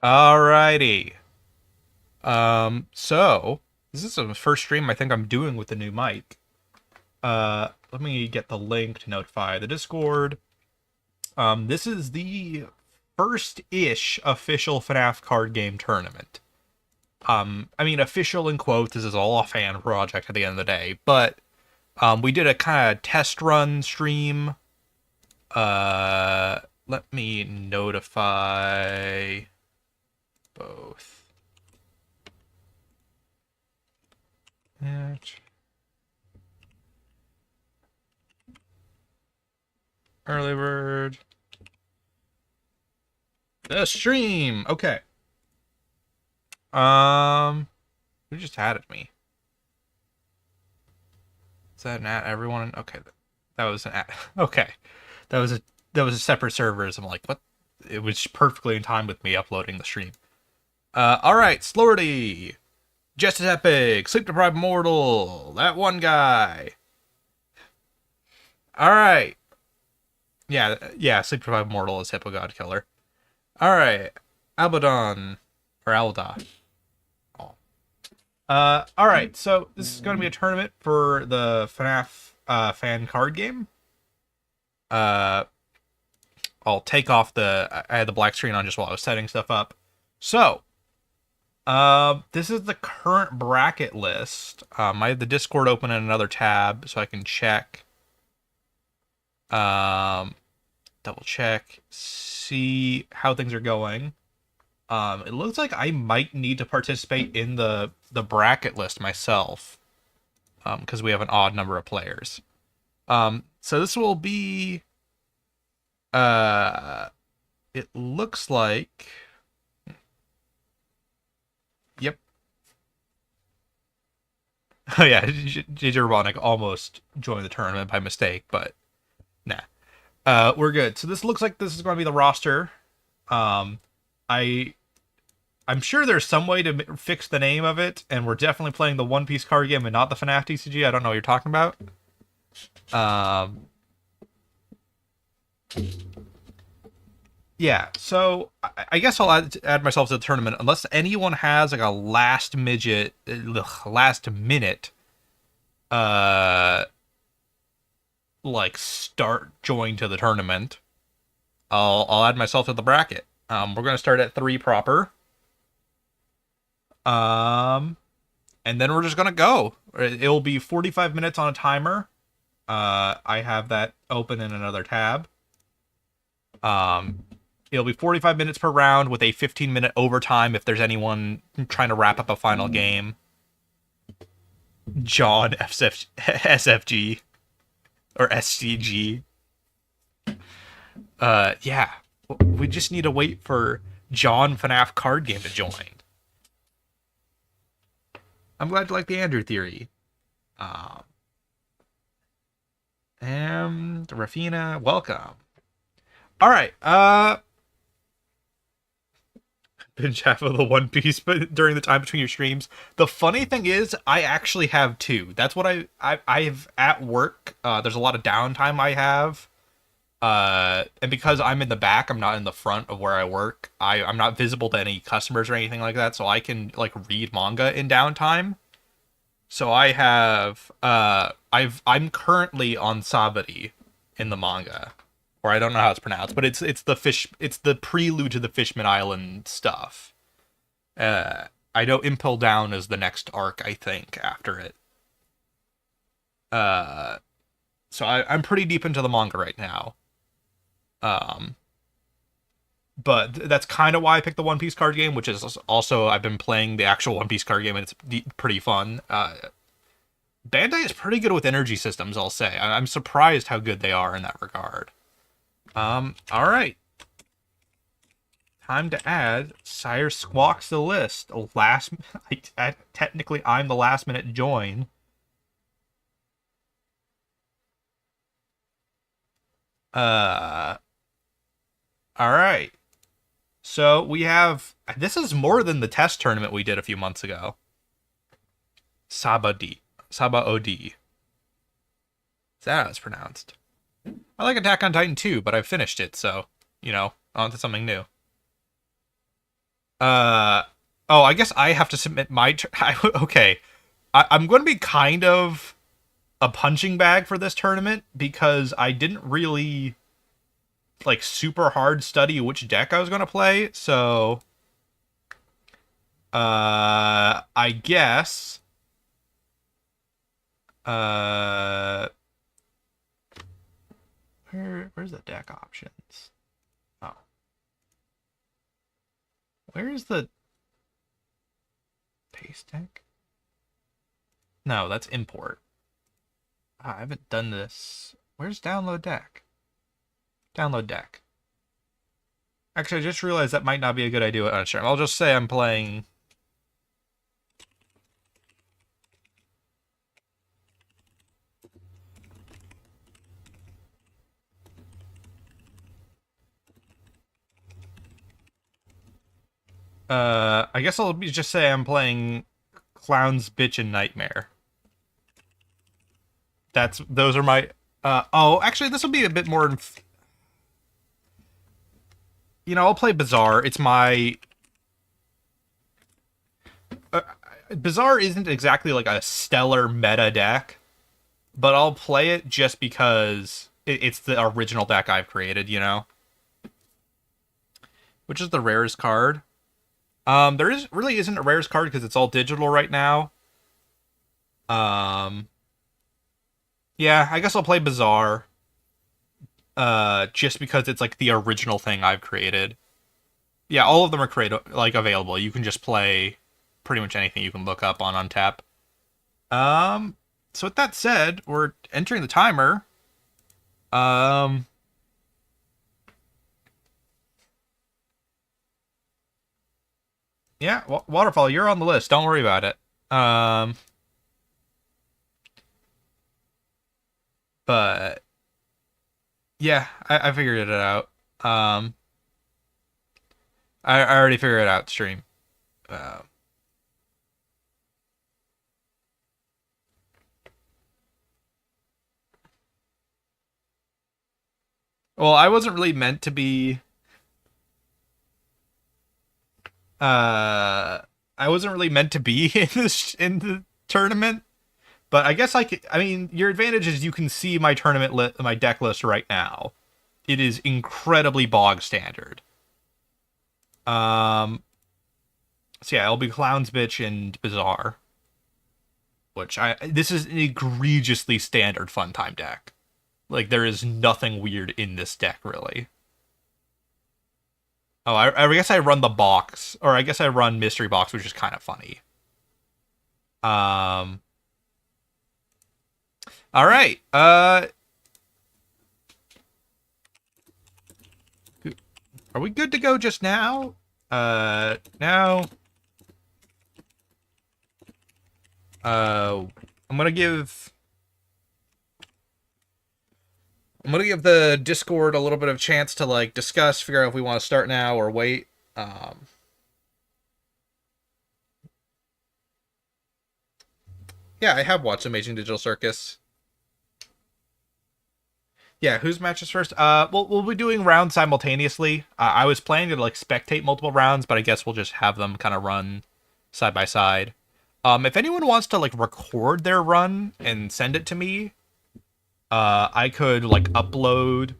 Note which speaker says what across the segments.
Speaker 1: Alrighty. So this is the first stream I think I'm doing with the new mic. Let me get the link to notify the Discord. This is the first-ish official FNaF card game tournament. I mean, official in quotes, this is all a fan project at the end of the day, but we did a kind of test run stream. Let me notify both. Early bird. The stream. Okay. Who just added me? Is that an ad? Everyone? Okay, that was an ad. Okay, that was a separate servers. I'm like, what? It was perfectly in time with me uploading the stream. All right, Slordy, Justice Epic, Sleep Deprived Mortal, that one guy. All right. Yeah, Sleep Deprived Mortal is Hippo God Killer. All right, Abaddon or Alda. Oh. All right. So this is going to be a tournament for the FNaF fan card game. I'll take off I had the black screen on just while I was setting stuff up. So, this is the current bracket list. I have the Discord open in another tab so I can check. Double check, see how things are going. It looks like I might need to participate in the bracket list myself, because we have an odd number of players. So this will be, it looks like, yep. Oh yeah, JJ Robotnik almost joined the tournament by mistake, but nah. We're good. So this looks like this is going to be the roster. I'm sure there's some way to fix the name of it, and we're definitely playing the One Piece card game and not the FNaF TCG. I don't know what you're talking about. Yeah, so I guess I'll add myself to the tournament unless anyone has like a last minute, like start join to the tournament. I'll add myself to the bracket. We're gonna start at 3 proper. And then we're just gonna go. It'll be 45 minutes on a timer. I have that open in another tab. It'll be 45 minutes per round with a 15-minute overtime if there's anyone trying to wrap up a final game. John SFG or SCG. Yeah. We just need to wait for John FNaF card game to join. I'm glad you like the Andrew theory. And Rafina, welcome. All right. Binge half of the One Piece, but during the time between your streams. The funny thing is, I actually have 2. That's what I have at work. There's a lot of downtime I have. And because I'm in the back, I'm not in the front of where I work. I'm not visible to any customers or anything like that, so I can like read manga in downtime. So I have I'm currently on Sabari in the manga, or I don't know how it's pronounced, but it's the prelude to the Fishman Island stuff. I know Impel Down is the next arc, I think, after it. So I'm pretty deep into the manga right now. But that's kind of why I picked the One Piece card game, which is also I've been playing the actual One Piece card game, and it's pretty fun. Bandai is pretty good with energy systems, I'll say. I'm surprised how good they are in that regard. All right. Time to add Sire Squawks to the list. Technically, I'm the last minute join. All right. So we have, this is more than the test tournament we did a few months ago. Saba OD. Is that how it's pronounced? I like Attack on Titan too, but I've finished it, so, on to something new. Uh, oh, I guess I have to submit my. Okay, I'm going to be kind of a punching bag for this tournament because I didn't really like super hard study which deck I was going to play. So, I guess, uh, where's the deck options? Oh, where's the paste deck? No, that's import. I haven't done this. Where's download deck? Download deck. Actually, I just realized that might not be a good idea on stream. I'll just say I'm playing. I guess I'll just say I'm playing Clowns, Bitch, and Nightmare. Those are my. Oh, actually, this will be a bit more. I'll play Bazaar. It's my. Bazaar isn't exactly like a stellar meta deck, but I'll play it just because it's the original deck I've created, Which is the rarest card. There really isn't a rarest card because it's all digital right now. Yeah, I guess I'll play Bazaar. Just because it's like the original thing I've created. Yeah, all of them are available. You can just play pretty much anything you can look up on Untap. So with that said, we're entering the timer. Yeah, Waterfall, you're on the list. Don't worry about it. But yeah, I figured it out. I already figured it out stream. Well, I wasn't really meant to be. I wasn't really meant to be in the tournament, but I guess I mean, your advantage is you can see my my deck list right now. It is incredibly bog standard. So yeah, it'll be Clowns, Bitch, and Bazaar. This is an egregiously standard fun time deck. Like, there is nothing weird in this deck, really. Oh, I guess I run the box, or I guess I run mystery box, which is kind of funny. All right. Are we good to go just now? Now. I'm gonna give the Discord a little bit of chance to like discuss, figure out if we want to start now or wait. Yeah, I have watched Amazing Digital Circus. Yeah, whose matches first? We'll be doing rounds simultaneously. I was planning to like spectate multiple rounds, but I guess we'll just have them kind of run side by side. If anyone wants to like record their run and send it to me, I could like upload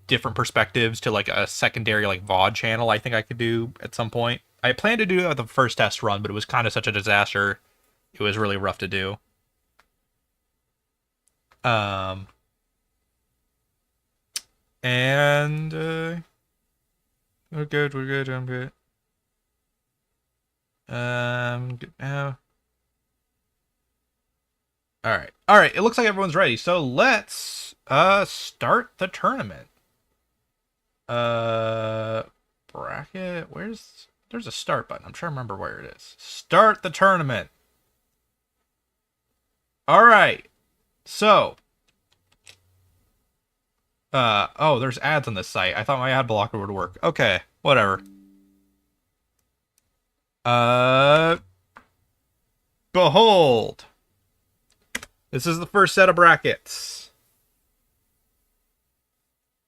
Speaker 1: different perspectives to like a secondary like VOD channel. I think I could do at some point. I planned to do that with the first test run, but it was kind of such a disaster. It was really rough to do. And we're good. I'm good. Good now. All right. It looks like everyone's ready. So let's start the tournament. Bracket. There's a start button. I'm trying to remember where it is. Start the tournament. All right. So. Oh, there's ads on this site. I thought my ad blocker would work. Okay, whatever. Behold. This is the first set of brackets.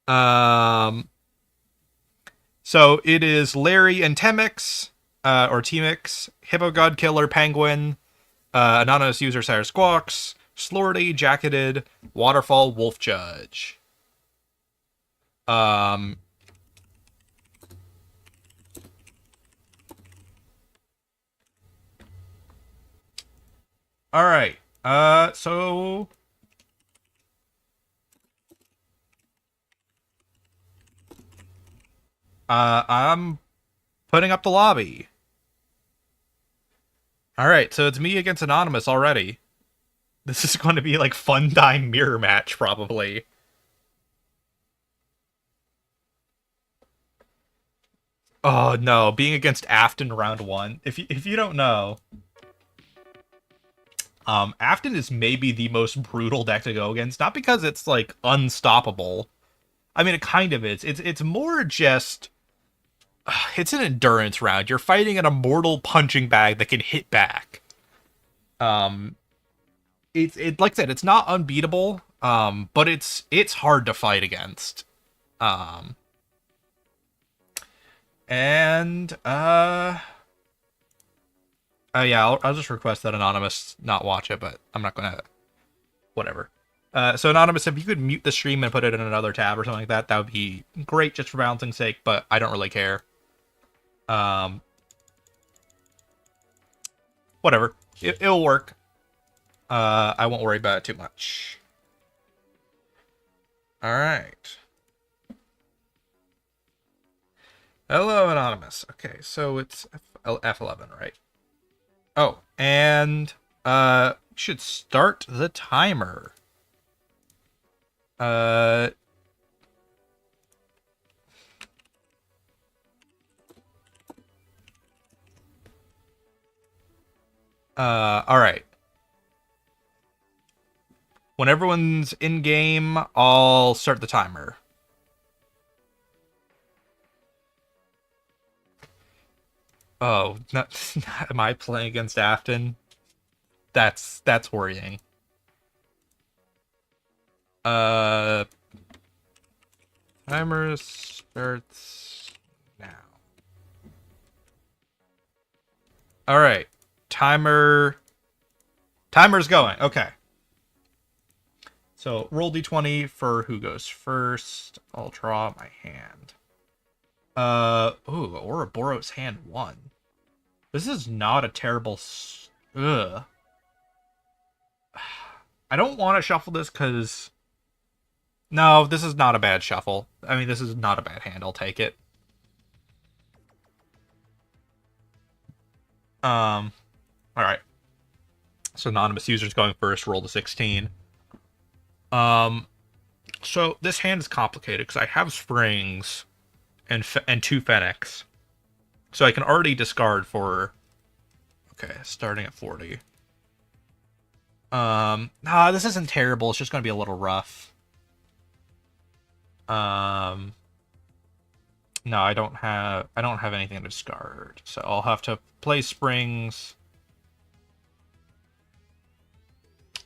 Speaker 1: So it is Larry and Temix or T-Mix, Hippo God Killer, Penguin, Anonymous User Sire Squawks, Slordy, Jacketed, Waterfall, Wolf Judge. Um, all right. So I'm putting up the lobby. All right, so it's me against Anonymous already. This is going to be like fun time mirror match probably. Oh no, being against Afton round one. If you don't know, Afton is maybe the most brutal deck to go against. Not because it's like unstoppable. I mean, it kind of is. It's more just it's an endurance round. You're fighting an immortal punching bag that can hit back. Um, it like I said, it's not unbeatable. But it's hard to fight against. Um, and yeah, I'll just request that Anonymous not watch it, but I'm not gonna. Whatever. So Anonymous, if you could mute the stream and put it in another tab or something like that, that would be great, just for balancing sake. But I don't really care. Um, Whatever. It'll work. I won't worry about it too much. All right. Hello, Anonymous. Okay, so it's F11, right? Oh, and should start the timer. Uh, all right. When everyone's in game, I'll start the timer. Oh, am I playing against Afton? That's worrying. Uh, Timer starts now. All right, timer's going. Okay. So roll d20 for who goes first. I'll draw my hand. Ooh, Ouroboros hand 1. This is not a terrible. Ugh. I don't want to shuffle this because. No, this is not a bad shuffle. I mean, this is not a bad hand. I'll take it. All right. So anonymous user's going first. Roll to 16. So this hand is complicated because I have springs and 2 Fennecs, so I can already discard for. Okay, starting at 40. Nah, this isn't terrible. It's just gonna be a little rough. No, I don't have anything to discard, so I'll have to play springs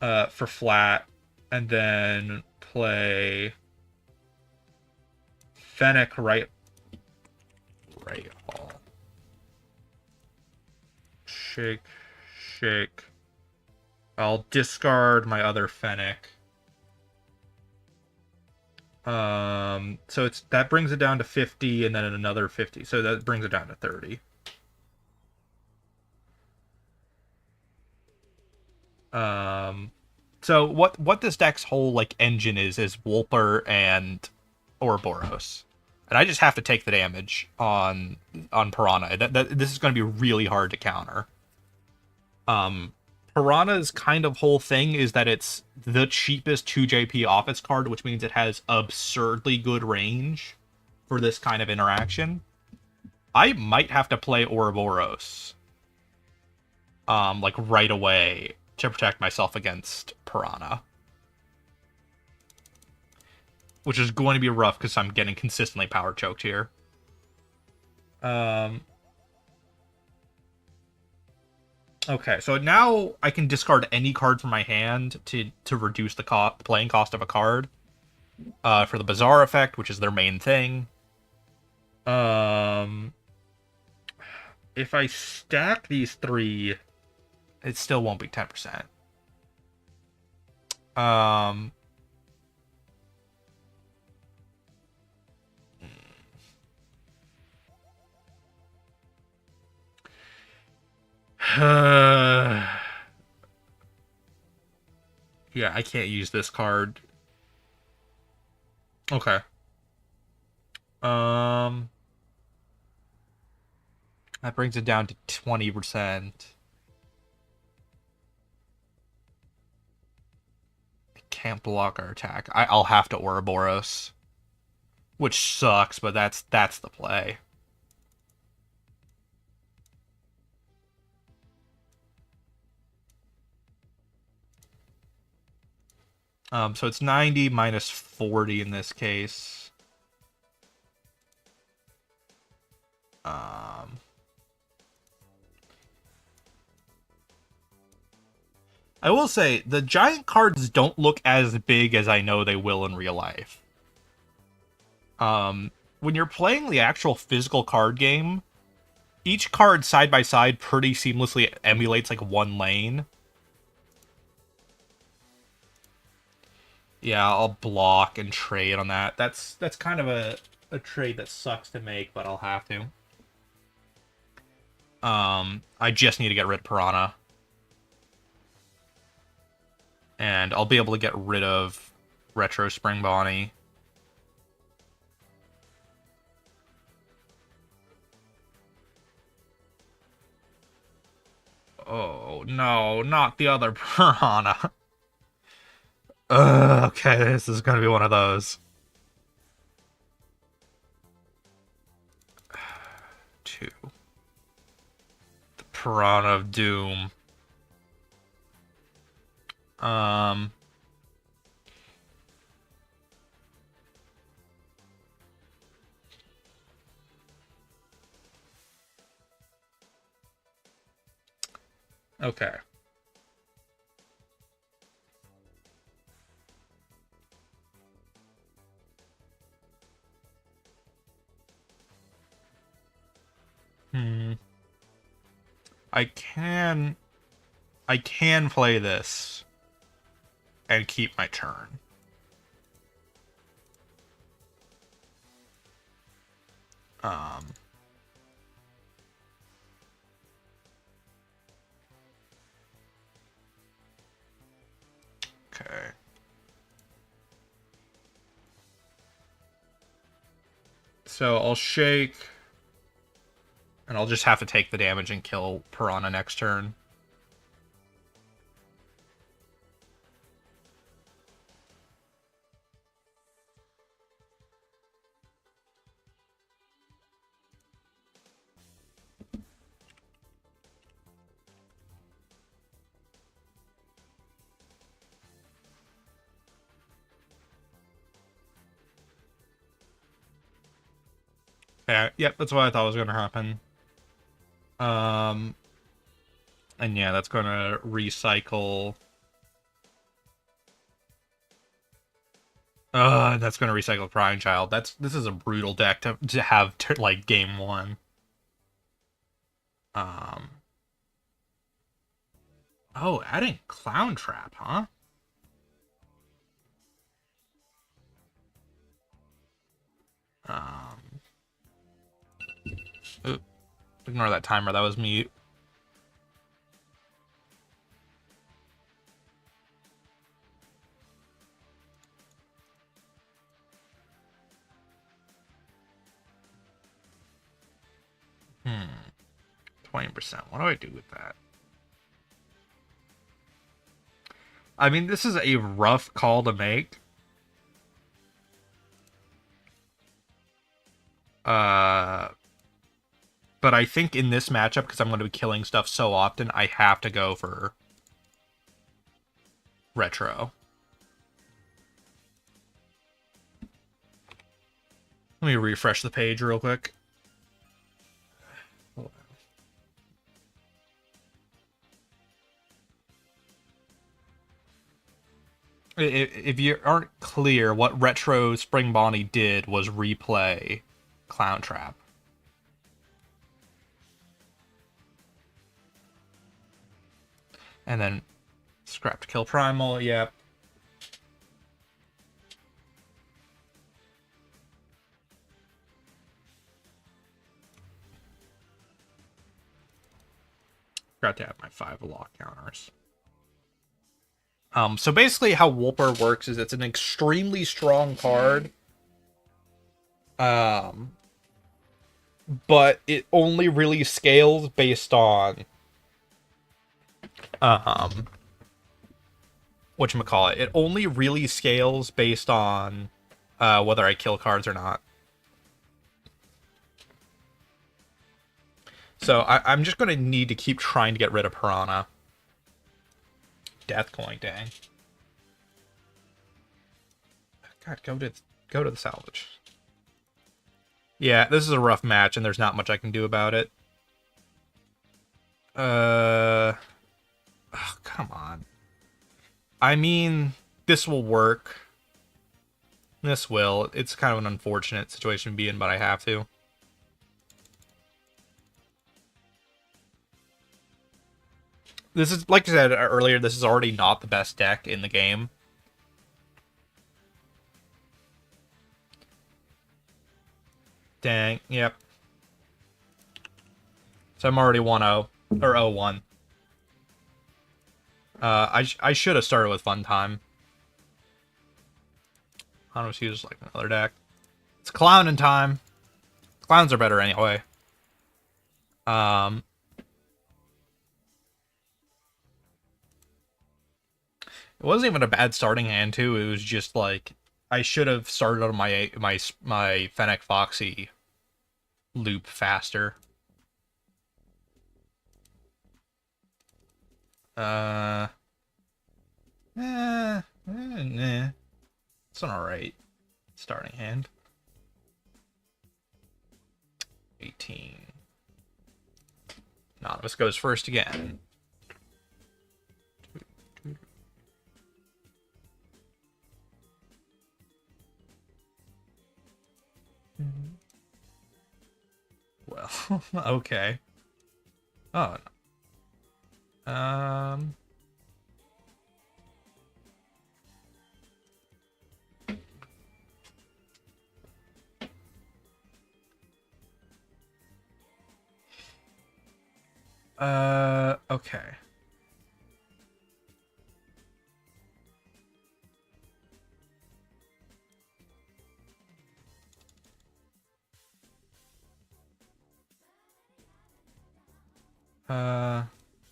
Speaker 1: for flat, and then play Fennec right all. Shake. I'll discard my other Fennec. So that brings it down to 50, and then another 50. So that brings it down to 30. So what this deck's whole like engine is Wolper and Ouroboros, and I just have to take the damage on Piranha. This is going to be really hard to counter. Piranha's kind of whole thing is that it's the cheapest 2JP office card, which means it has absurdly good range for this kind of interaction. I might have to play Ouroboros like right away to protect myself against Piranha. Which is going to be rough because I'm getting consistently power choked here. Okay, so now I can discard any card from my hand to reduce the playing cost of a card. For the Bazaar effect, which is their main thing. if I stack these three, it still won't be 10%. Um, yeah, I can't use this card. Okay. Um, that brings it down to 20%. Can't block our attack. I'll have to Ouroboros, which sucks, but that's the play. So it's 90 minus 40 in this case. Um, I will say the giant cards don't look as big as I know they will in real life. When you're playing the actual physical card game, each card side by side pretty seamlessly emulates like one lane. Yeah, I'll block and trade on that. That's kind of a trade that sucks to make, but I'll have to. I just need to get rid of Piranha. And I'll be able to get rid of Retro Spring Bonnie. Oh, no, not the other Piranha. Okay, this is gonna be one of those. Two. The Piranha of Doom. Um... Okay. I can... I can play this and keep my turn. Um... Okay. So I'll shake, and I'll just have to take the damage and kill Piranha next turn. Yeah, yep, that's what I thought was going to happen. And yeah, that's going to recycle. That's going to recycle Prying Child. This is a brutal deck to have like game one. Um. Oh, adding Clown Trap, huh? Um. Oops, ignore that timer. That was mute. Hmm. 20%. What do I do with that? I mean, this is a rough call to make. But I think in this matchup, because I'm going to be killing stuff so often, I have to go for Retro. Let me refresh the page real quick. If you aren't clear, what Retro Spring Bonnie did was replay Clown Trap. And then scrap to kill Primal, yep. Forgot to have my 5 lock counters. So basically how Wolper works is it's an extremely strong card. But it only really scales based on whatchamacallit. It only really scales based on whether I kill cards or not. So I'm just gonna need to keep trying to get rid of Piranha. Death Coin, dang. God, go to the salvage. Yeah, this is a rough match, and there's not much I can do about it. Oh, come on. I mean, this will work. This will. It's kind of an unfortunate situation to be in, but I have to. This is, like I said earlier, this is already not the best deck in the game. Dang, yep. So I'm already 1-0, or 0-1. I should have started with Fun Time. I don't know if he was like another deck. It's Clowning time. Clowns are better anyway. It wasn't even a bad starting hand too. It was just like I should have started on my FNaF Foxy loop faster. Nah. It's an alright starting hand. 18. Anonymous goes first again. Well, okay. Oh, no. Okay.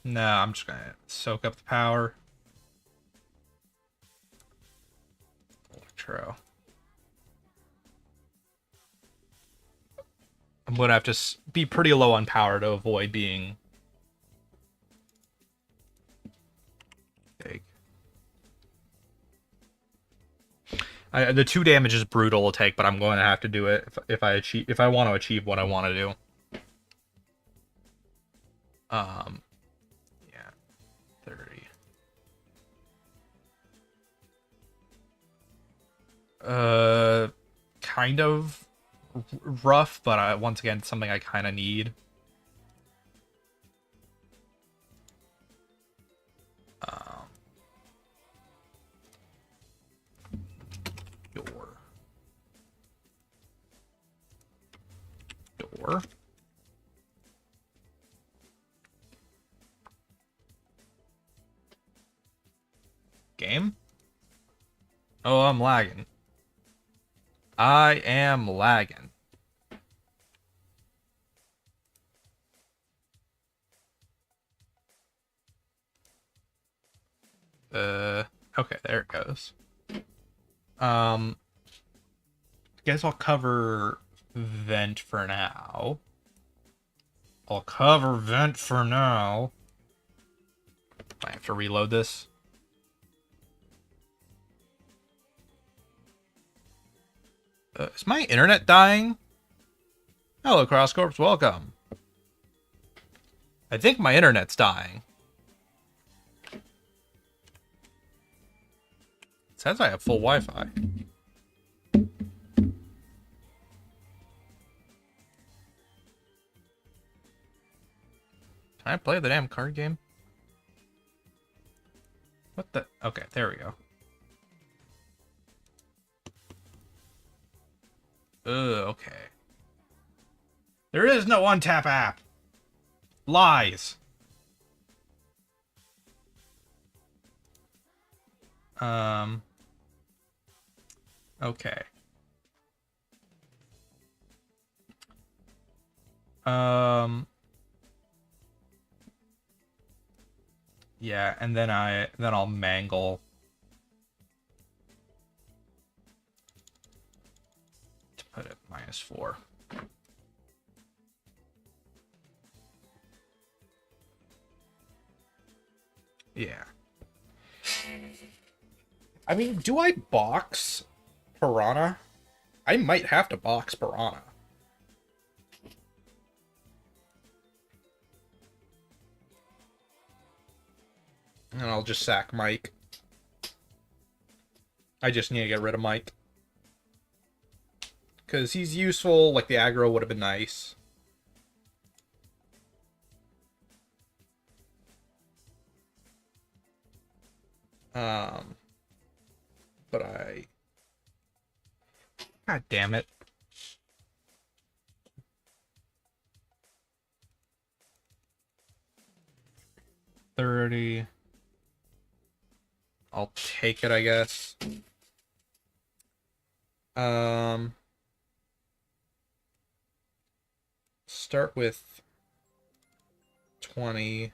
Speaker 1: No, I'm just gonna soak up the power. Electro. I'm gonna have to be pretty low on power to avoid being big. The 2 damage is brutal to take, but I'm going to have to do it if I want to achieve what I want to do. Yeah, 30. Kind of rough, but once again, it's something I kind of need. Door. Game? Oh, I'm lagging. I am lagging. Okay, there it goes. Guess I'll cover Vent for now. I have to reload this. Is my internet dying? Hello, CrossCorps, welcome. I think my internet's dying. It says I have full Wi-Fi. Can I play the damn card game? What the? Okay, there we go. Okay. There is no untap app. Lies. Um. Okay. Um. Yeah, and then I'll mangle to put it -4. Yeah. I mean, do I box Piranha? I might have to box Piranha. And I'll just sack Mike. I just need to get rid of Mike. Because he's useful, like the aggro would have been nice. But I... God damn it. $30. I'll take it, I guess. Start with 20.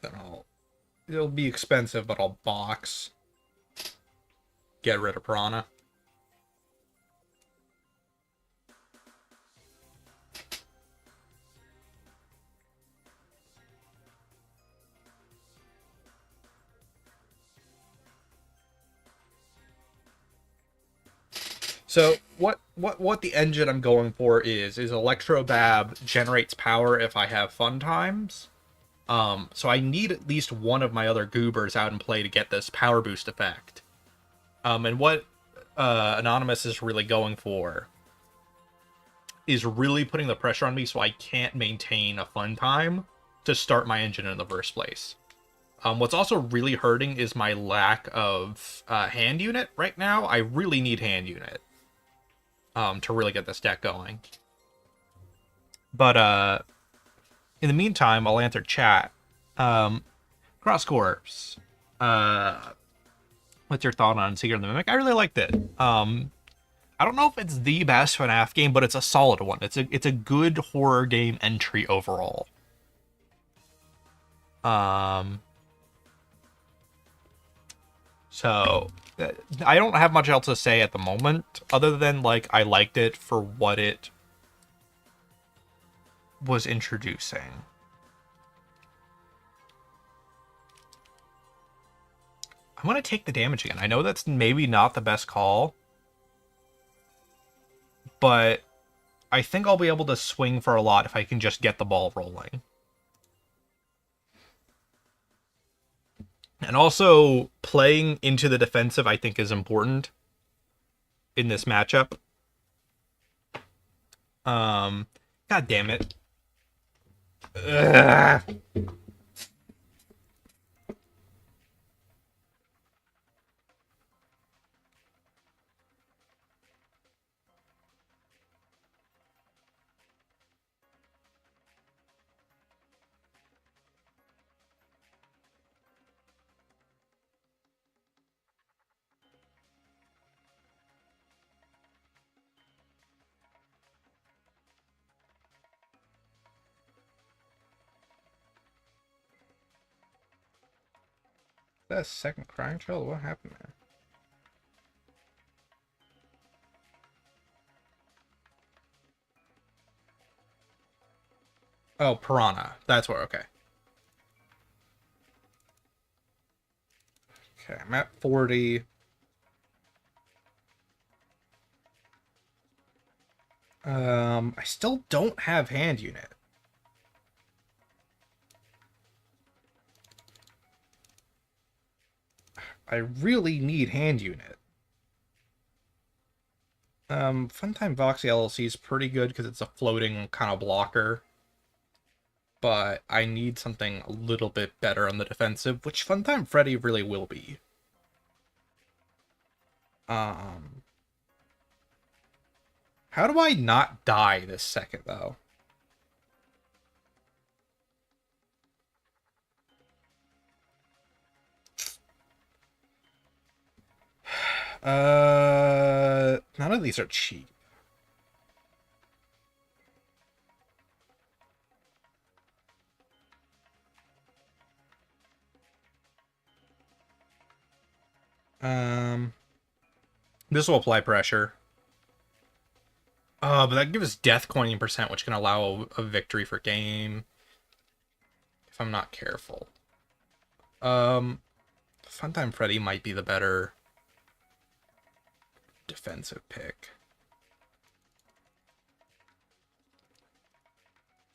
Speaker 1: Then it'll be expensive, but I'll box. Get rid of Piranha. So what the engine I'm going for is Electrobab generates power if I have fun times. So I need at least one of my other goobers out in play to get this power boost effect. And what Anonymous is really going for is really putting the pressure on me so I can't maintain a fun time to start my engine in the first place. What's also really hurting is my lack of hand unit right now. I really need hand unit to really get this deck going. But in the meantime, I'll answer chat. Cross Corps. What's your thought on Seeker of the Mimic? I really liked it. I don't know if it's the best FNaF game, but it's a solid one. It's a good horror game entry overall. So I don't have much else to say at the moment, other than like I liked it for what it was introducing. I'm gonna take the damage again. I know that's maybe not the best call, but I think I'll be able to swing for a lot if I can just get the ball rolling. And also, playing into the defensive, I think, is important in this matchup. God damn it. Ugh. That second crying child? What happened there? Oh, Piranha. That's where, okay. Okay, I'm at 40. I still don't have hand unit. I really need hand unit. Funtime Voxy LLC is pretty good because it's a floating kind of blocker. but I need something a little bit better on the defensive, which Funtime Freddy really will be. How do I not die this second, though? None of these are cheap. This will apply pressure. But that gives death coining %, which can allow a victory for game. If I'm not careful. Funtime Freddy might be the better defensive pick.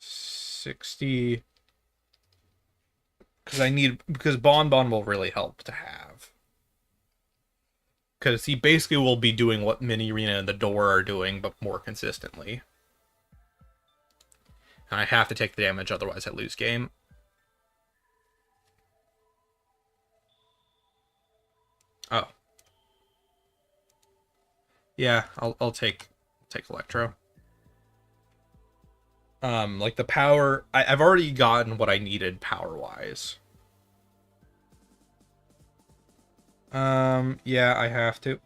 Speaker 1: 60. Because Bon will really help to have. Because he basically will be doing what Mini Arena and the Door are doing, but more consistently. And I have to take the damage, otherwise I lose game. Oh. Yeah, I'll take Electro. Like the power, I've already gotten what I needed power-wise. Yeah, I have to.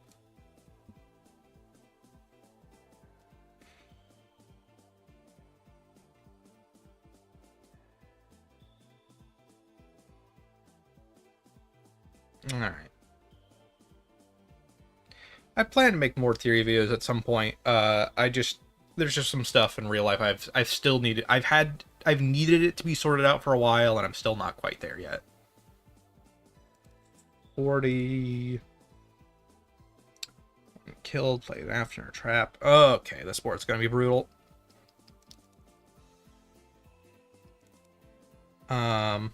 Speaker 1: Alright. I plan to make more theory videos at some point. There's just some stuff in real life I've needed it to be sorted out for a while, and I'm still not quite there yet. 40. Killed, played after a trap. Okay, this board's gonna be brutal. The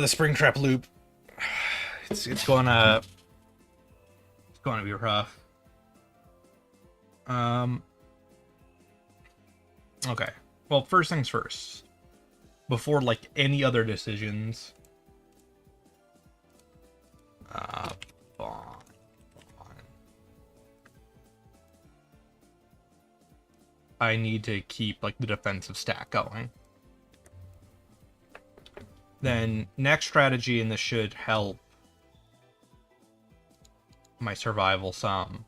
Speaker 1: spring trap loop. It's gonna be rough. Okay. Well, first things first. Before like any other decisions. Bon. I need to keep like the defensive stack going. Then next strategy, and this should help my survival some.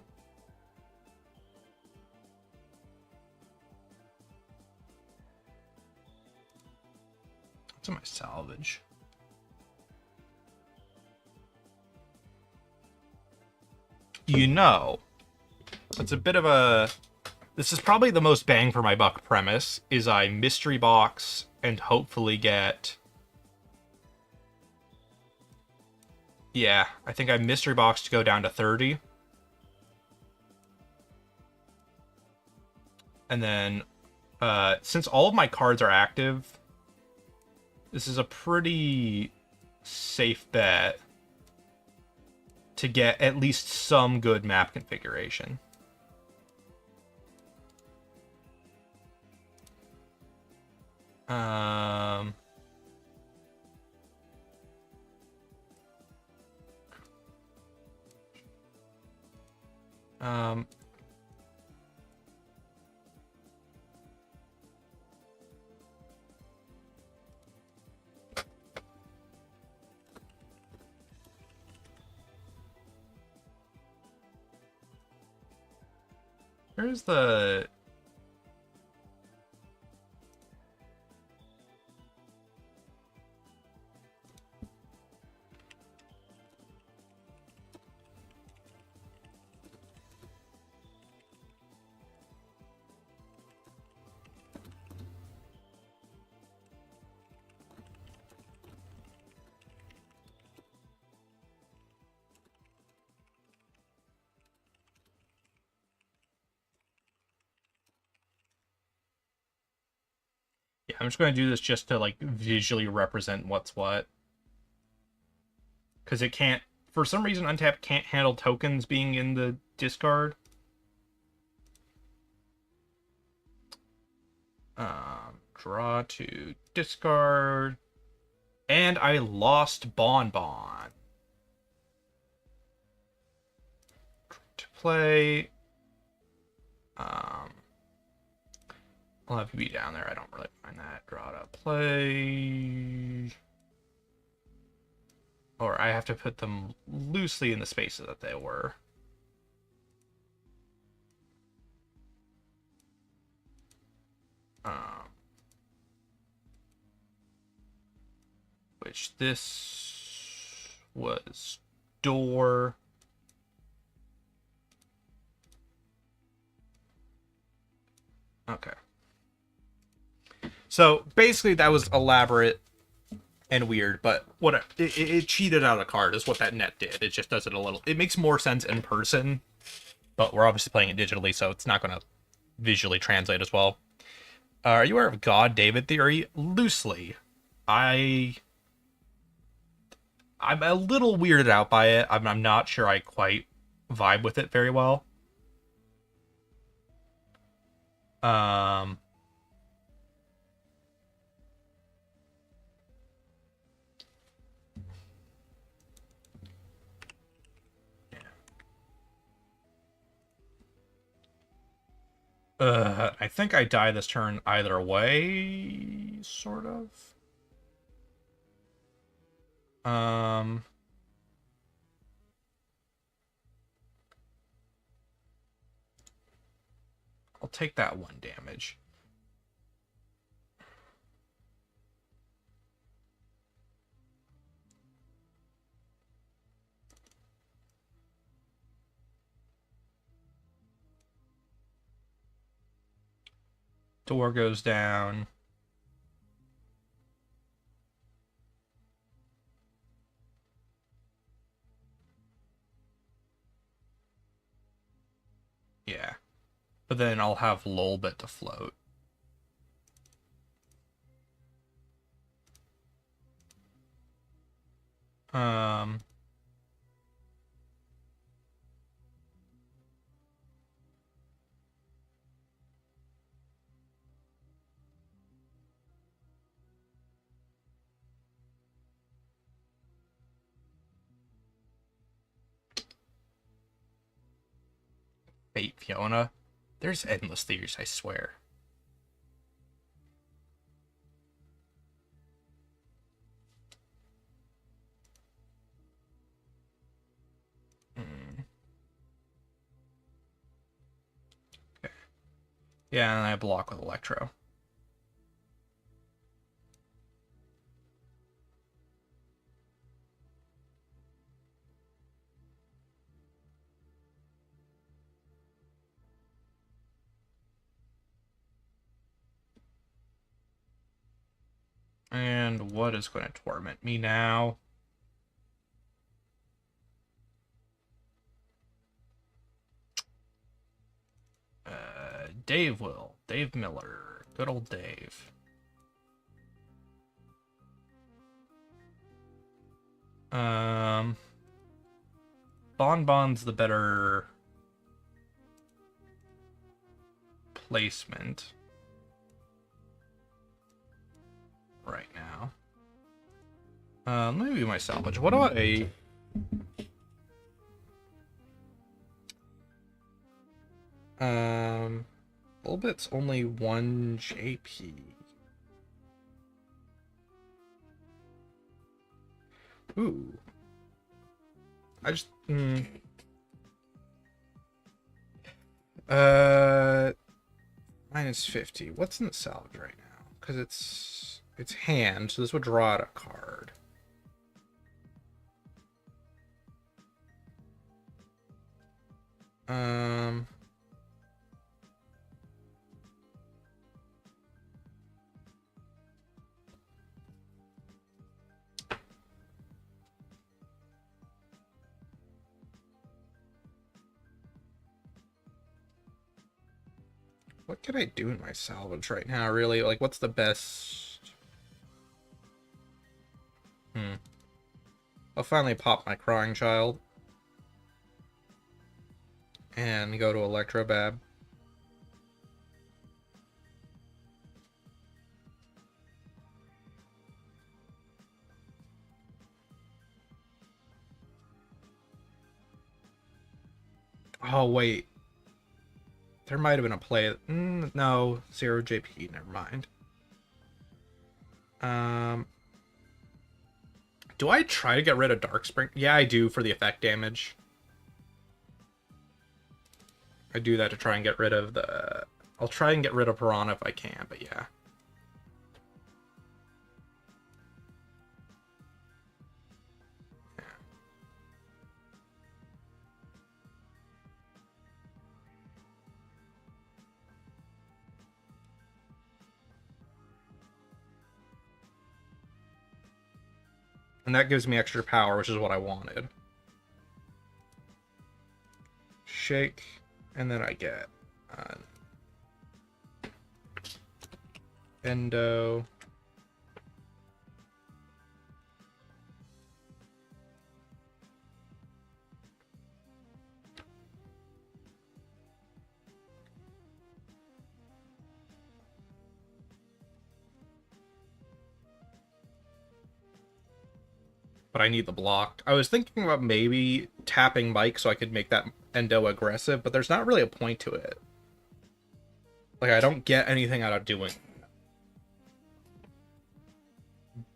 Speaker 1: What's in my salvage? You know, it's a bit of a... This is probably the most bang for my buck premise, is I mystery box and hopefully get... Yeah, I think I mystery box to go down to 30. And then, since all of my cards are active, this is a pretty safe bet to get at least some good map configuration. Where's the... Yeah, I'm just going to do this just to, like, visually represent what's what. Because it can't... For some reason, Untap can't handle tokens being in the discard. Draw to discard. And I lost Bonbon. To play. I'll have you be down there. I don't really mind that. Draw to play. Or I have to put them loosely in the spaces that they were. Which this was door. Okay. So basically that was elaborate and weird, but what it cheated out a card is what that net did. It just does it a little. It makes more sense in person, but we're obviously playing it digitally, so it's not going to visually translate as well. Are you aware of God David theory? Loosely. I'm a little weirded out by it. I'm not sure I quite vibe with it very well. I think I die this turn either way, sort of. I'll take that 1 damage. Door goes down. Yeah. But then I'll have Lolbit to float. Fate Fiona. There's endless theories, I swear. Okay. Yeah, and I block with Electro. And what is going to torment me now? Dave will. Dave Miller. Good old Dave. Bonbon's the better placement right now. Maybe my salvage. What do I... A little bit's only 1 JP. Ooh. I just... Minus 50. What's in the salvage right now? Because it's hand, so this would draw out a card. What can I do in my salvage right now, really? Like, what's the best... I'll finally pop my Crying Child. And go to Electrobab. Oh, wait. There might have been a play. No, 0 JP. Never mind. Do I try to get rid of Darkspring? Yeah, I do for the effect damage. I do that to try and get rid of the... I'll try and get rid of Piranha if I can, but yeah. And that gives me extra power, which is what I wanted. Shake, and then I get Endo. But I need the block. I was thinking about maybe tapping Mike so I could make that Endo aggressive, but there's not really a point to it. Like, I don't get anything out of doing.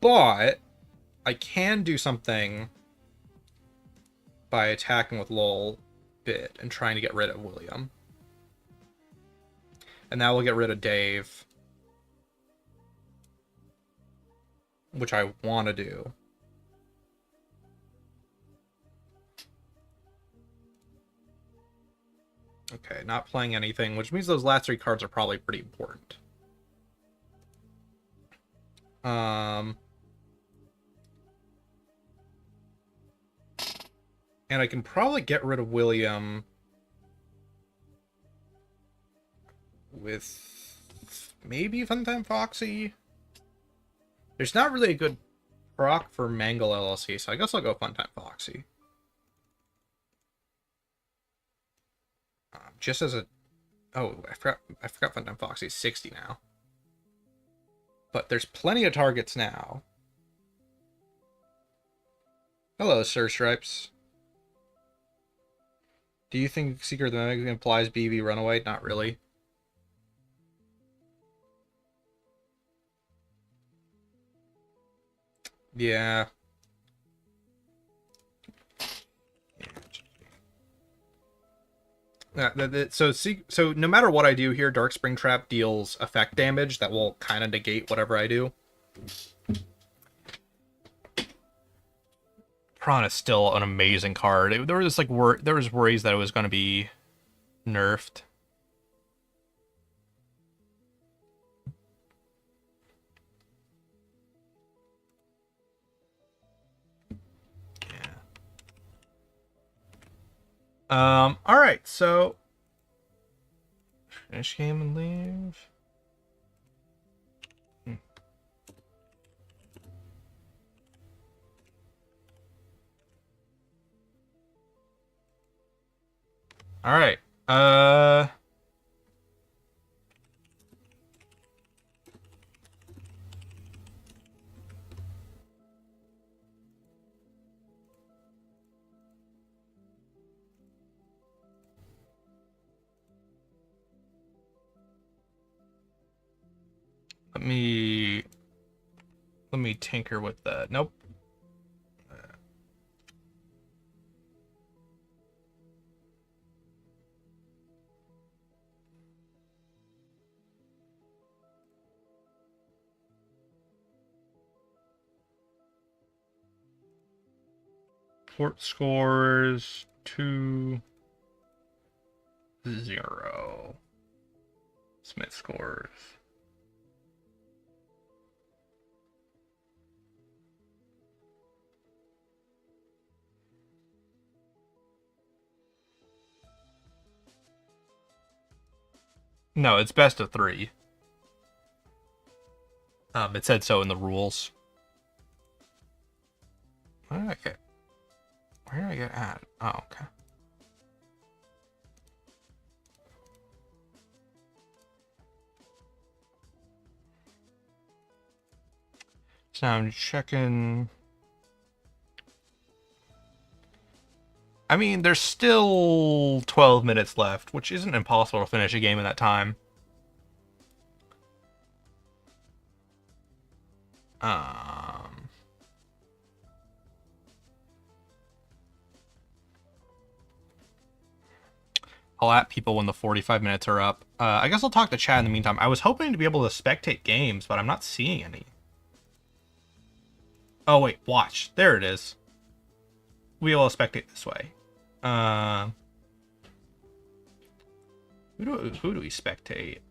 Speaker 1: But I can do something by attacking with Lol Bit and trying to get rid of William. And that will get rid of Dave, which I want to do. Okay, not playing anything, which means those last 3 cards are probably pretty important. And I can probably get rid of William with maybe Funtime Foxy. There's not really a good proc for Mangle LLC, so I guess I'll go Funtime Foxy. Just as a... Oh, I forgot Funtime Foxy is 60 now. But there's plenty of targets now. Hello, Sir Stripes. Do you think Secret of the Mimic implies BB Runaway? Not really. Yeah. So no matter what I do here, Dark Spring Trap deals effect damage that will kind of negate whatever I do. Prawn is still an amazing card. There was worries that it was going to be nerfed. Yeah. All right. So finish game and leave. All right. Let me tinker with that. Nope. Fort scores 2-0. Smith scores. No, it's best of 3. It said so in the rules. Where did I get at? Oh, okay. So I'm checking. I mean, there's still 12 minutes left, which isn't impossible to finish a game in that time. Um, I'll at people when the 45 minutes are up. I guess I'll talk to chat in the meantime. I was hoping to be able to spectate games, but I'm not seeing any. Oh, wait, watch. There it is. We will spectate this way. Who do we spectate?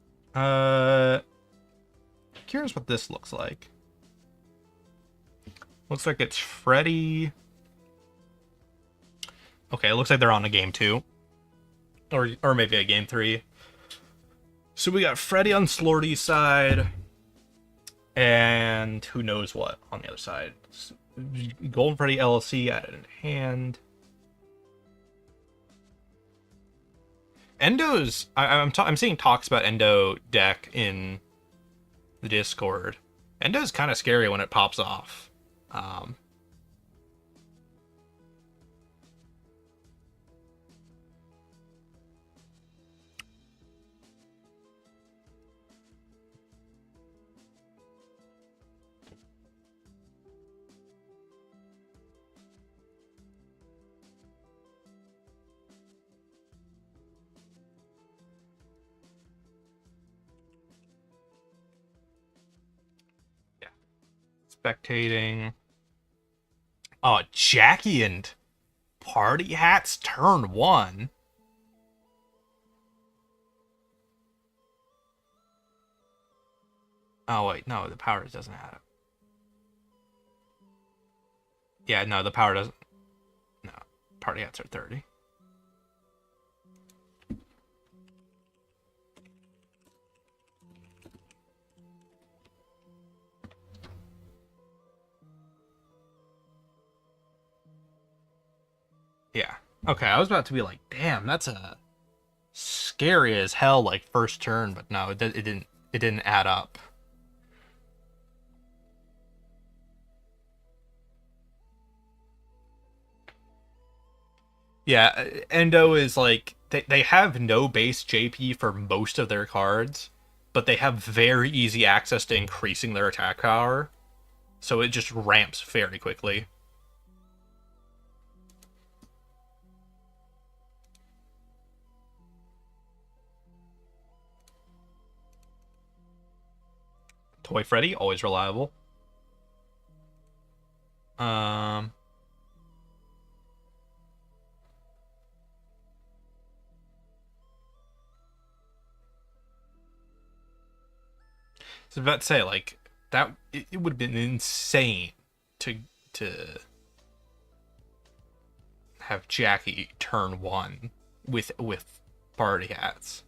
Speaker 1: Curious what this looks like. Looks like it's Freddy. Okay, it looks like they're on a game 2. Or maybe a game 3. So we got Freddy on Slordy's side. And who knows what on the other side. Golden Freddy LLC added in hand. Endo's... I'm seeing talks about Endo deck in the Discord. Endo's kind of scary when it pops off. Yeah. Spectating. Oh, Jackie and Party Hats turn 1. Oh, wait, no, the power doesn't have it. Yeah, no, the power doesn't. No, Party Hats are 30. Yeah. Okay, I was about to be like, damn, that's a scary as hell like first turn, but no, it didn't add up. Yeah, Endo is like they have no base JP for most of their cards, but they have very easy access to increasing their attack power. So it just ramps very quickly. Toy Freddy, always reliable. So about to say, like, that it would have been insane to have Jackie turn 1 with Party Hats.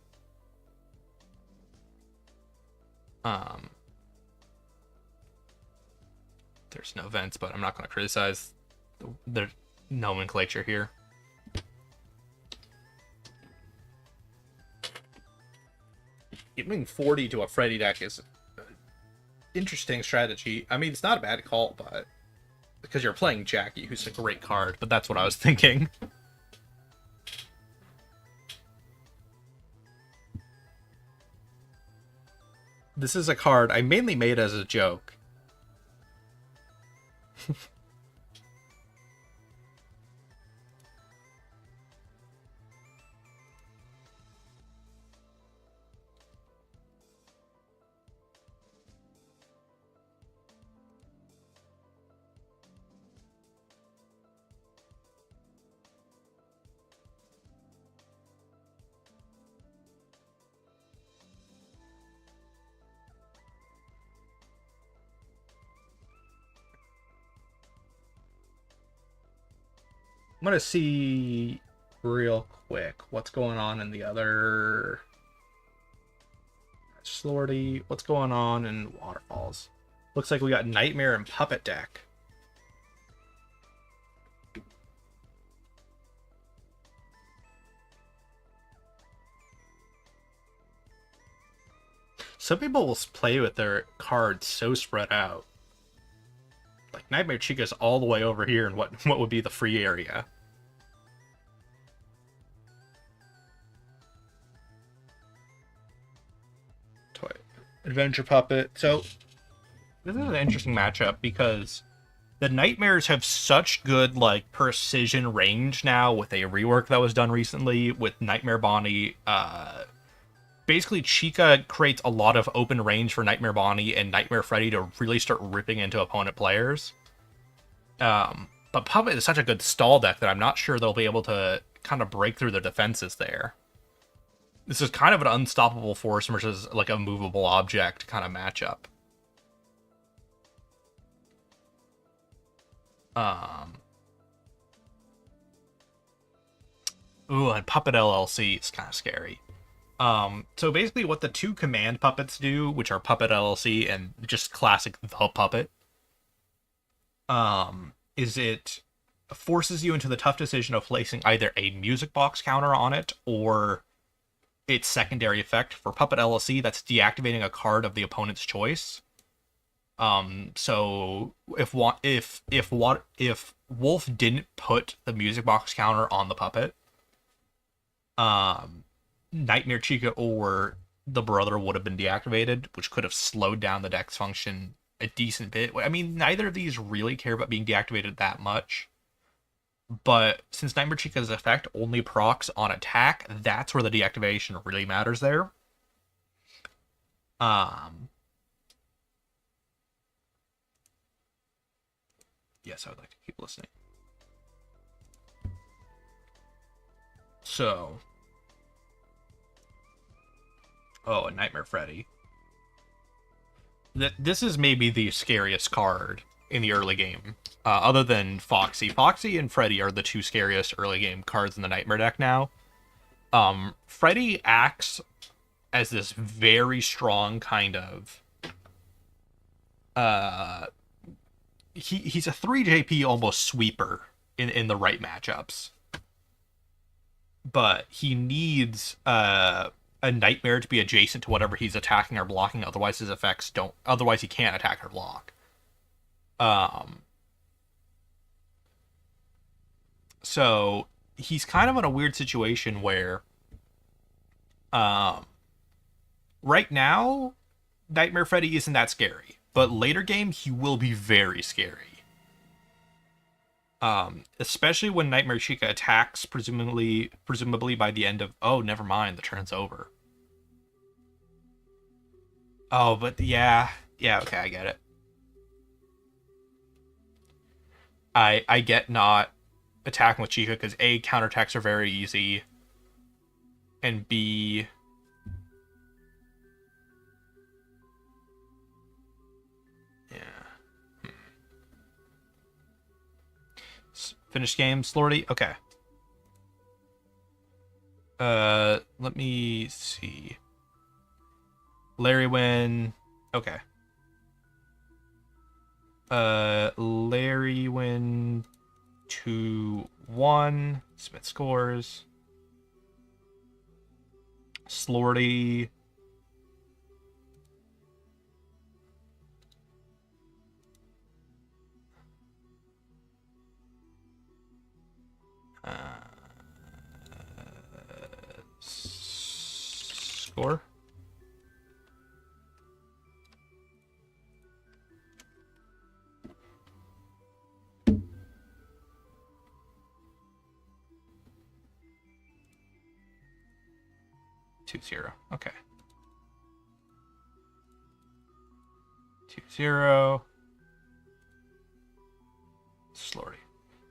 Speaker 1: There's no vents, but I'm not going to criticize the nomenclature here. Giving 40 to a Freddy deck is an interesting strategy. I mean, it's not a bad call, but because you're playing Jackie, who's a great card, but that's what I was thinking. This is a card I mainly made as a joke. I'm gonna see real quick what's going on in the other Slordy. What's going on in Waterfalls? Looks like we got Nightmare and Puppet deck. Some people will play with their cards so spread out. Like Nightmare Chica's all the way over here in what would be the free area. Adventure Puppet. So this is an interesting matchup because the Nightmares have such good like precision range now with a rework that was done recently with Nightmare Bonnie. Basically, Chica creates a lot of open range for Nightmare Bonnie and Nightmare Freddy to really start ripping into opponent players. But Puppet is such a good stall deck that I'm not sure they'll be able to kind of break through their defenses there. This is kind of an unstoppable force versus like a movable object kind of matchup. Ooh, and Puppet LLC is kind of scary. So basically what the two command puppets do, which are Puppet LLC and just classic The Puppet, is it forces you into the tough decision of placing either a music box counter on it or its secondary effect. For Puppet LLC, that's deactivating a card of the opponent's choice. So if Wolf didn't put the music box counter on the puppet, Nightmare Chica or the brother would have been deactivated, which could have slowed down the deck's function a decent bit. I mean, neither of these really care about being deactivated that much. But since Nightmare Chica's effect only procs on attack, that's where the deactivation really matters there. Yes, I would like to keep listening. So. Oh, a Nightmare Freddy. This is maybe the scariest card in the early game. Other than Foxy. Foxy and Freddy are the two scariest early game cards in the Nightmare deck now. Freddy acts as this very strong kind of... He's a 3JP almost sweeper in the right matchups. But he needs a Nightmare to be adjacent to whatever he's attacking or blocking, otherwise his effects don't... Otherwise he can't attack or block. So he's kind of in a weird situation where right now Nightmare Freddy isn't that scary, but later game he will be very scary. Especially when Nightmare Chica attacks, presumably by the end of... Oh, never mind, the turn's over. Oh, but yeah, okay, I get it. I get not attacking with Chica because A, counterattacks are very easy, and B, yeah. Finished game, Slordy? Okay. Let me see. Larry win. Okay. Larry win 2-1. Smith scores. Slordy. Score. Two zero. Okay. 2-0. Slordy.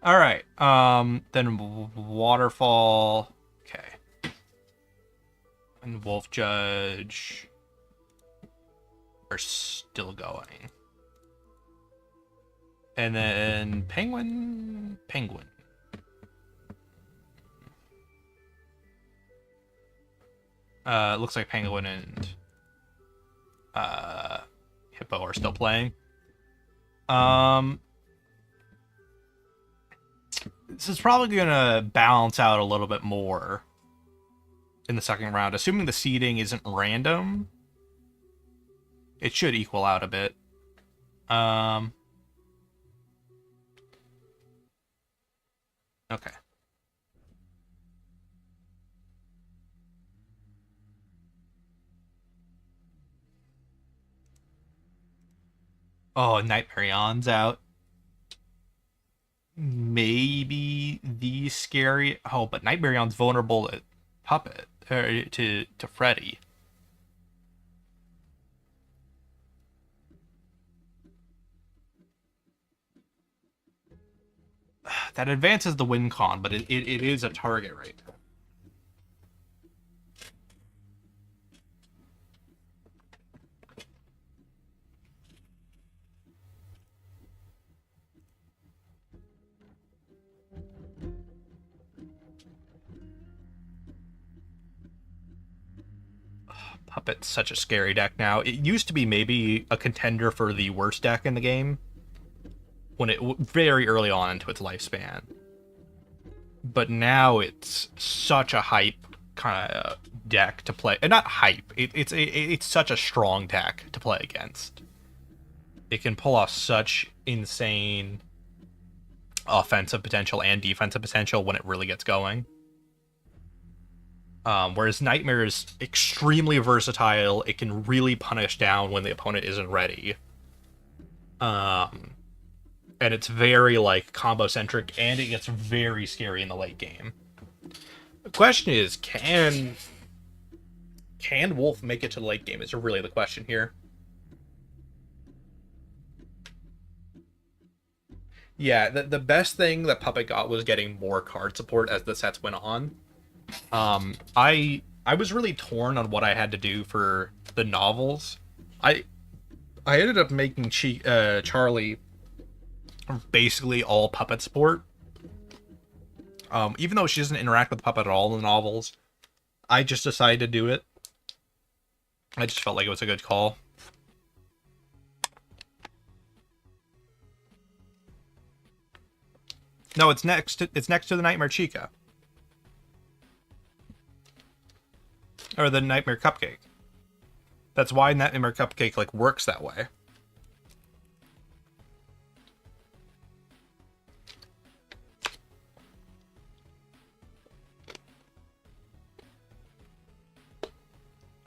Speaker 1: All right. Then Waterfall. Okay. And Wolf Judge are still going. And then Penguin. Looks like Penguin and Hippo are still playing. This is probably gonna balance out a little bit more in the second round, assuming the seeding isn't random. It should equal out a bit. Okay. Oh, Nightmarion's out. Maybe the scary. Oh, but Nightmarion's vulnerable to Puppet to Freddy. That advances the win con, but it is a target right now. Puppet's such a scary deck now. It used to be maybe a contender for the worst deck in the game when it very early on into its lifespan. But now it's such a hype kind of deck to play, and not hype. It's such a strong deck to play against. It can pull off such insane offensive potential and defensive potential when it really gets going. Whereas Nightmare is extremely versatile. It can really punish down when the opponent isn't ready. And it's very like combo centric, and it gets very scary in the late game. The question is, can Wolf make it to the late game? Is really the question here. Yeah, the best thing that Puppet got was getting more card support as the sets went on. I was really torn on what I had to do for the novels. I ended up making Charlie basically all Puppet support. Even though she doesn't interact with Puppet at all in the novels, I just decided to do it. I just felt like it was a good call. No, it's next to the Nightmare Chica. Or the Nightmare Cupcake. That's why Nightmare Cupcake like works that way.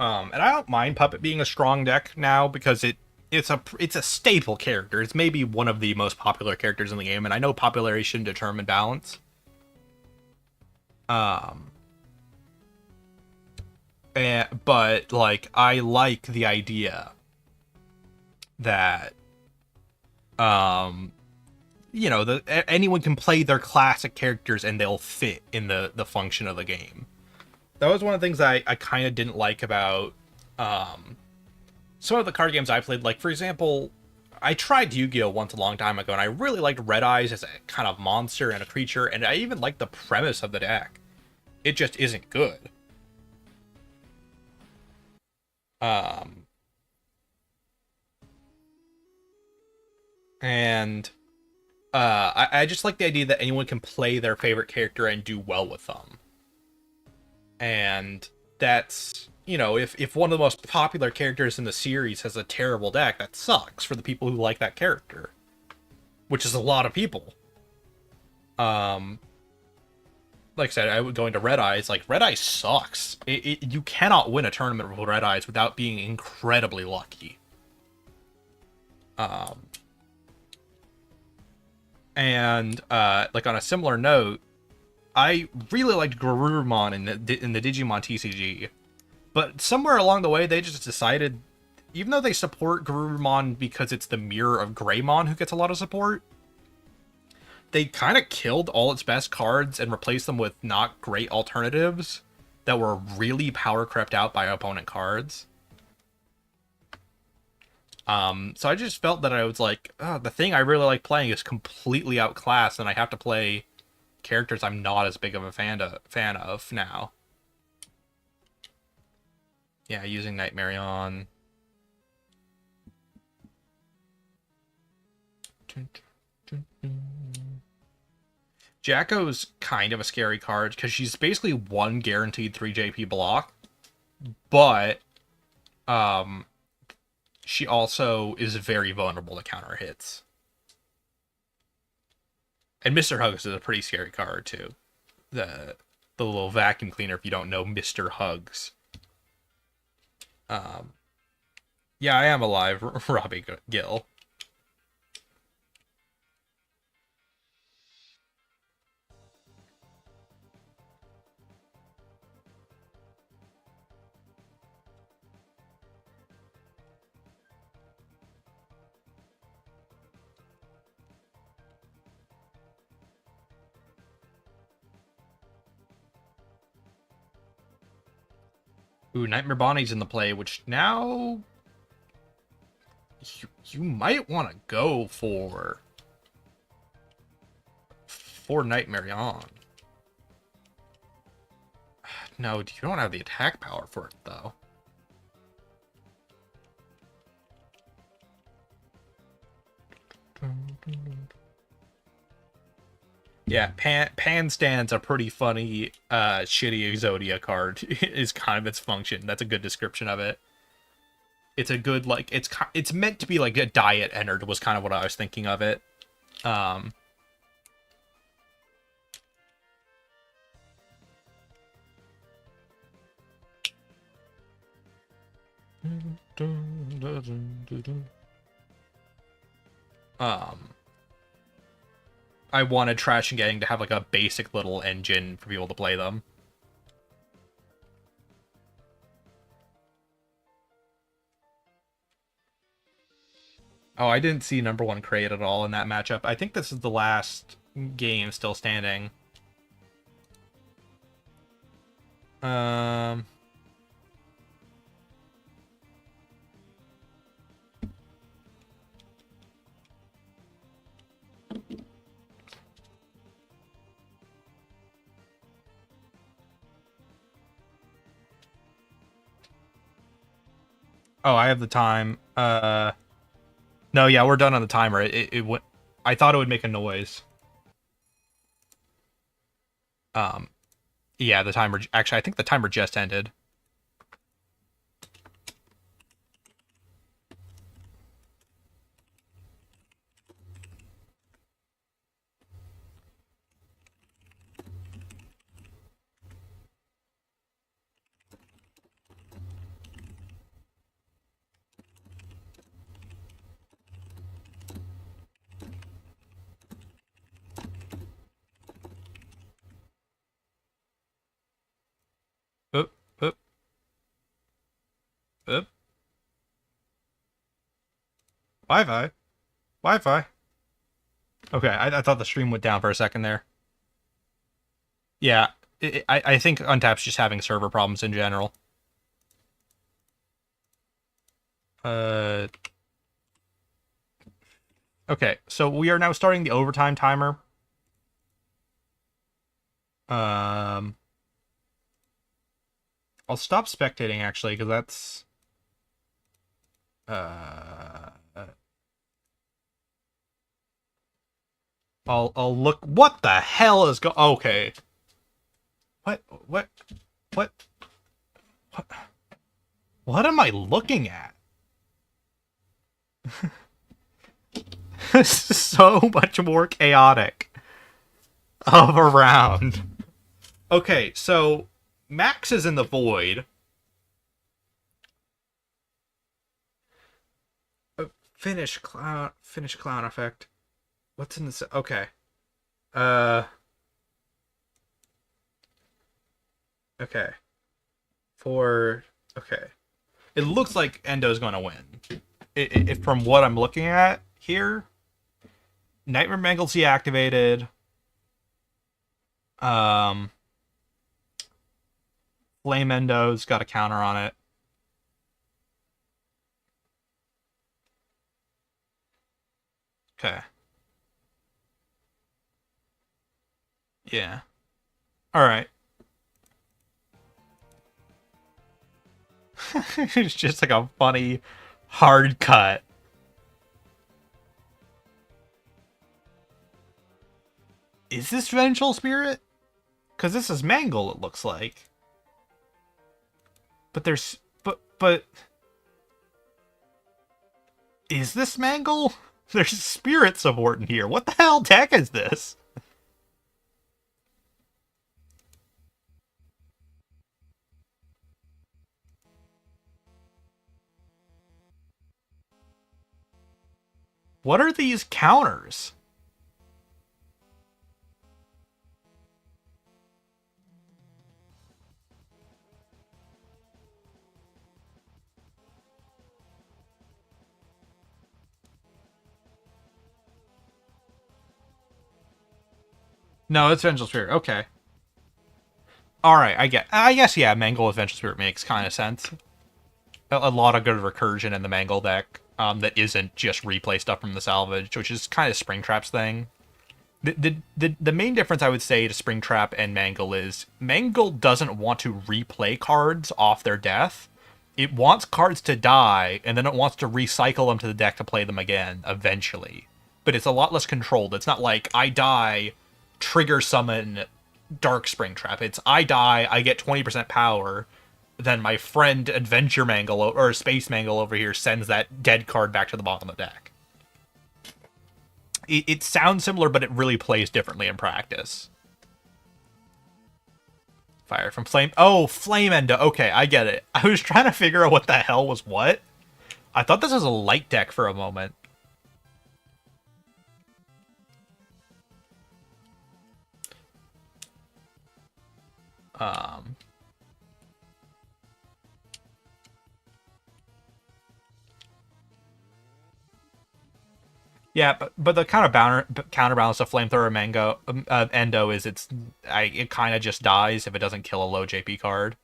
Speaker 1: And I don't mind Puppet being a strong deck now because it's a staple character. It's maybe one of the most popular characters in the game, and I know popularity shouldn't determine balance. But like I like the idea that you know, anyone can play their classic characters and they'll fit in the function of the game. That was one of the things I kind of didn't like about some of the card games I played. Like, for example, I tried Yu-Gi-Oh! Once a long time ago, and I really liked Red Eyes as a kind of monster and a creature, and I even liked the premise of the deck. It just isn't good. And I just like the idea that anyone can play their favorite character and do well with them. And that's, you know, if one of the most popular characters in the series has a terrible deck, that sucks for the people who like that character, which is a lot of people. Like I said, I would go into Red Eyes. Like, Red Eyes sucks. You cannot win a tournament with Red Eyes without being incredibly lucky. And like on a similar note, I really liked Garurumon in the Digimon TCG, but somewhere along the way they just decided, even though they support Garurumon because it's the mirror of Greymon who gets a lot of support, they kind of killed all its best cards and replaced them with not great alternatives that were really power crept out by opponent cards. So I just felt that I was like, oh, the thing I really like playing is completely outclassed, and I have to play characters I'm not as big of a fan of now. Yeah, using Nightmarion. Jacko's kind of a scary card because she's basically one guaranteed 3 JP block, but she also is very vulnerable to counter hits. And Mr. Hugs is a pretty scary card too. The little vacuum cleaner, if you don't know Mr. Hugs. Yeah, I am alive, Robbie Gill. Ooh, Nightmare Bonnie's in the play, which now you might want to go for Nightmare on. No, you don't have the attack power for it though. Yeah, Pan stands a pretty funny, shitty Exodia card. Is kind of its function. That's a good description of it. It's a good like it's meant to be like a diet Ennard was kind of what I was thinking of it. Um, um, I wanted Trash and Gang to have like a basic little engine for people to play them. Oh, I didn't see number one crate at all in that matchup. I think this is the last game still standing. Um, oh, I have the time. No, yeah, we're done on the timer. It would. I thought it would make a noise. Um, yeah, the timer. Actually, I think the timer just ended. Oop, oop, oop. Wi-Fi. Wi-Fi. Okay, I thought the stream went down for a second there. Yeah, I think Untap's just having server problems in general. Uh, okay, so we are now starting the overtime timer. Um, I'll stop spectating actually because that's uh, I'll look. What the hell is Okay. What? What? What? What? What am I looking at? This is so much more chaotic of a round. Okay, so Max is in the void. Finish clown effect. What's in this? Okay. Uh. Okay. For okay. It looks like Endo's gonna win. From what I'm looking at here, Nightmare Mangle's deactivated. Um, Flame Endo's got a counter on it. Okay. Yeah. All right. It's just like a funny hard cut. Is this Vengeful Spirit? Because this is Mangle, it looks like. But there's... But... Is this Mangle? There's spirit support in here. What the hell deck is this? What are these counters? No, it's Vengeful Spirit. Okay. All right, I guess yeah. Mangle Adventure Spirit makes kind of sense. A lot of good recursion in the Mangle deck. That isn't just replay stuff from the salvage, which is kind of Springtrap's thing. The main difference I would say to Springtrap and Mangle is Mangle doesn't want to replay cards off their death. It wants cards to die, and then it wants to recycle them to the deck to play them again, eventually. But it's a lot less controlled. It's not like, I die, trigger summon Dark Springtrap. It's, I die, I get 20% power, then my friend Adventure Mangle, or Space Mangle over here, sends that dead card back to the bottom of the deck. It sounds similar, but it really plays differently in practice. Fire from Flame. Oh, Flame Endo. Okay, I get it. I was trying to figure out what the hell was what. I thought this was a light deck for a moment. Yeah, but the kind of counterbalance of Flamethrower Mango Endo is it kind of just dies if it doesn't kill a low JP card.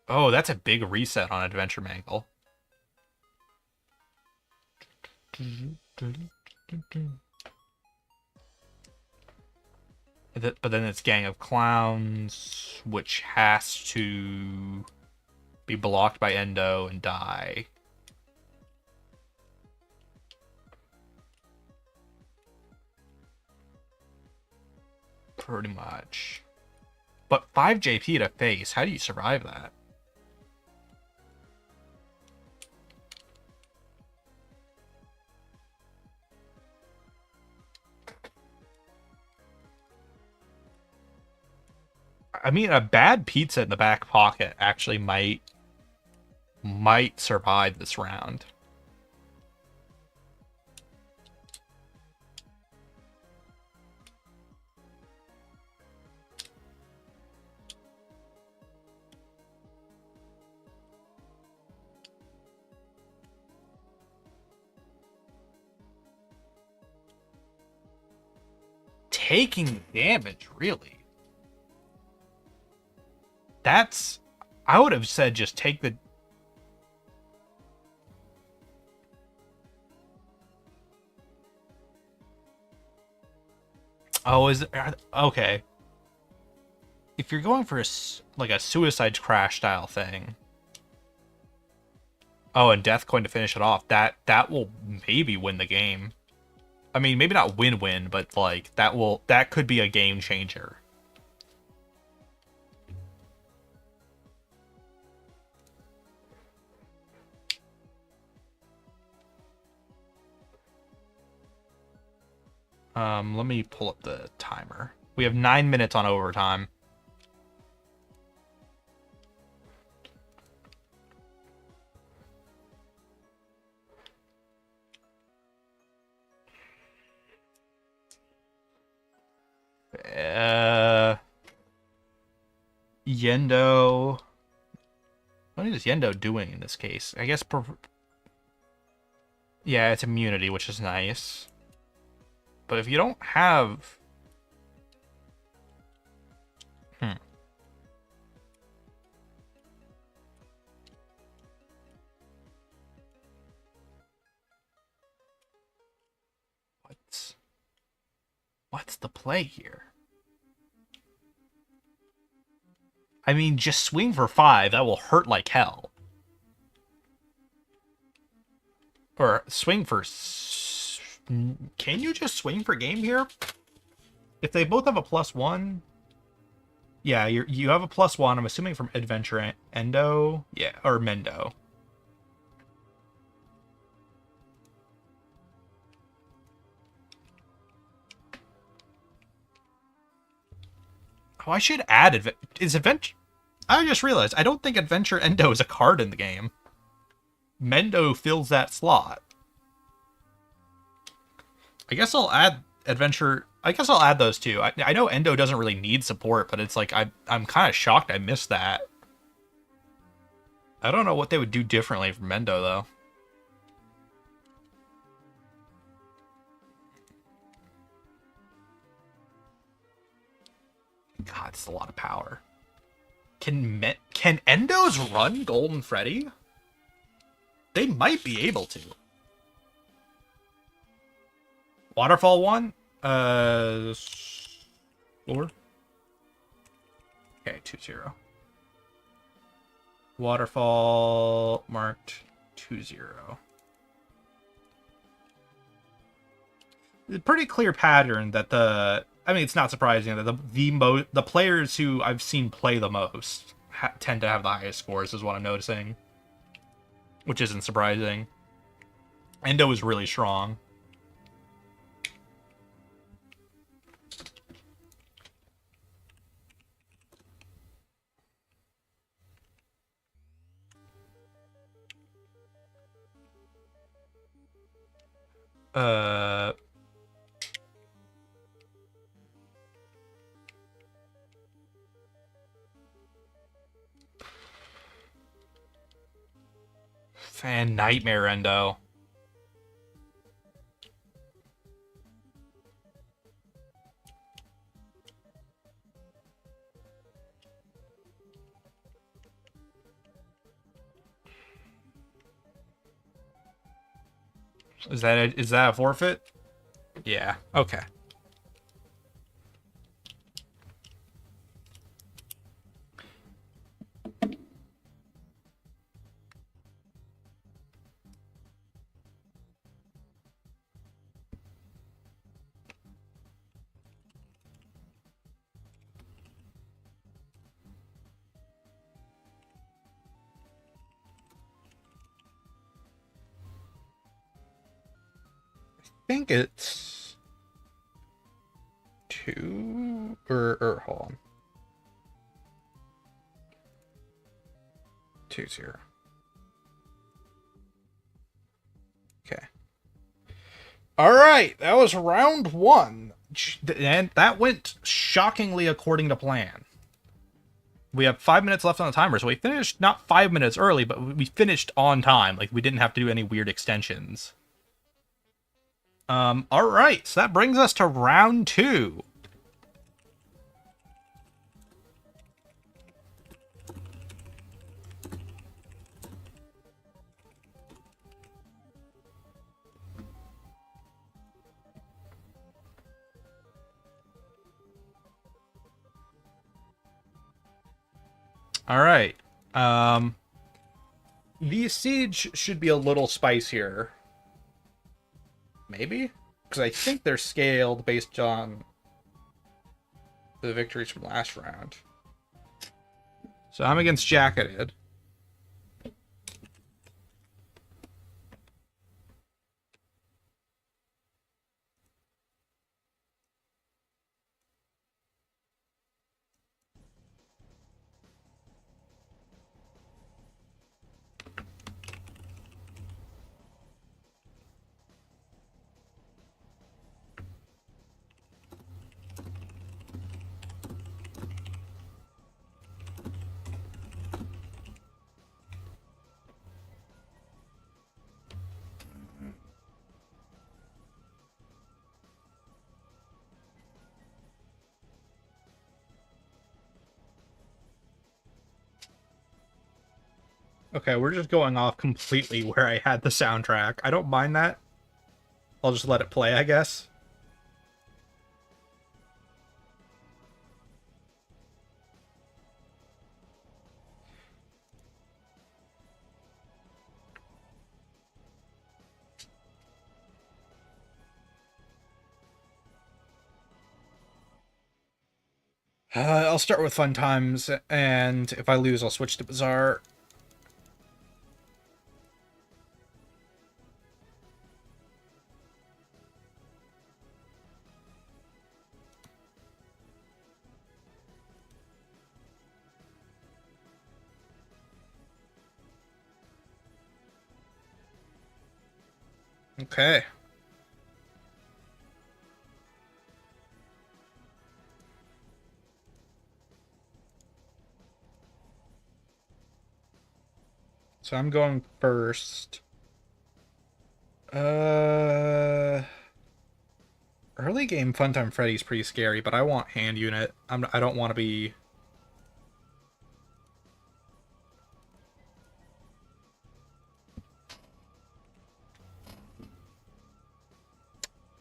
Speaker 1: Oh, that's a big reset on Adventure Mangle. But then it's Gang of Clowns, which has to be blocked by Endo and die. Pretty much. But 5 JP to face, how do you survive that? I mean, a bad pizza in the back pocket actually might survive this round. Taking damage, really? That's... I would have said just take the... Oh, is it... Okay. If you're going for a Suicide Crash style thing... Oh, and Death Coin to finish it off. That will maybe win the game. I mean, maybe not win-win, but, like, that could be a game changer. Let me pull up the timer. We have 9 minutes on overtime. Yendo. What is Yendo doing in this case? I guess... Yeah, it's immunity, which is nice. But if you don't have... What's the play here? I mean, just swing for 5. That will hurt like hell. Or swing for... Can you just swing for game here? If they both have a +1... Yeah, you have a +1. I'm assuming from Adventure Endo. Yeah, or Mendo. Oh, I should add... Is Adventure... I just realized, I don't think Adventure Endo is a card in the game. Mendo fills that slot. I guess I'll add Adventure... I guess I'll add those two. I know Endo doesn't really need support, but it's like, I'm kind of shocked I missed that. I don't know what they would do differently from Endo, though. God, it's a lot of power. Can Endos run Golden Freddy? They might be able to. Waterfall 1? Lower? Okay, 2-0. Waterfall marked 2-0. It's a pretty clear pattern that I mean, it's not surprising that the players who I've seen play the most tend to have the highest scores, is what I'm noticing. Which isn't surprising. Endo is really strong. Fan Nightmare Endo. Is that a forfeit? Yeah. Okay. I think it's 2 or hold on. 2-0. Okay. All right, that was round 1, and that went shockingly according to plan. We have 5 minutes left on the timer, so we finished not 5 minutes early, but we finished on time. Like, we didn't have to do any weird extensions. All right, so that brings us to round 2. All right. The siege should be a little spicier. Maybe? Because I think they're scaled based on the victories from last round. So I'm against Jacketed. Okay, we're just going off completely where I had the soundtrack. I don't mind that. I'll just let it play, I guess. I'll start with Fun Times, and if I lose, I'll switch to Bizarre. Okay. So I'm going first. Uh, Early game Funtime Freddy's pretty scary, but I want hand unit. I don't want to be.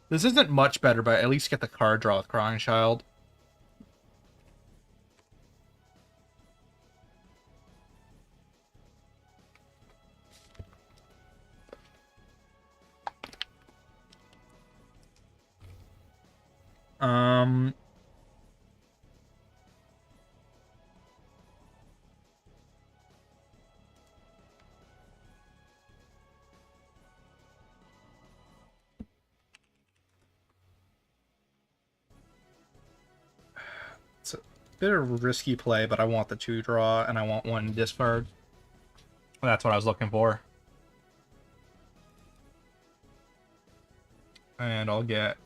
Speaker 1: This isn't much better, but at least get the card draw with Crying Child. Um, it's a bit of a risky play, but I want the 2 draw, and I want 1 discard. That's what I was looking for. And I'll get,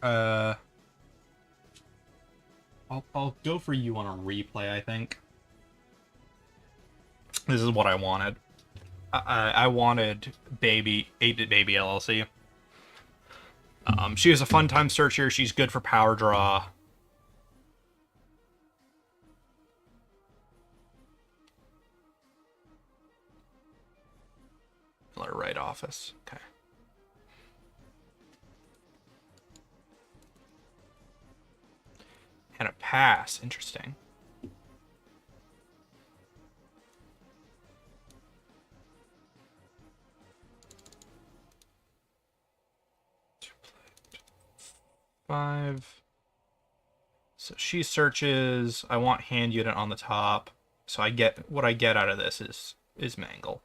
Speaker 1: I'll go for you on a replay, I think. This is what I wanted. I wanted Baby, 8-Bit Baby LLC. She is a fun time searcher. She's good for power draw. Let her right office. Okay. And a pass. Interesting. Five. So she searches. I want hand unit on the top. So I get what I get out of this is Mangle.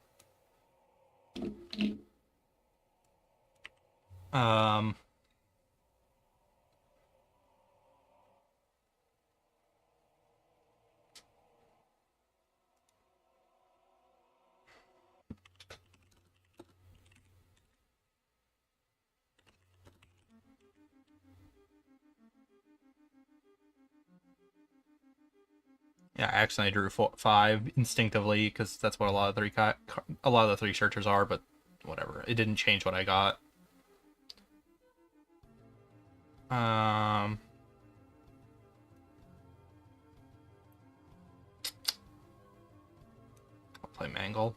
Speaker 1: Yeah, I accidentally drew 5 instinctively because that's what a lot of the 3 searchers are, but whatever. It didn't change what I got. I'll play Mangle.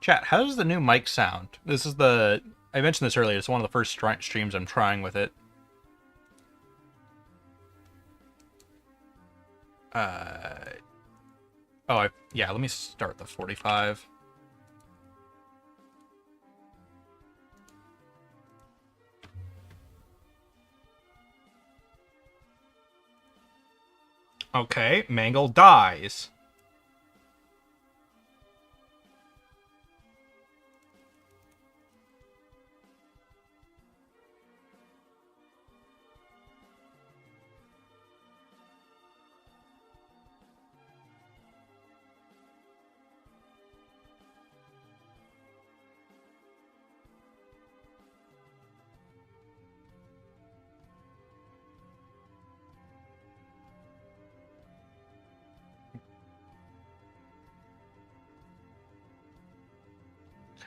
Speaker 1: Chat, how does the new mic sound? I mentioned this earlier. It's one of the first streams I'm trying with it. Yeah, let me start the 45. Okay, Mangle dies.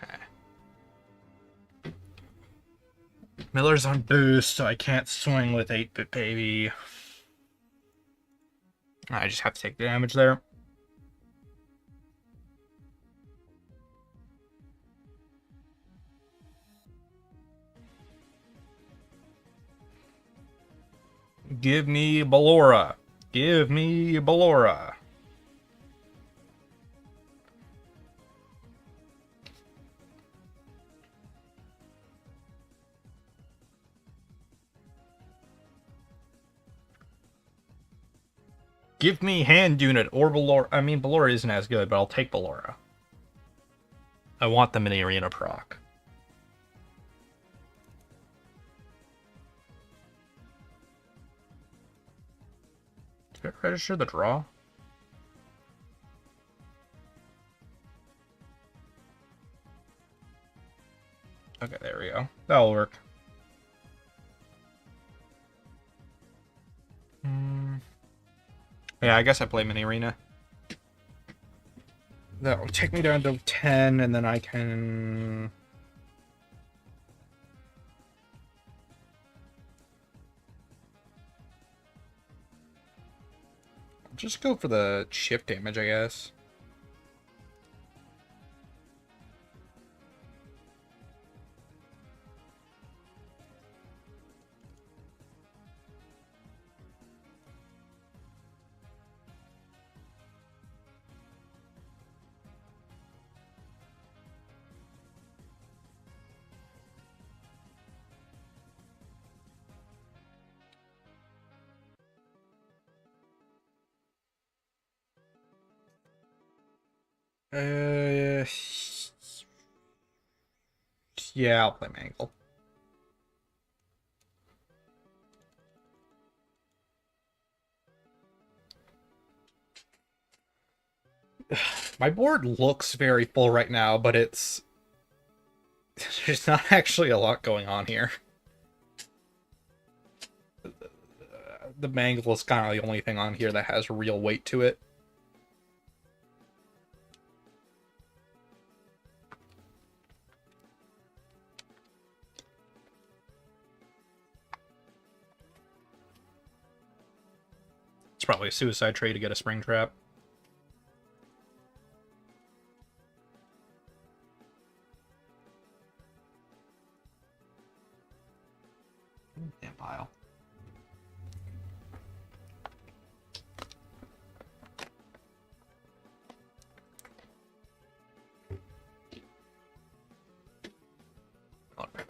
Speaker 1: Okay. Miller's on boost, so I can't swing with 8-Bit Baby. I just have to take damage there. Give me Ballora. Give me Ballora. Give me hand unit or Ballora. I mean, Ballora isn't as good, but I'll take Ballora. I want the mini arena proc. Did I register the draw? we go. That'll work. Yeah, I guess I play mini arena. That will take me down to 10, and then I can... just go for the chip damage, I guess. Yeah, I'll play Mangle. My board looks very full right now, but it's... there's not actually a lot going on here. The Mangle is kind of the only thing on here that has real weight to it. It's probably a suicide trade to get a spring trap. Damn pile.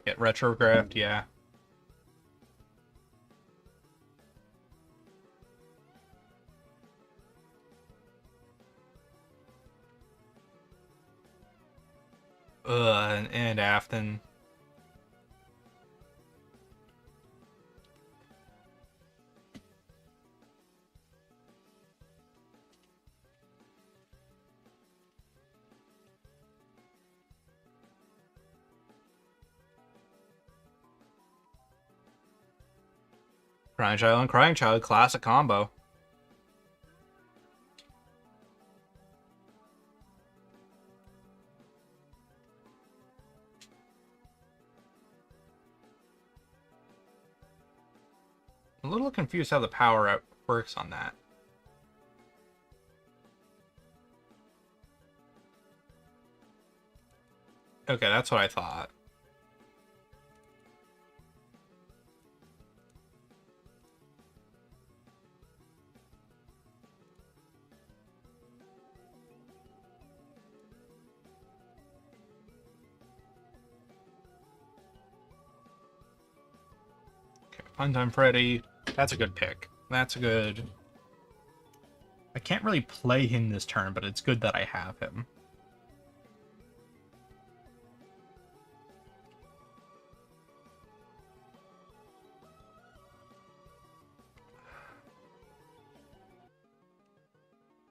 Speaker 1: Get retrographed, yeah. And Afton. Crying Child and Crying Child, classic combo. I'm a little confused how the power up works on that. Okay, that's what I thought. Okay, Funtime Freddy. That's a good pick. That's a good... I can't really play him this turn, but it's good that I have him.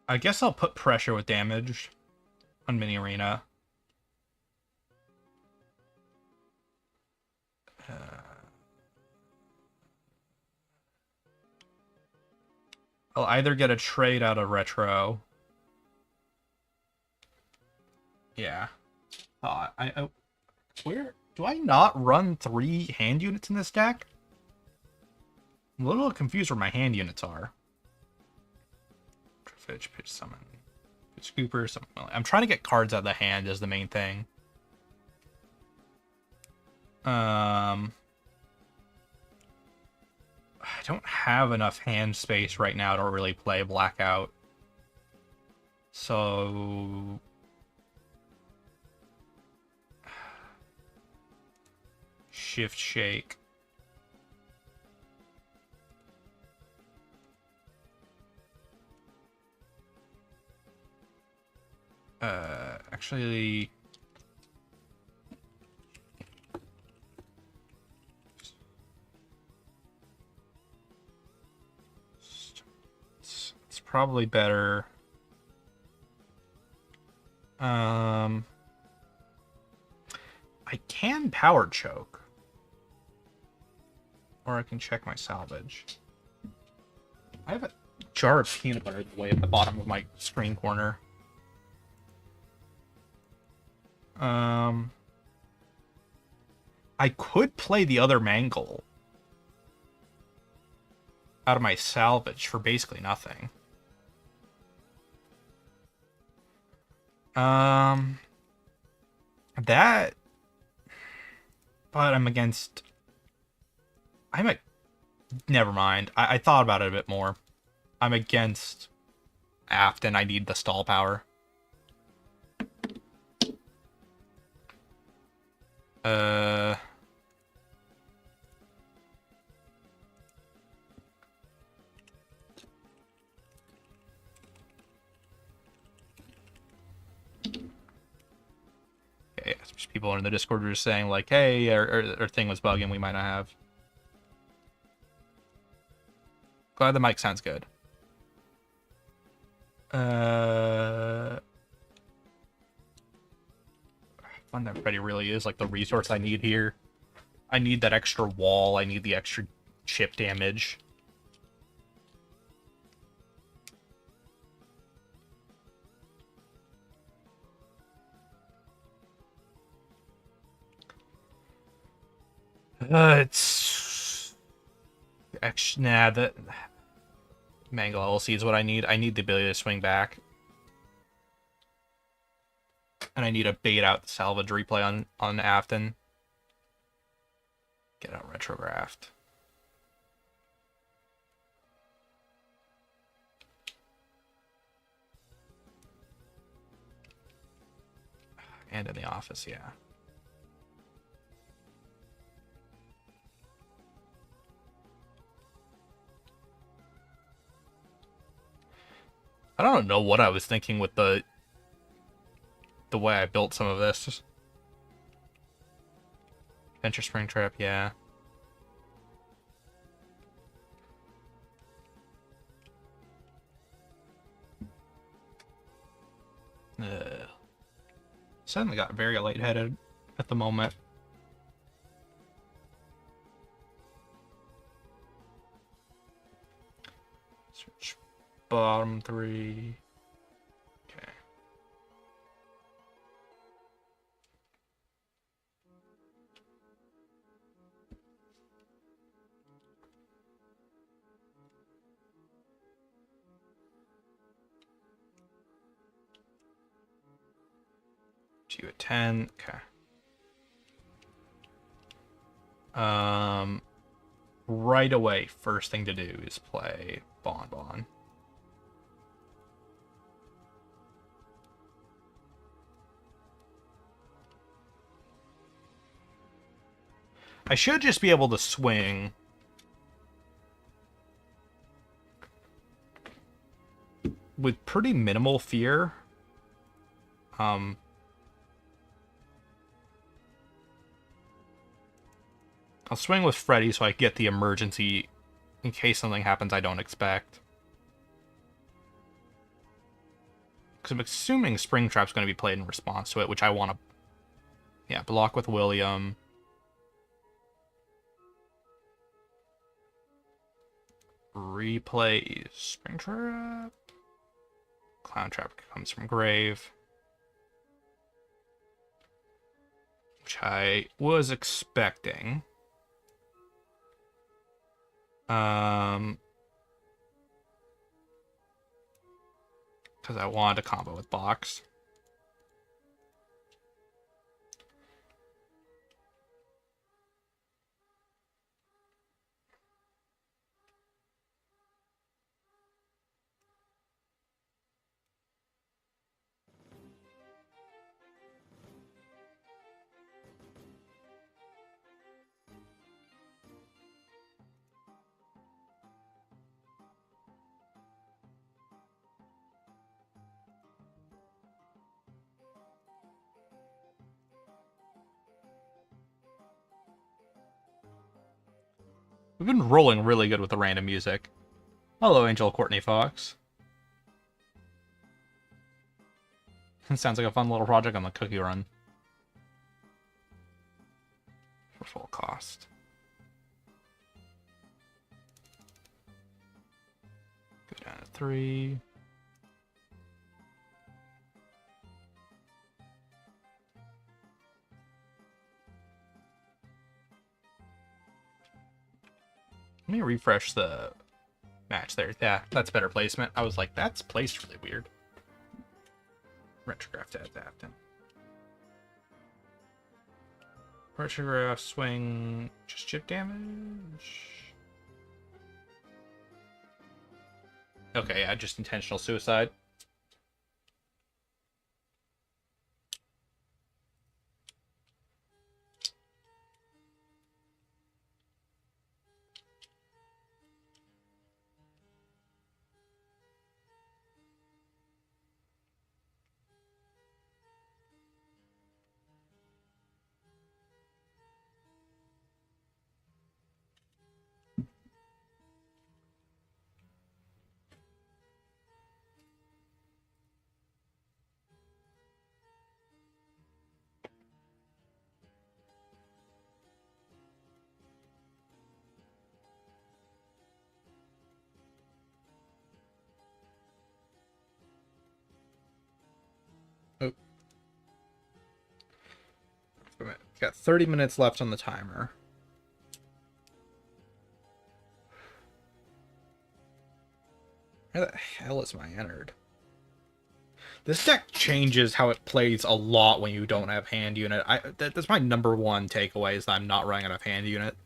Speaker 1: I guess I'll put pressure with damage on Mini Arena. I'll either get a trade out of Retro. Yeah. Where do I not run 3 hand units in this deck? I'm a little confused where my hand units are. Fetch, pitch, summon, pitch, scooper, summon. I'm trying to get cards out of the hand is the main thing. I don't have enough hand space right now to really play Blackout. So... Shift Shake. Actually... It's probably better. I can power choke. Or I can check my salvage. I have a jar of peanut butter way at the bottom of my screen corner. I could play the other mangle out of my salvage for basically nothing. That... But I'm against... Never mind. I thought about it a bit more. I'm against Aft, and I need the stall power. Okay, people in the Discord are just saying, like, hey, our thing was bugging, we might not have. Glad the mic sounds good. Fun that Freddy really is, like, the resource I need here. I need that extra wall, I need the extra chip damage. It's... Actually, nah, that... Mangle LC is what I need. I need the ability to swing back. And I need to bait out the salvage replay on Afton. Get out retrograft. And in the office, yeah. I don't know what I was thinking with the way I built some of this. Adventure Springtrap, yeah. Suddenly got very lightheaded at the moment. Search bottom 3. Okay. You at 10. Okay. Right away, first thing to do is play Bon Bon. I should just be able to swing with pretty minimal fear. I'll swing with Freddy so I get the emergency in case something happens I don't expect. Because I'm assuming Springtrap's going to be played in response to it, which I want to... Yeah, block with William. Replay Springtrap. Clown Trap comes from Grave. Which I was expecting. Because I wanted to combo with Box. We've been rolling really good with the random music. Hello, Angel Courtney Fox. Sounds like a fun little project on the cookie run. for full cost. Go down to 3. Let me refresh the match there. Yeah, that's better placement. I was like, that's placed really weird. Retrograph to adapt in. Retrograph swing, just chip damage. Okay, yeah, just intentional suicide. Oh. Got 30 minutes left on the timer. Where the hell is my entered? This deck changes how it plays a lot when you don't have hand unit. That's my number one takeaway, is that I'm not running out of hand unit.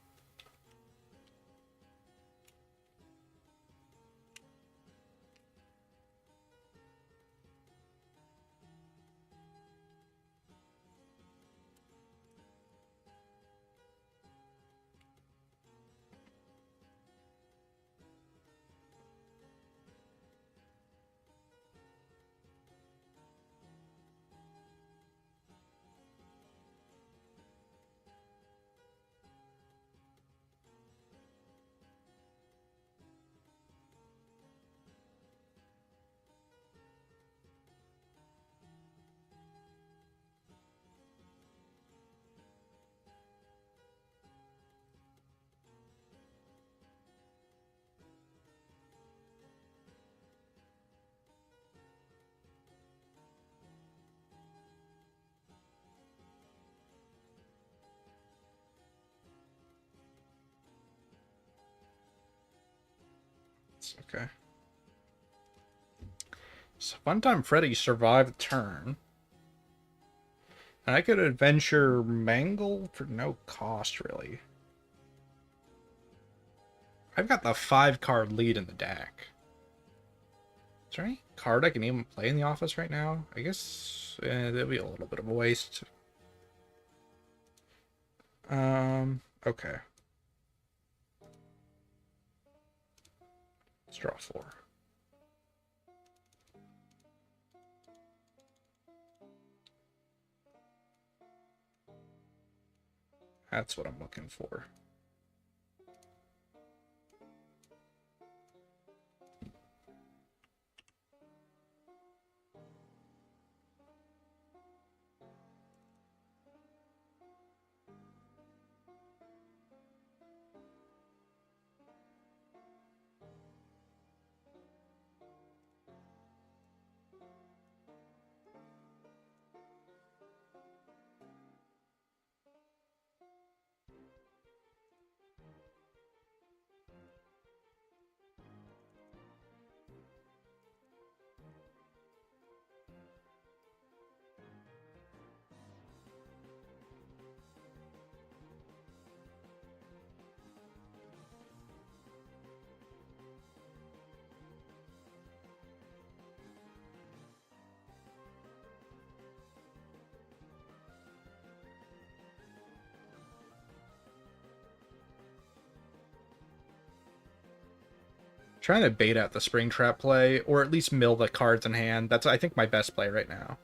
Speaker 1: Okay. So Funtime Freddy survived the turn. And I could adventure Mangle for no cost, really. I've got the 5-card lead in the deck. Is there any card I can even play in the office right now? I guess that'd be a little bit of a waste. Okay. Let's draw 4. That's what I'm looking for. Trying to bait out the Springtrap play, or at least mill the cards in hand. That's, I think, my best play right now.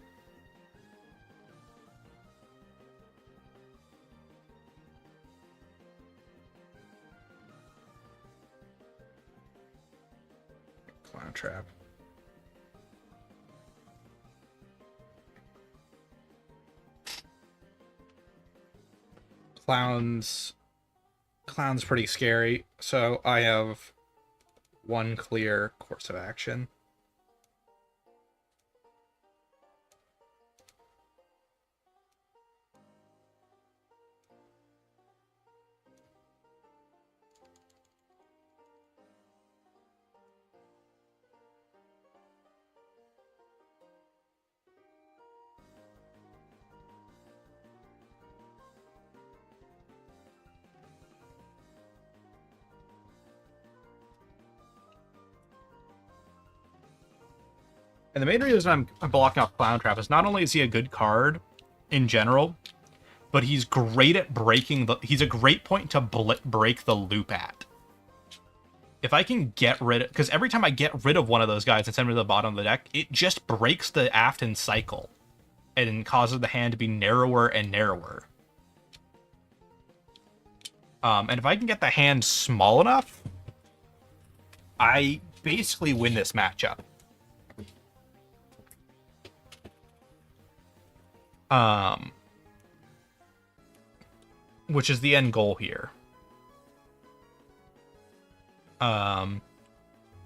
Speaker 1: Clown Trap. Clown's pretty scary, so I have one clear course of action. And the main reason I'm blocking off Clowntrap is not only is he a good card in general, but he's great at breaking the... He's a great point to break the loop at. If I can get rid of... Because every time I get rid of one of those guys and send them to the bottom of the deck, it just breaks the Afton cycle and causes the hand to be narrower and narrower. And if I can get the hand small enough, I basically win this matchup. Which is the end goal here.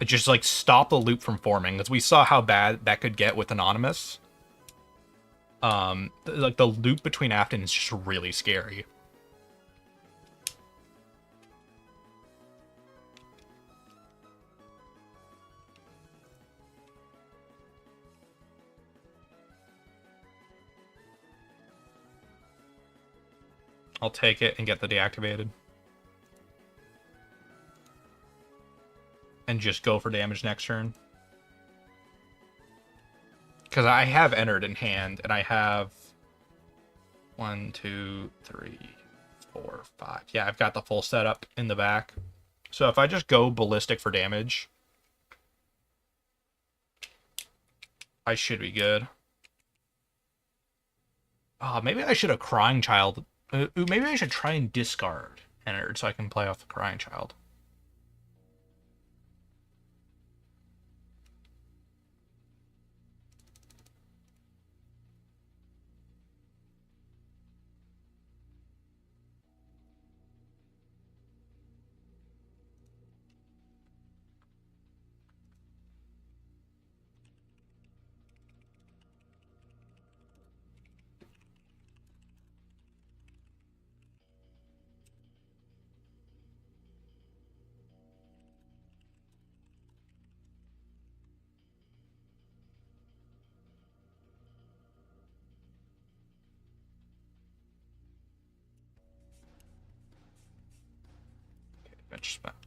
Speaker 1: Just like stop the loop from forming, because we saw how bad that could get with Anonymous. Like the loop between Afton is just really scary. I'll take it and get the deactivated. And just go for damage next turn. Because I have entered in hand, and I have 1, 2, 3, 4, 5. Yeah, I've got the full setup in the back. So if I just go ballistic for damage, I should be good. Oh, maybe I should have Crying Child. Maybe I should try and discard entered so I can play off the Crying Child.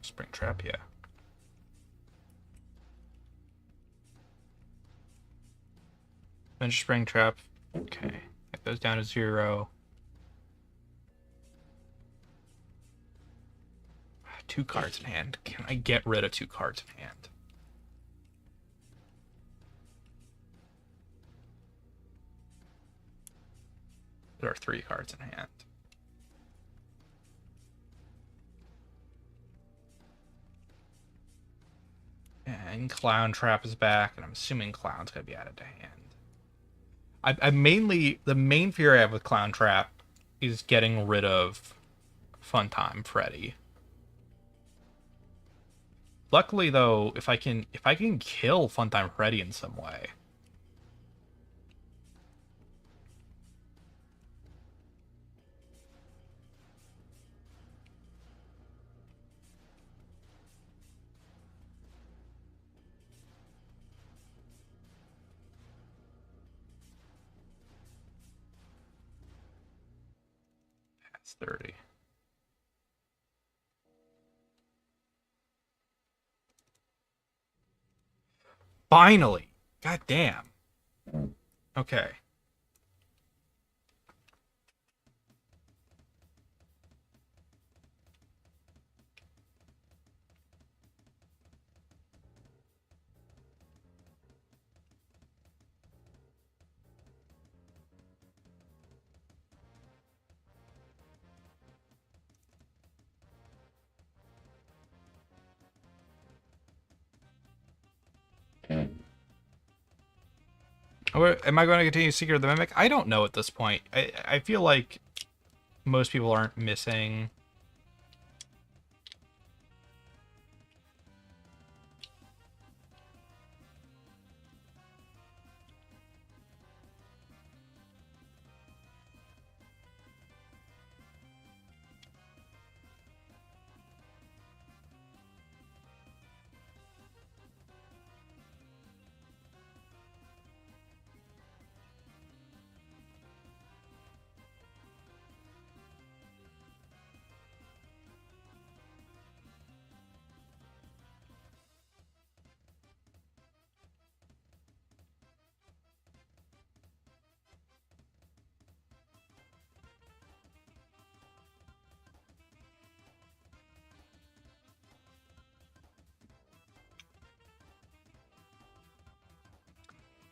Speaker 1: Springtrap, yeah. Bench Springtrap. Okay. That goes down to 0. 2 cards in hand. Can I get rid of 2 cards in hand? There are 3 cards in hand. And Clowntrap is back, and I'm assuming Clown's gonna be added to hand. The main fear I have with Clowntrap is getting rid of Funtime Freddy. Luckily, though, if I can kill Funtime Freddy in some way. That's 30. Finally! God damn. Okay. Am I going to continue Secret of the Mimic? I don't know at this point. I feel like most people aren't missing.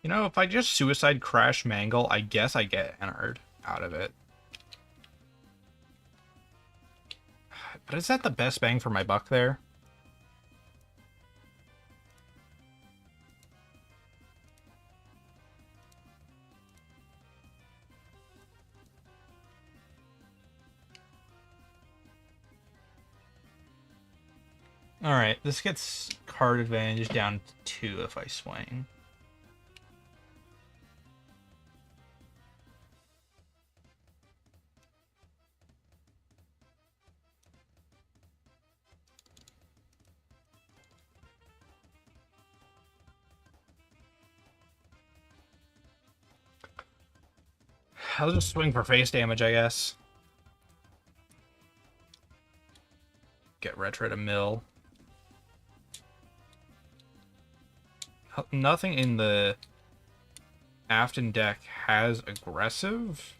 Speaker 1: You know, if I just suicide crash mangle, I guess I get entered out of it. But is that the best bang for my buck there? Alright, this gets card advantage down to 2 if I swing. I'll just swing for face damage, I guess. Get retro to mill. Nothing in the Afton deck has aggressive.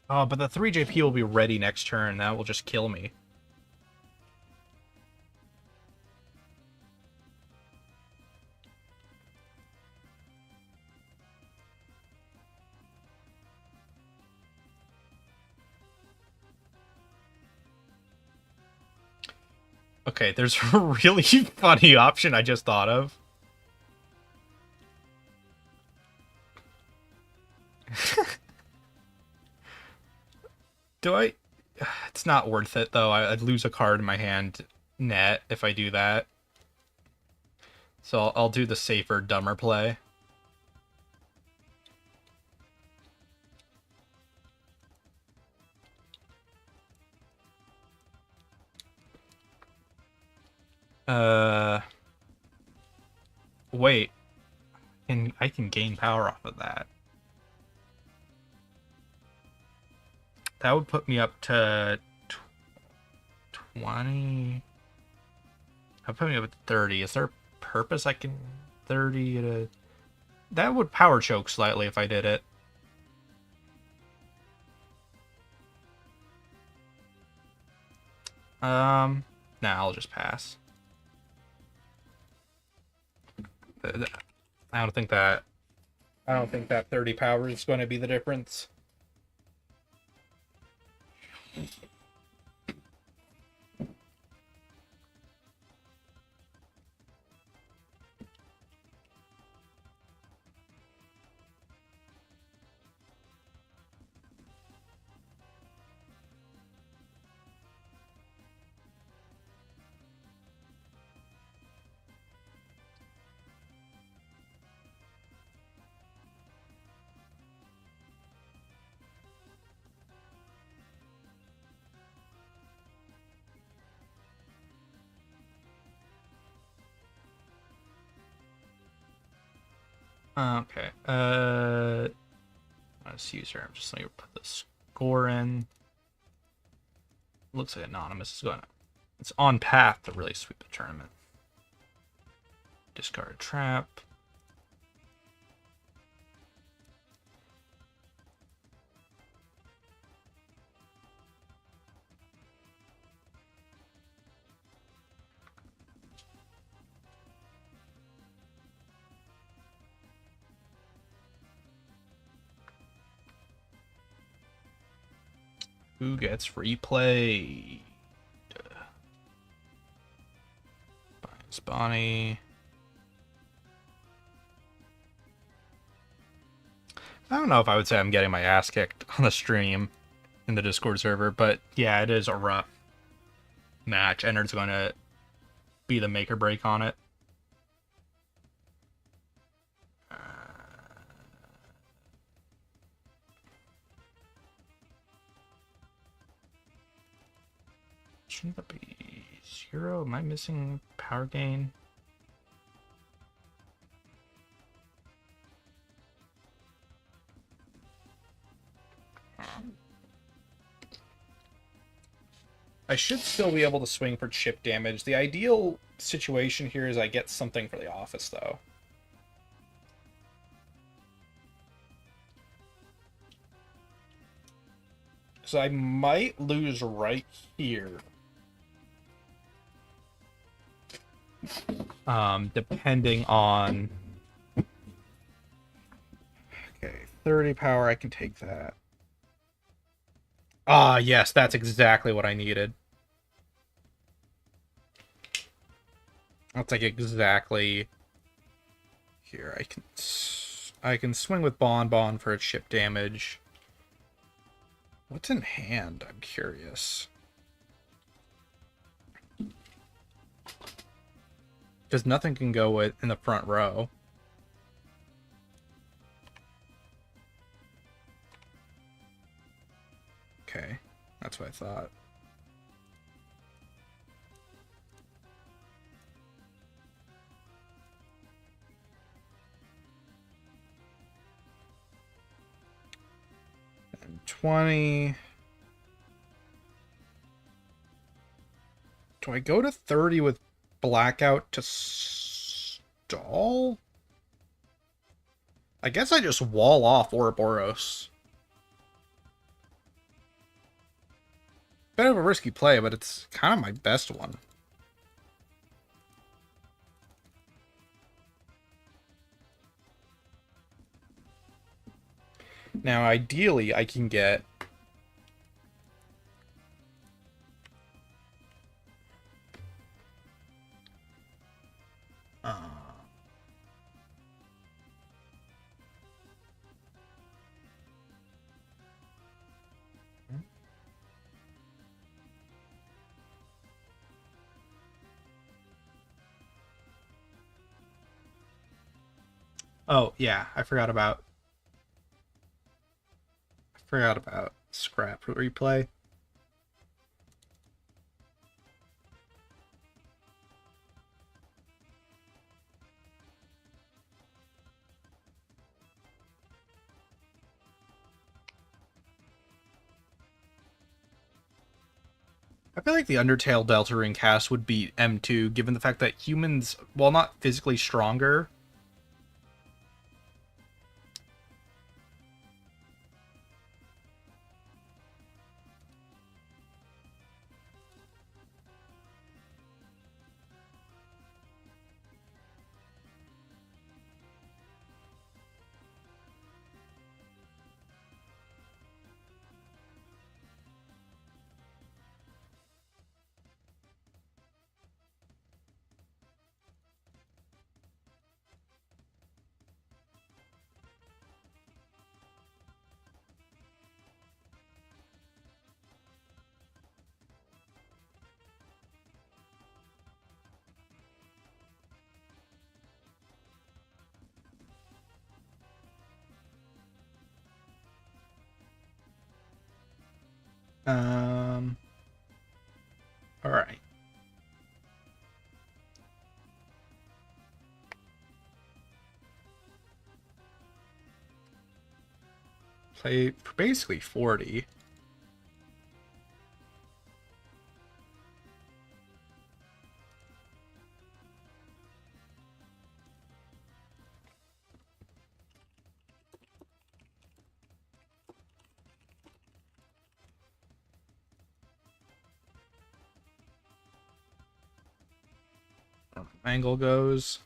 Speaker 1: Oh, but the 3 JP will be ready next turn. That will just kill me. Okay, there's a really funny option I just thought of. Do I? It's not worth it, though. I'd lose a card in my hand net if I do that. So I'll do the safer, dumber play. Wait. And I can gain power off of that. That would put me up to 20. That would put me up to 30. Is there a purpose I can 30 to? That would power choke slightly if I did it. Nah, I'll just pass. I don't think that 30 power is going to be the difference. Okay. Let's use her. I'm just going to put the score in. Looks like Anonymous is going to It's on path to really sweep the tournament. Discard a trap. Who gets replayed? Bonnie. I don't know if I would say I'm getting my ass kicked on the stream in the Discord server, but yeah, it is a rough match. Ennard's going to be the make or break on it. Shouldn't that be 0? Am I missing power gain? I should still be able to swing for chip damage. The ideal situation here is I get something for the office, though. So I might lose right here. Depending on... Okay, 30 power, I can take that. Ah, yes, that's exactly what I needed. That's like exactly... Here, I can swing with Bon for its chip damage. What's in hand? I'm curious. Because nothing can go in the front row. Okay, that's what I thought. And 20. Do I go to 30 with Blackout to stall? I guess I just wall off Ouroboros. Bit of a risky play, but it's kind of my best one. Now, ideally, I can get... Oh, yeah, I forgot about scrap replay. I feel like the Undertale Delta Ring cast would beat M2, given the fact that humans, while not physically stronger, all right. Play for basically 40. Angle goes.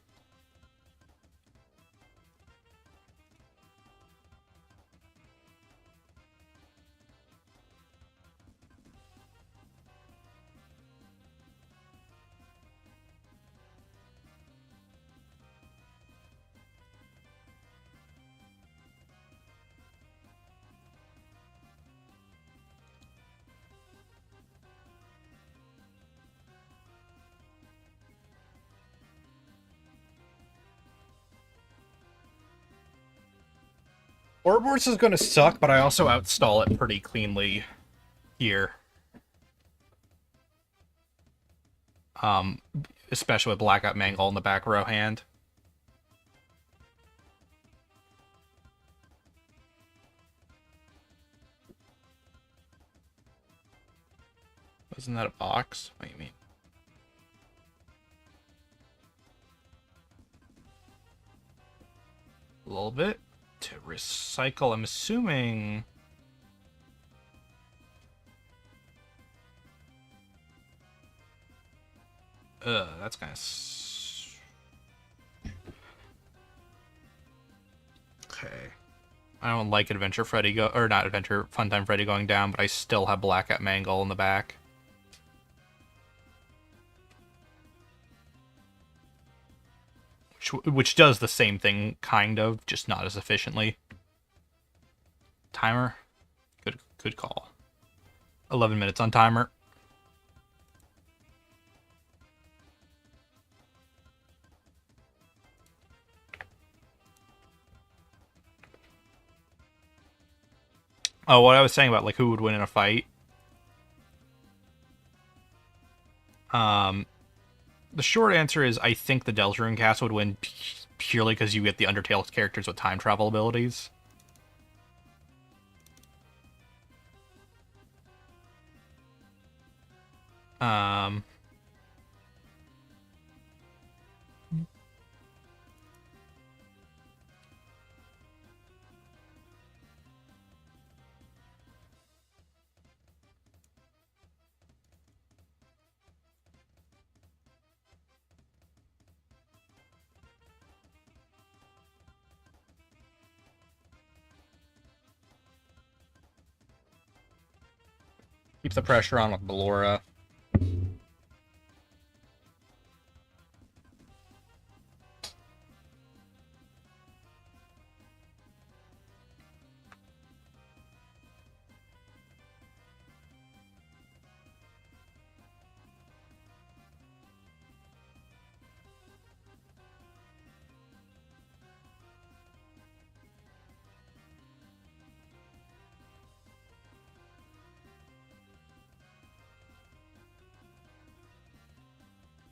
Speaker 1: Ouroboros is going to suck, but I also outstall it pretty cleanly here. Especially with Blackout Mangle in the back row hand. Isn't that a box? What do you mean? A little bit to recycle. I'm assuming. That's kind of. Okay. I don't like Adventure Freddy or not Adventure Funtime Freddy going down, but I still have Blackout Mangle in the back. Which does the same thing, kind of, just not as efficiently. Timer. Good call. 11 minutes on timer. Oh, what I was saying about like who would win in a fight. The short answer is I think the Deltarune cast would win purely because you get the Undertale characters with time travel abilities. Keeps the pressure on with Ballora.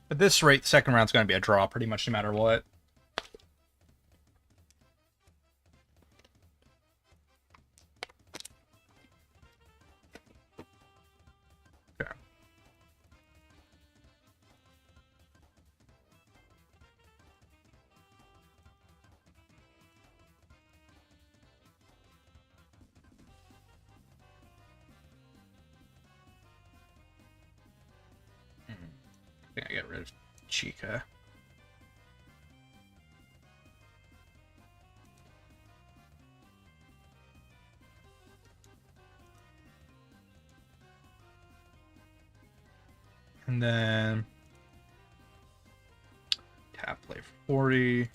Speaker 1: At this rate, the second round's going to be a draw pretty much no matter what. Okay. I think I get rid of Chica. And then tap play for 40.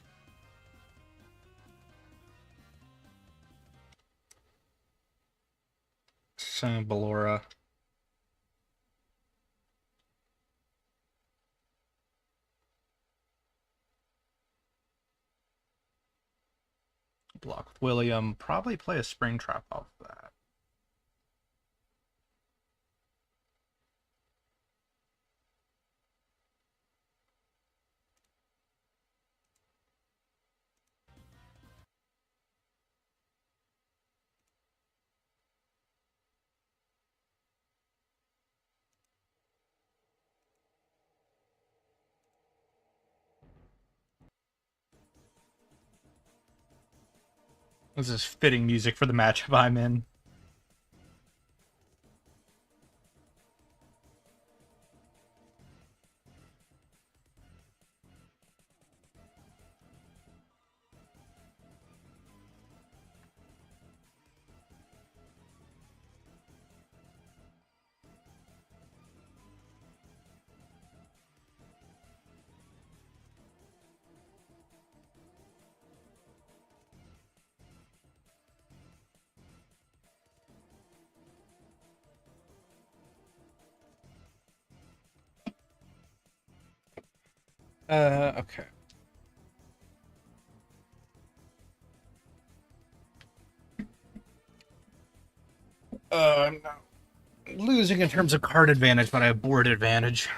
Speaker 1: Send Ballora. Block with William. Probably play a Spring Trap off that. This is fitting music for the matchup I'm in. Okay. I'm not losing in terms of card advantage, but I have board advantage.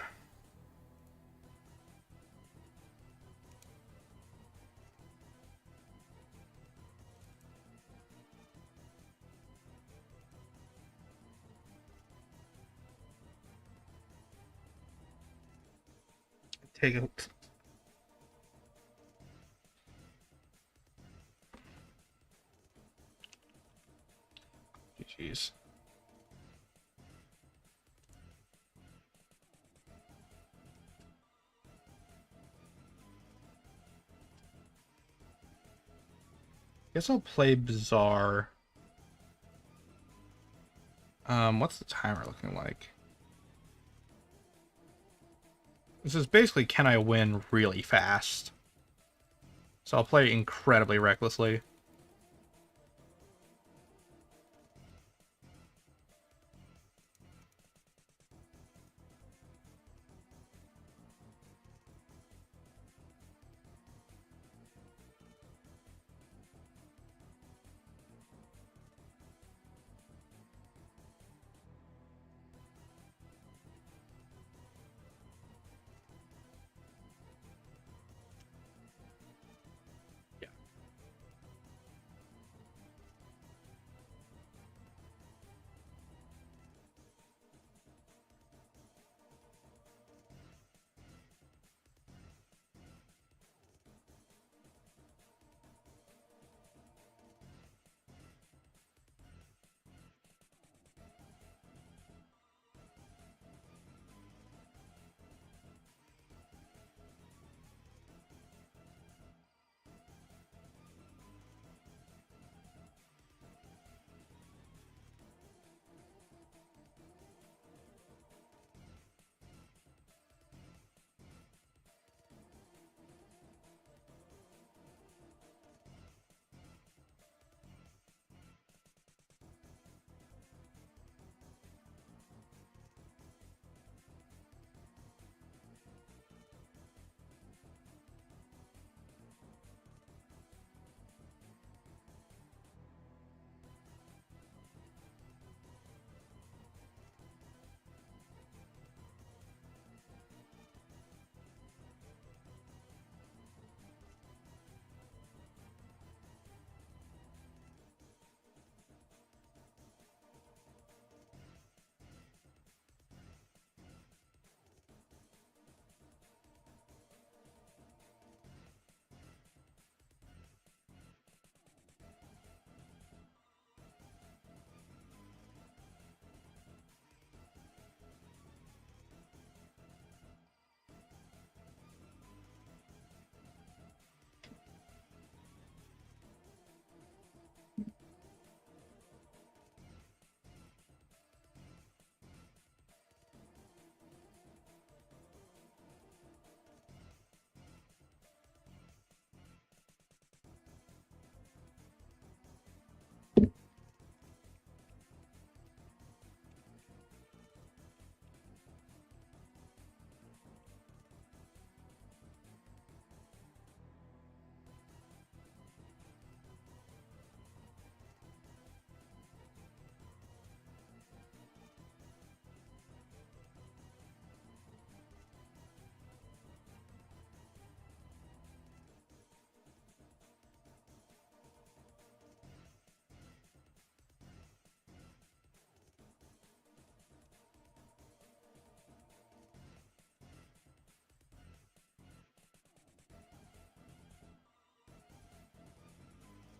Speaker 1: Take a Jeez. Guess I'll play Bizarre. What's the timer looking like? This is basically can I win really fast? So I'll play incredibly recklessly.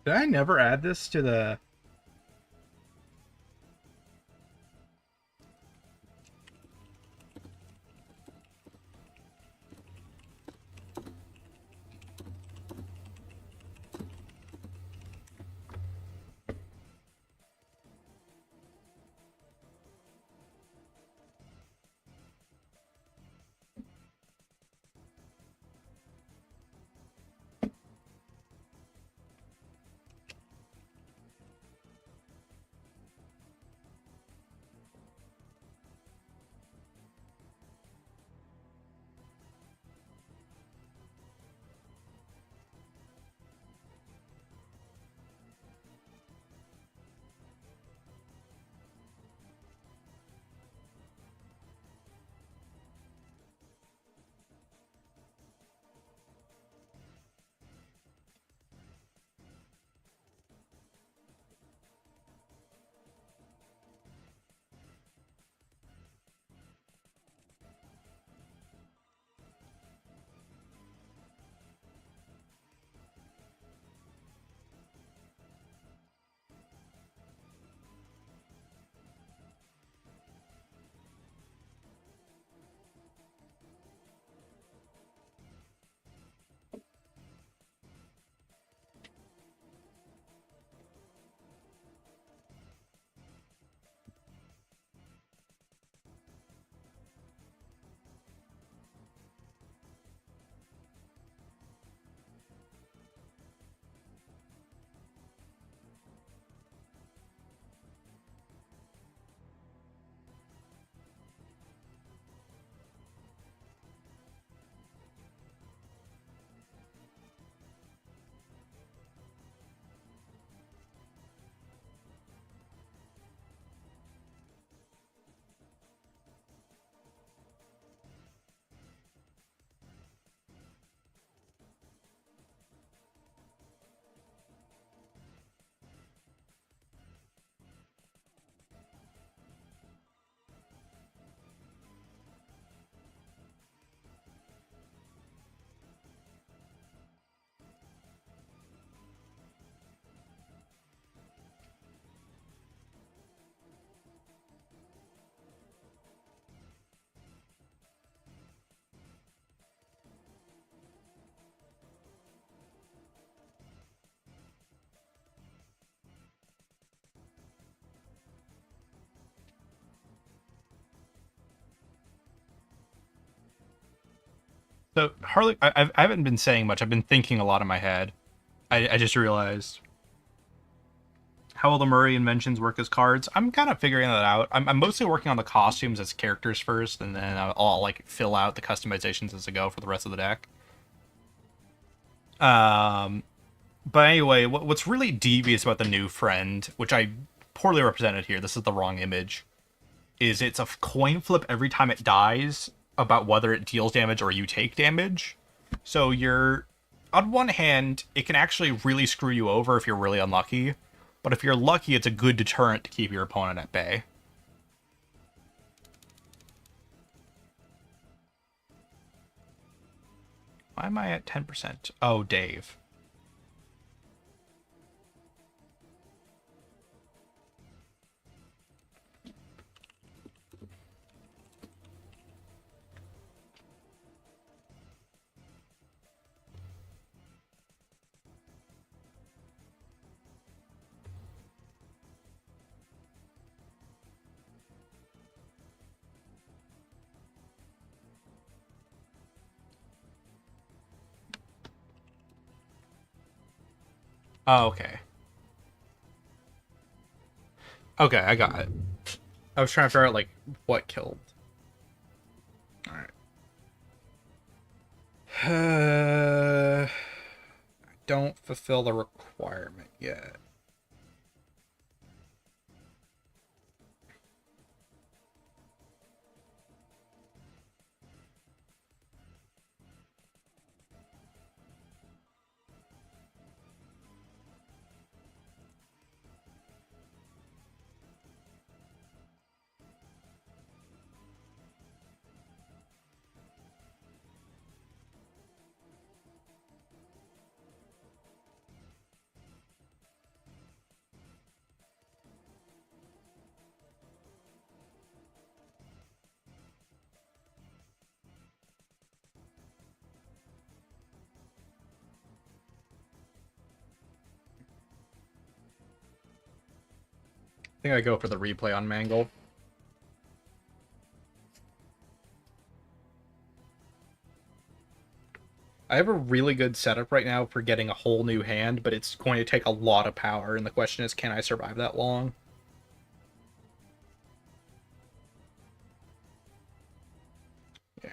Speaker 1: Did I never add this to the... So Harley, I haven't been saying much. I've been thinking a lot in my head. I just realized how all the Murray inventions work as cards. I'm kind of figuring that out. I'm mostly working on the costumes as characters first, and then I'll like fill out the customizations as I go for the rest of the deck. Um, but anyway, what's really devious about the new friend, which I poorly represented here, this is the wrong image, is it's a coin flip every time it dies about whether it deals damage or you take damage. So you're, on one hand, it can actually really screw you over if you're really unlucky, but if you're lucky, it's a good deterrent to keep your opponent at bay. Why am I at 10%? Oh, Dave. Oh, okay. Okay, I got it. I was trying to figure out, like, what killed. Alright. Don't fulfill the requirement yet. I think I go for the replay on Mangle. I have a really good setup right now for getting a whole new hand, but it's going to take a lot of power, and the question is, can I survive that long? Yeah.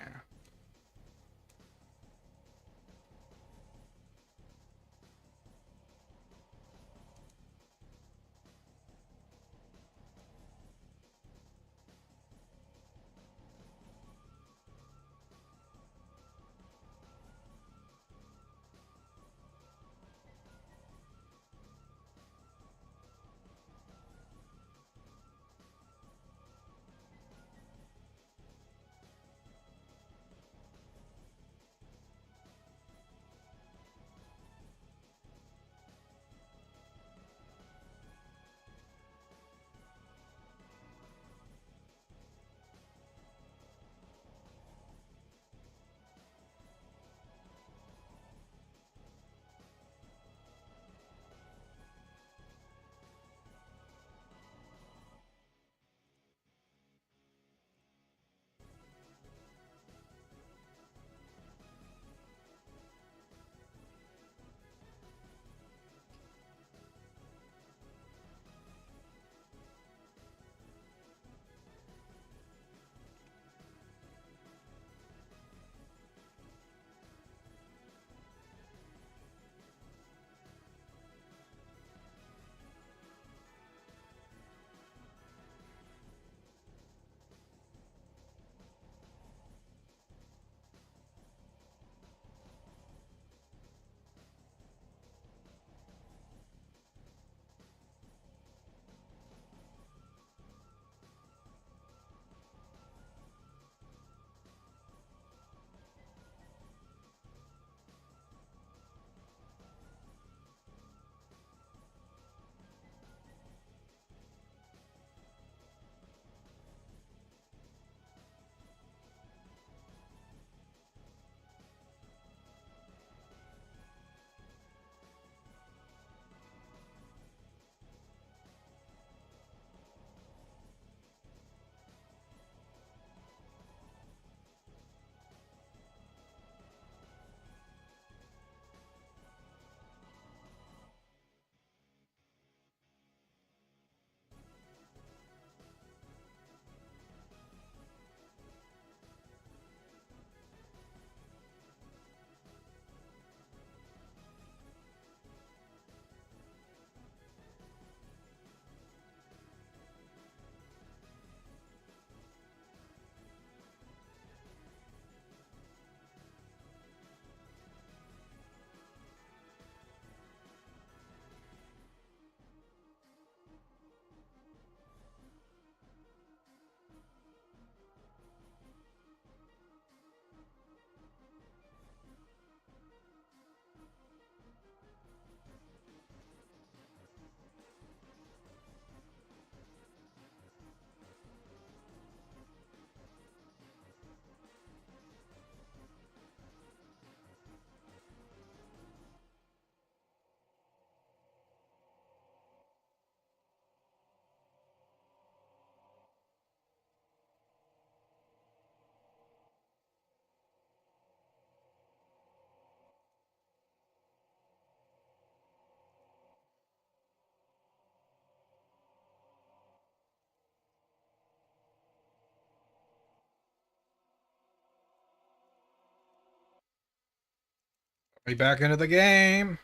Speaker 1: Are you back into the game?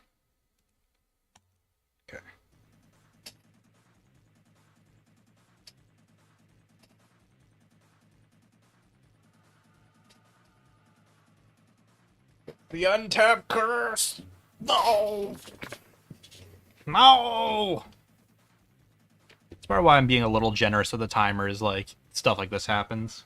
Speaker 1: Okay. The untapped curse! No! No! It's part of why I'm being a little generous with the timer is like stuff like this happens.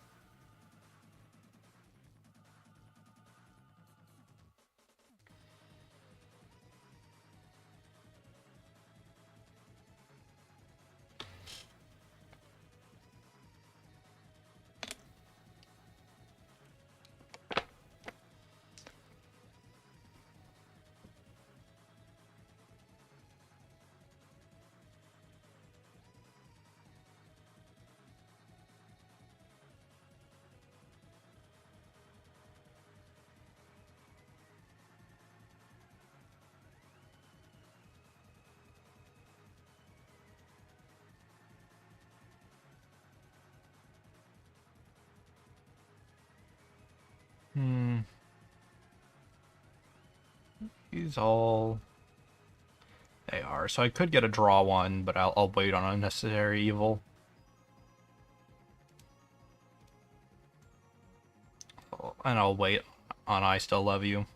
Speaker 1: Hmm. These all they are. So I could get a draw one, but I'll wait on unnecessary evil. And I'll wait on I Still Love You.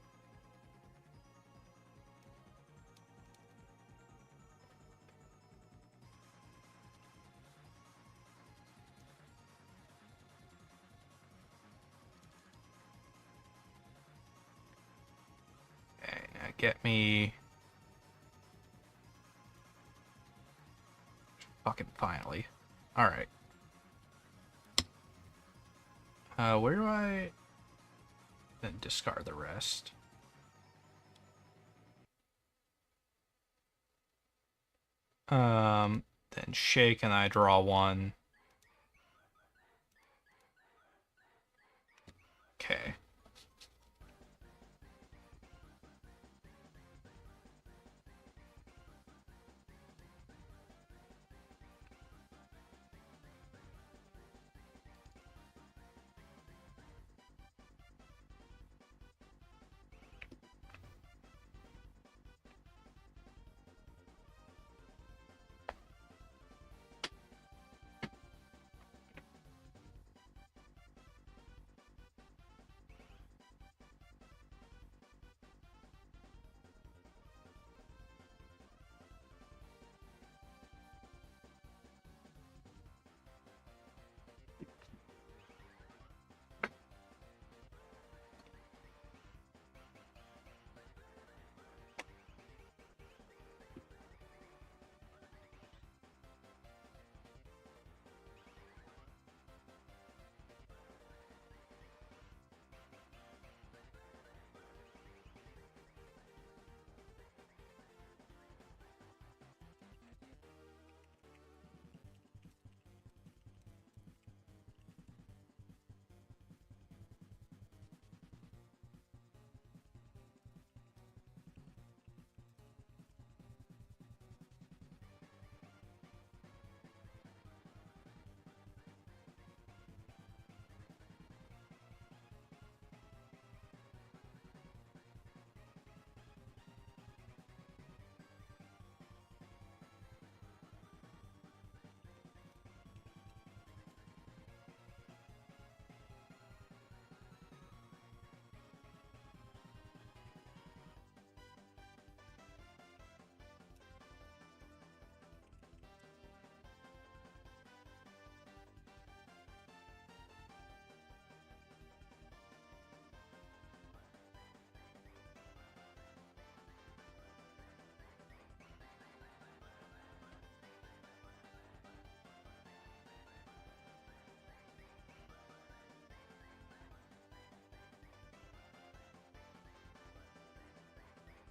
Speaker 1: Okay, now get me... Fucking finally. Alright. Where do I... Then discard the rest. Then shake and I draw one. Okay.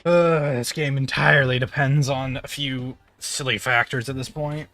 Speaker 1: This game entirely depends on a few silly factors at this point.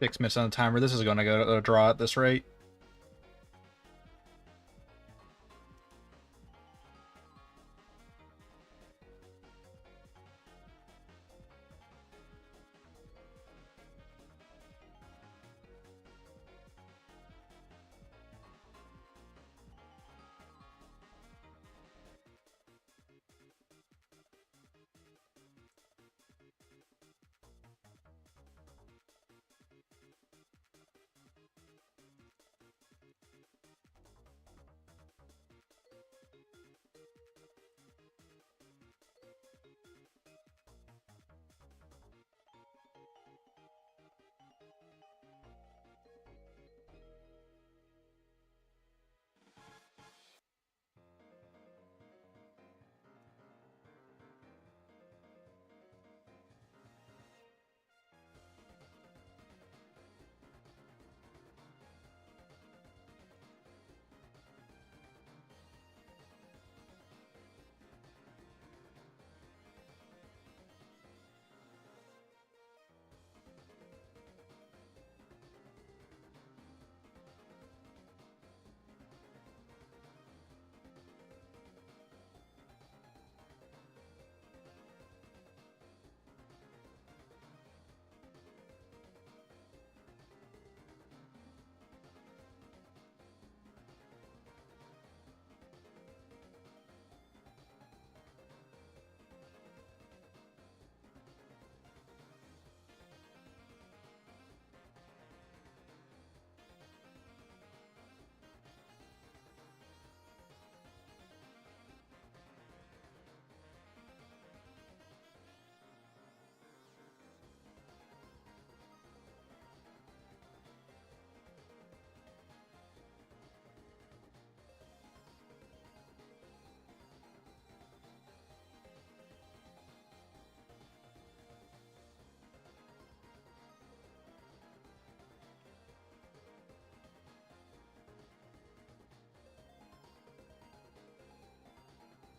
Speaker 1: 6 minutes on the timer. This is going to go to a draw at this rate.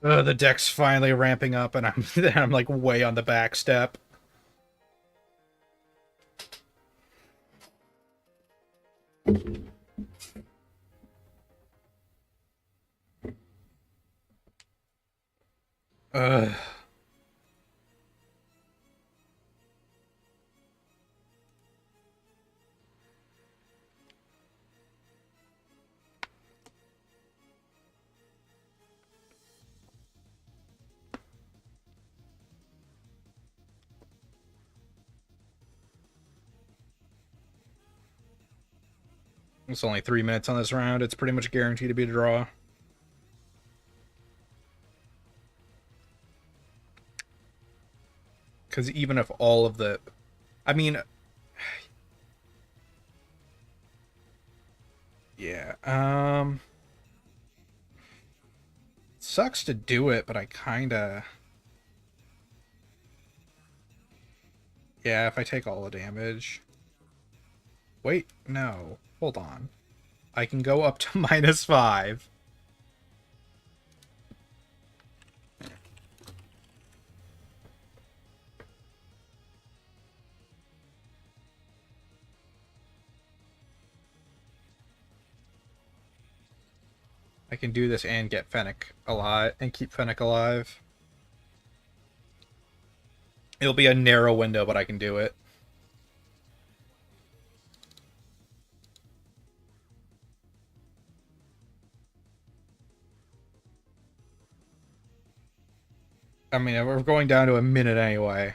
Speaker 1: The deck's finally ramping up, and I'm like way on the back step. Ugh. It's only 3 minutes on this round. It's pretty much guaranteed to be a draw. Because even if all of the... I mean... Yeah, sucks to do it, but I kinda... Yeah, if I take all the damage... Wait, no. Hold on. I can go up to -5. I can do this and get Fennec alive and keep Fennec alive. It'll be a narrow window, but I can do it. I mean, we're going down to a minute anyway.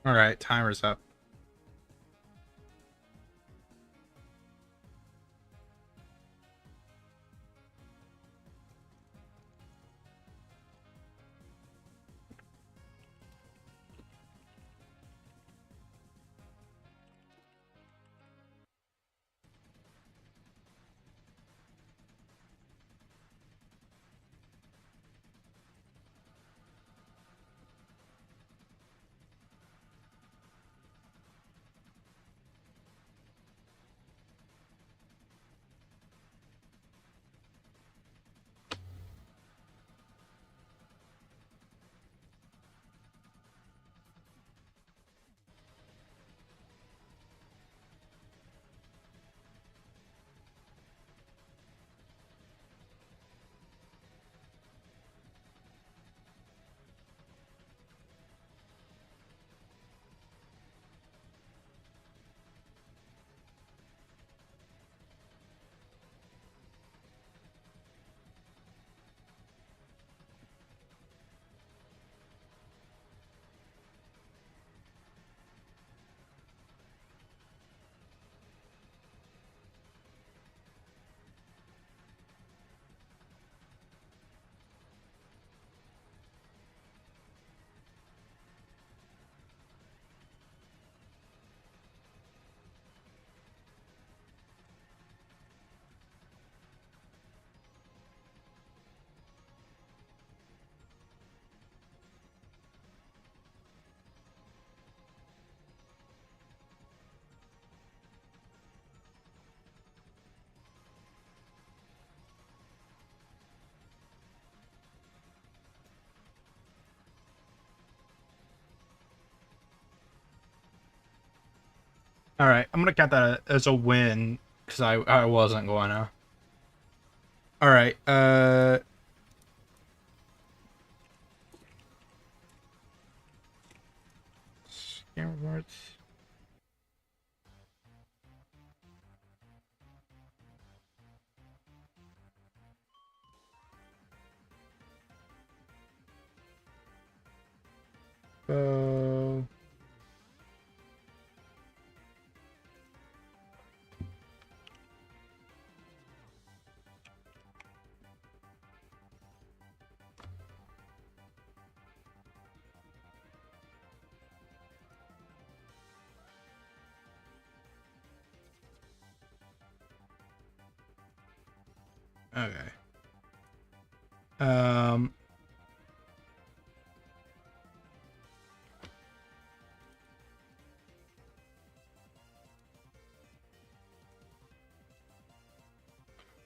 Speaker 1: All right, timer's up. All right, I'm gonna count that as a win because I wasn't going to. All right, Game reports. Okay.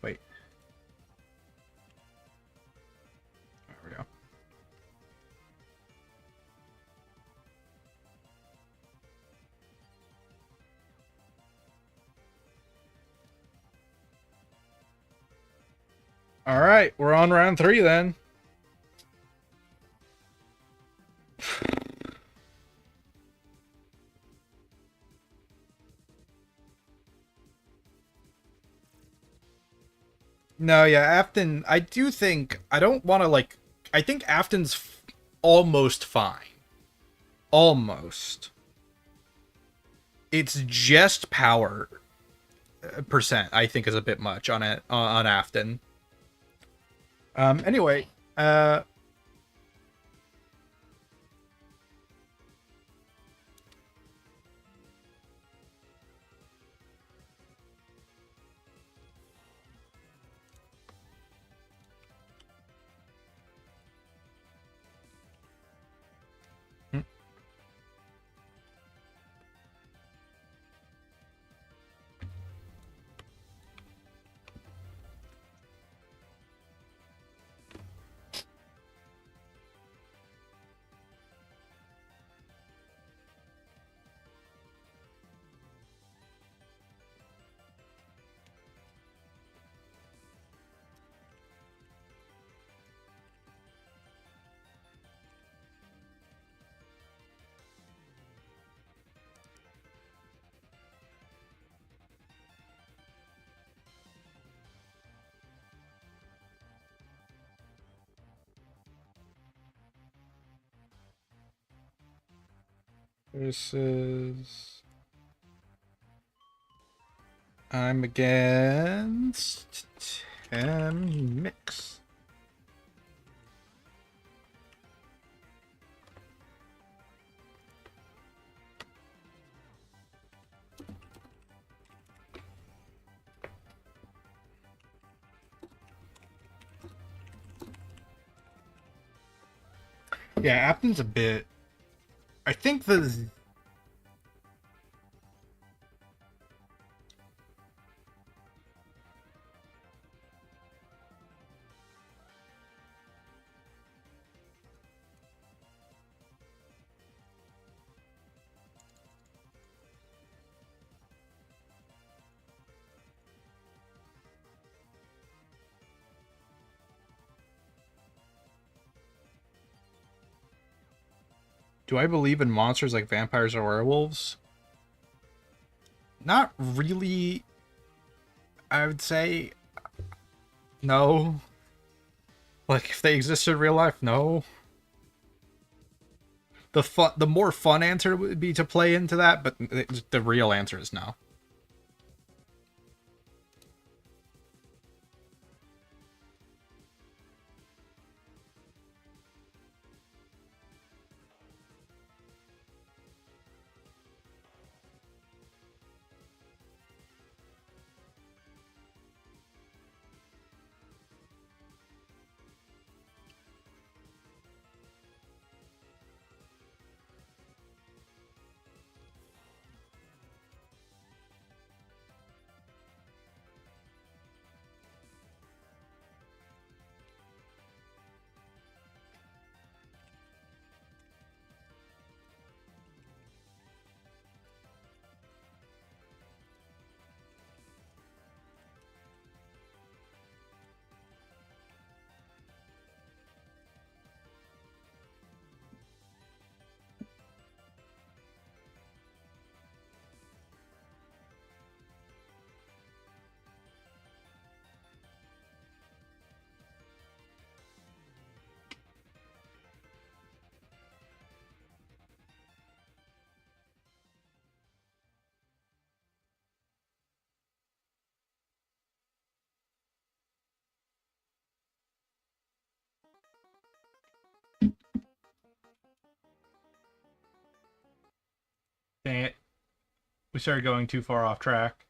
Speaker 1: Wait. There we go. All right, we're on round 3 then. No, yeah, Afton. I do think I don't want to like. I think Afton's almost fine. Almost. It's just power percent. I think is a bit much on it on Afton. Anyway, versus I'm against Tim Mix. Yeah, Afton's a bit. I think the. Do I believe in monsters like vampires or werewolves? Not really. I would say no. Like if they exist in real life, no. The more fun answer would be to play into that, but the real answer is no. Dang it. We started going too far off track.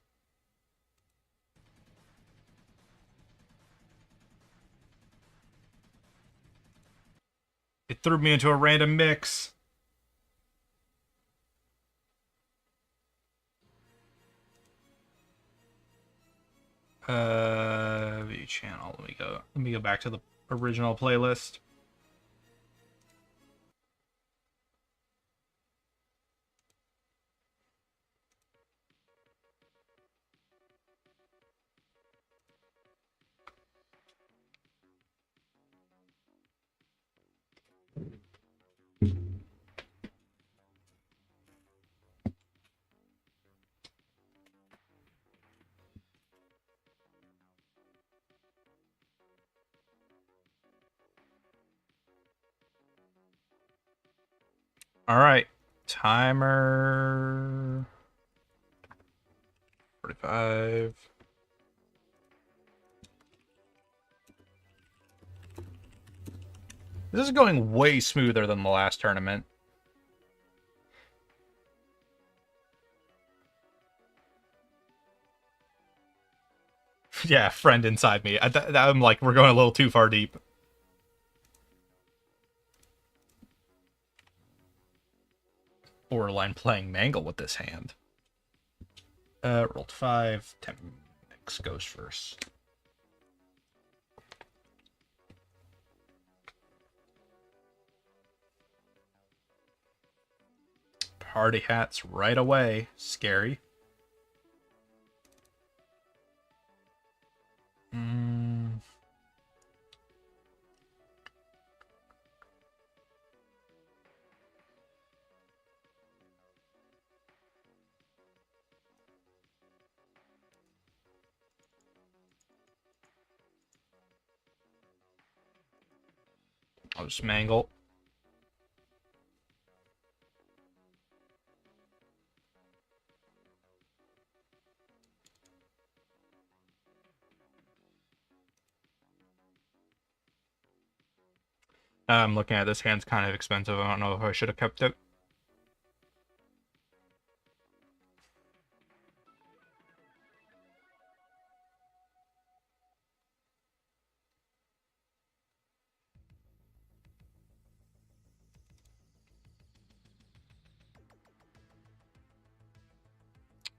Speaker 1: It threw me into a random mix. View channel. Let me go back to the original playlist. All right. Timer 45. This is going way smoother than the last tournament. Yeah, friend inside me. I'm like, we're going a little too far deep. Borderline playing Mangle with this hand. Rolled 5. 10 mix goes first. Party hats right away. Scary. I'll just mangle. I'm looking at this hand's kind of expensive. I don't know if I should have kept it.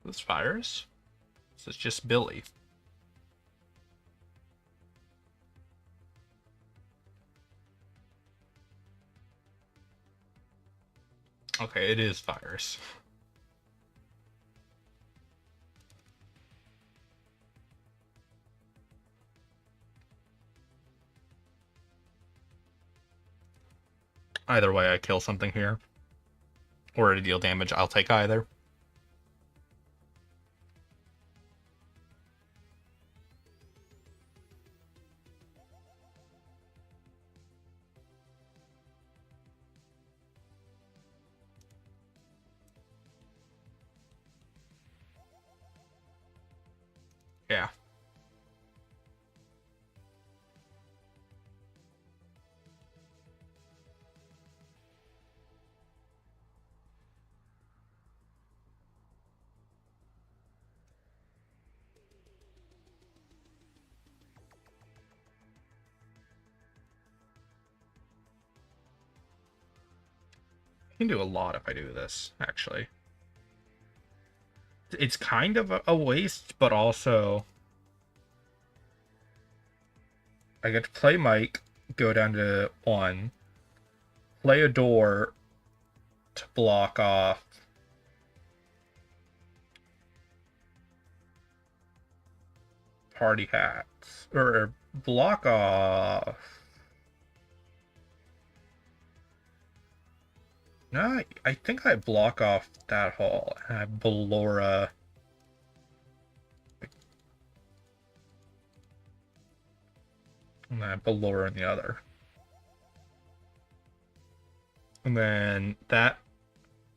Speaker 1: This fires. This is just Billy. Okay, it is fires. Either way, I kill something here. Or to deal damage, I'll take either. Yeah. I can do a lot if I do this, actually. It's kind of a waste, but also I get to play Mike, go down to 1, play a door to block off party hats, or block off. No, I think I block off that hall, and I Ballora. And then Ballora in the other. And then that,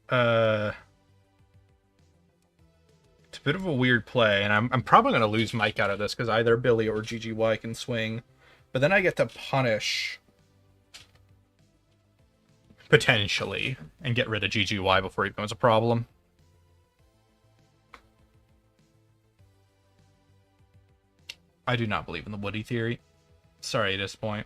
Speaker 1: it's a bit of a weird play, and I'm probably going to lose Mike out of this, because either Billy or GGY can swing. But then I get to punish, potentially, and get rid of GGY before he becomes a problem. I do not believe in the Woody theory. Sorry to disappoint.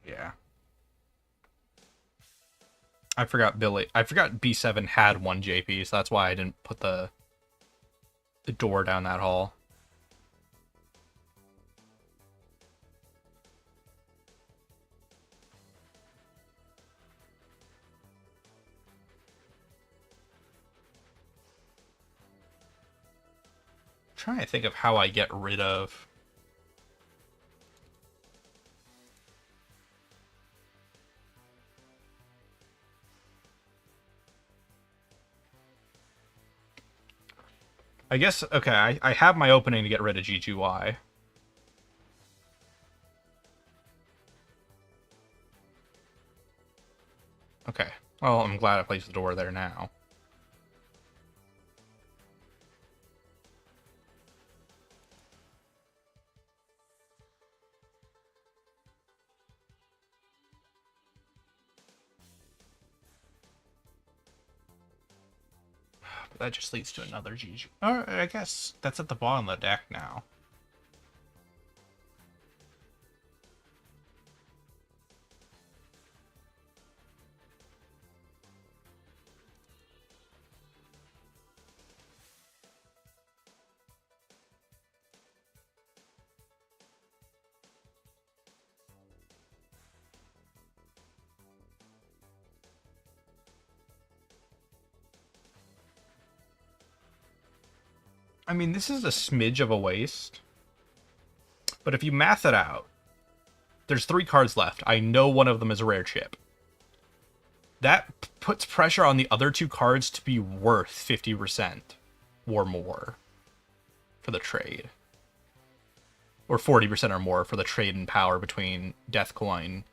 Speaker 1: Yeah. I forgot Billy. I forgot B7 had one JP, so that's why I didn't put the door down that hall. I'm trying to think of how I get rid of... I guess, okay, I have my opening to get rid of GGY. Okay, well, I'm glad I placed the door there now. But that just leads to another GG. Or I guess that's at the bottom of the deck now. I mean, this is a smidge of a waste. But if you math it out, there's 3 cards left. I know one of them is a rare chip. That puts pressure on the other 2 cards to be worth 50% or more for the trade. Or 40% or more for the trade in power between Deathcoin.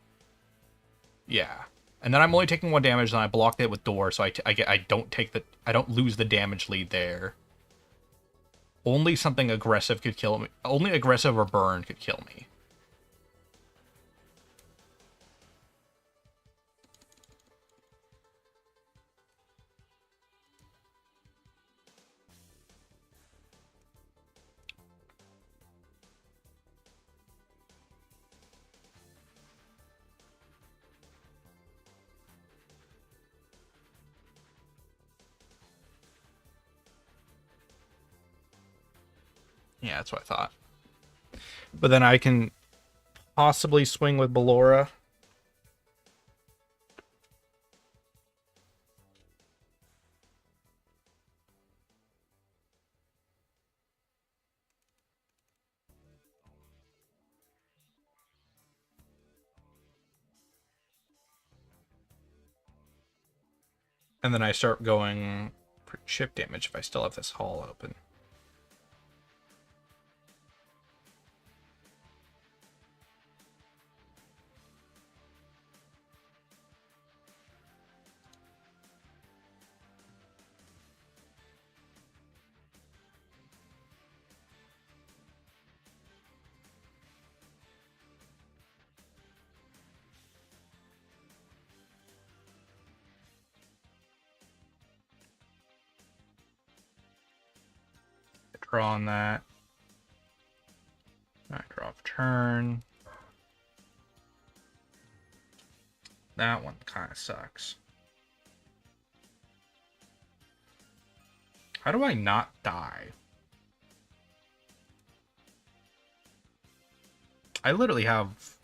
Speaker 1: Yeah. And then I'm only taking 1 damage, and I blocked it with door, so I don't lose the damage lead there. Only something aggressive could kill me. Only aggressive or burn could kill me. Yeah, that's what I thought. But then I can possibly swing with Ballora. And then I start going for chip damage if I still have this hall open. Draw on that. I draw off turn. That one kind of sucks. How do I not die? I literally have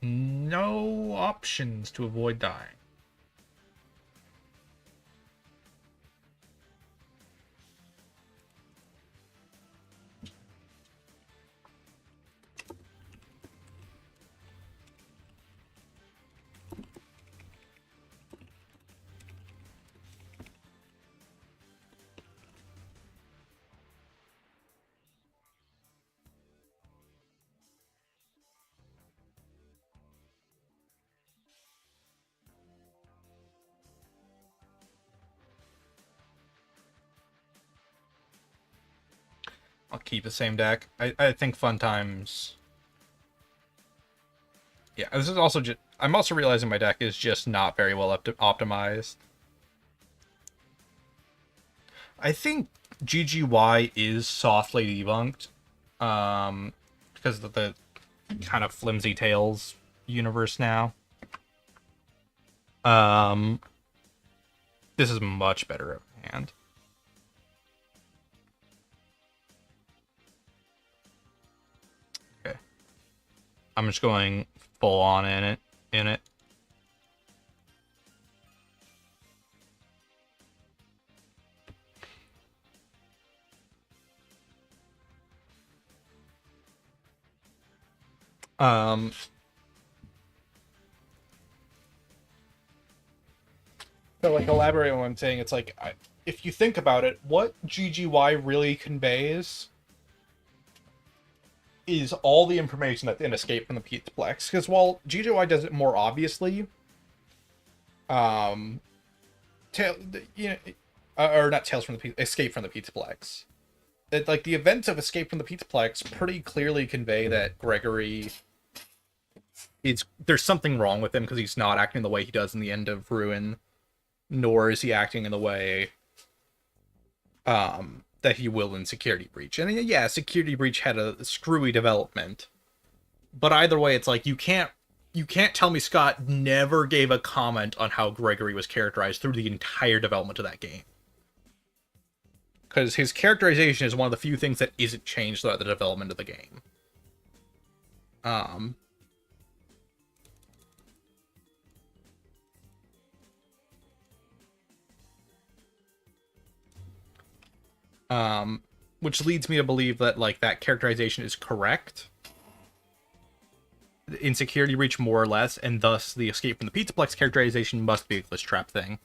Speaker 1: no options to avoid dying. keep the same deck. I think Fun Times. Yeah, this is also just. I'm also realizing my deck is just not very well optimized. I think GGY is softly debunked, because of the kind of flimsy tales universe now. This is much better of a hand. Okay, I'm just going full on in it. Um, so like elaborate on what I'm saying, it's like if you think about it, what GGY really conveys is all the information that's in Escape from the Pizzaplex. Because while GGY does it more obviously, um, or not Tales from the Escape from the Pizzaplex. That like the events of Escape from the Pizzaplex pretty clearly convey that Gregory there's something wrong with him because he's not acting the way he does in the end of Ruin, nor is he acting in the way that he will in Security Breach. And yeah, Security Breach had a screwy development, but either way, it's like you can't tell me Scott never gave a comment on how Gregory was characterized through the entire development of that game. Because his characterization is one of the few things that isn't changed throughout the development of the game. Which leads me to believe that like that characterization is correct in Security Breach more or less, and thus the Escape from the Pizzaplex characterization must be a glitch trap thing.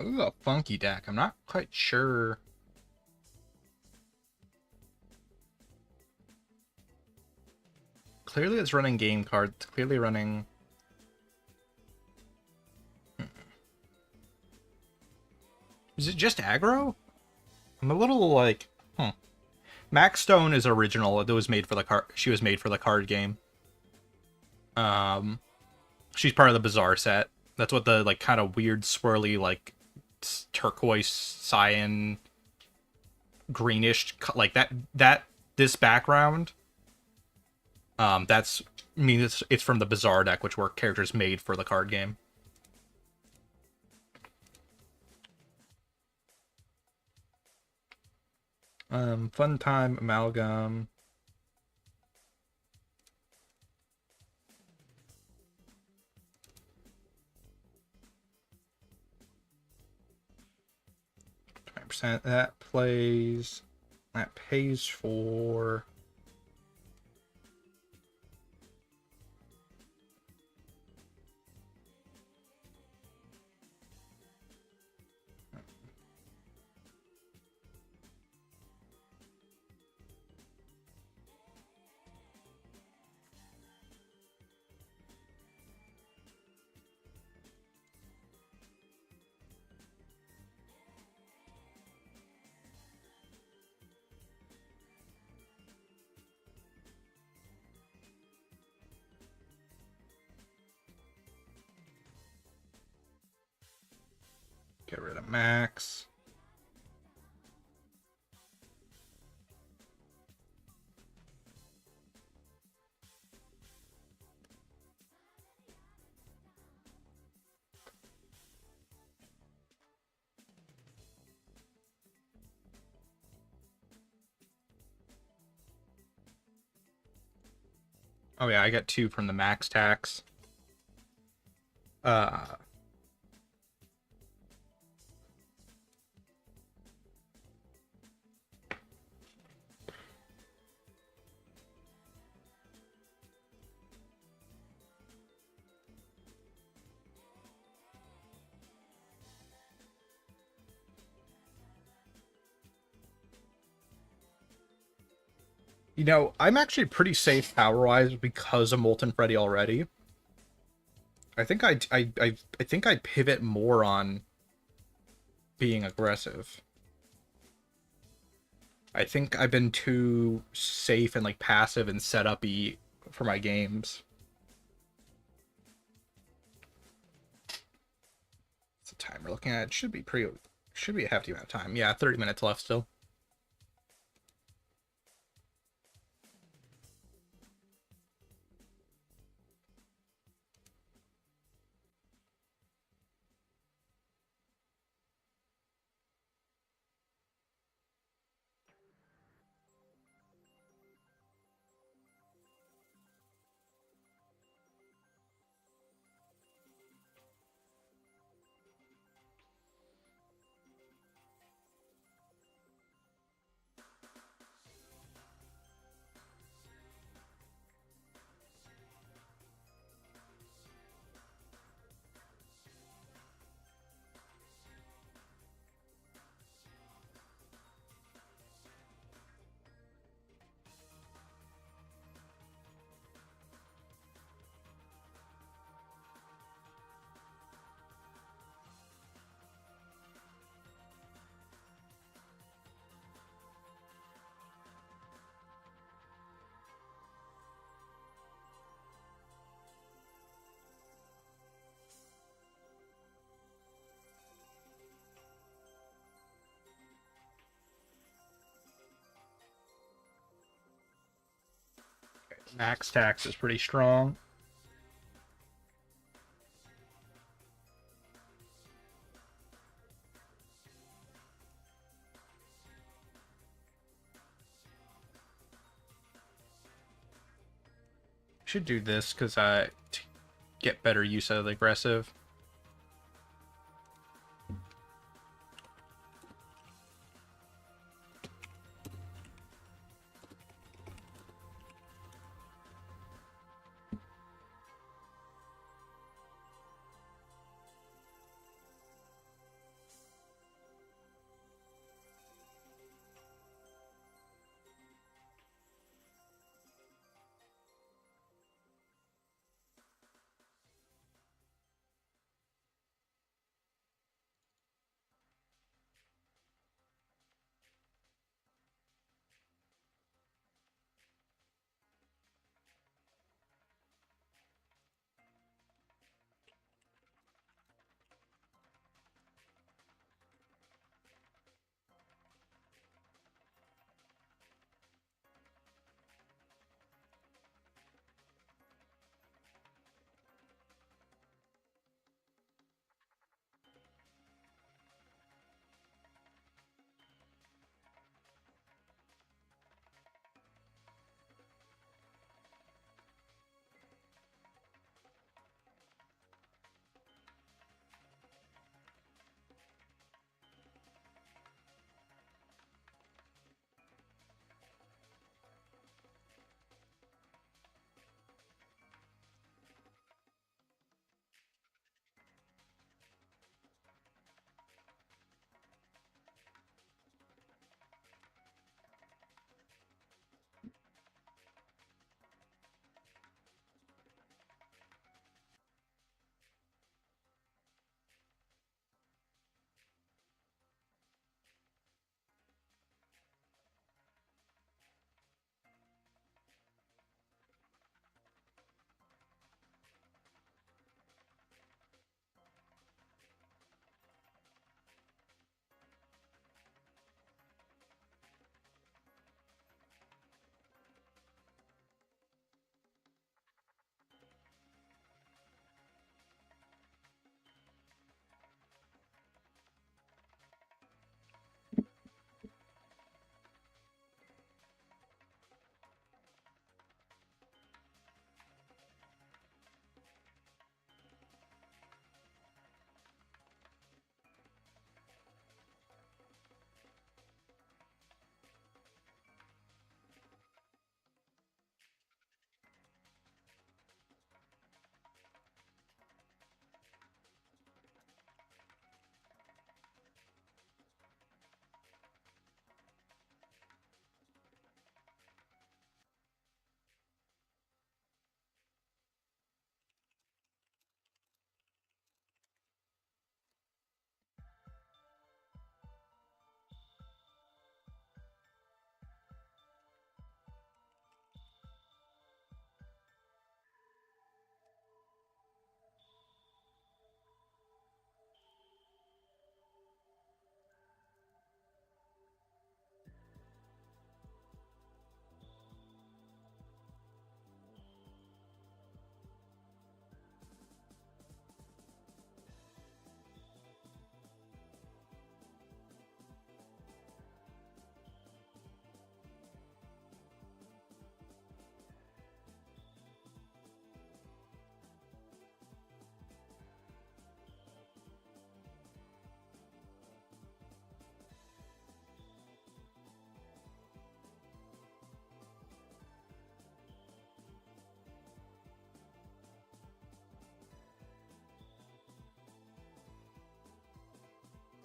Speaker 1: This is a funky deck. I'm not quite sure. Clearly it's running game cards. Clearly running... Is it just aggro? I'm a little like... Max Stone is original. It was made for the card. She was made for the card game. She's part of the Bizarre set. That's what the like kind of weird swirly like turquoise cyan greenish like that this background that's it's from the Bizarre deck, which were characters made for the card game. Fun Time Amalgam. That plays. That pays for. Get rid of Max. Oh yeah, I got 2 from the max tax. Uh, I'm actually pretty safe power-wise because of Molten Freddy already. I think I think I pivot more on being aggressive. I think I've been too safe and like passive and set-up-y for my games. What's the time we're looking at? It should be a hefty amount of time. Yeah, 30 minutes left still. Max tax is pretty strong. Should do this because I get better use out of the aggressive.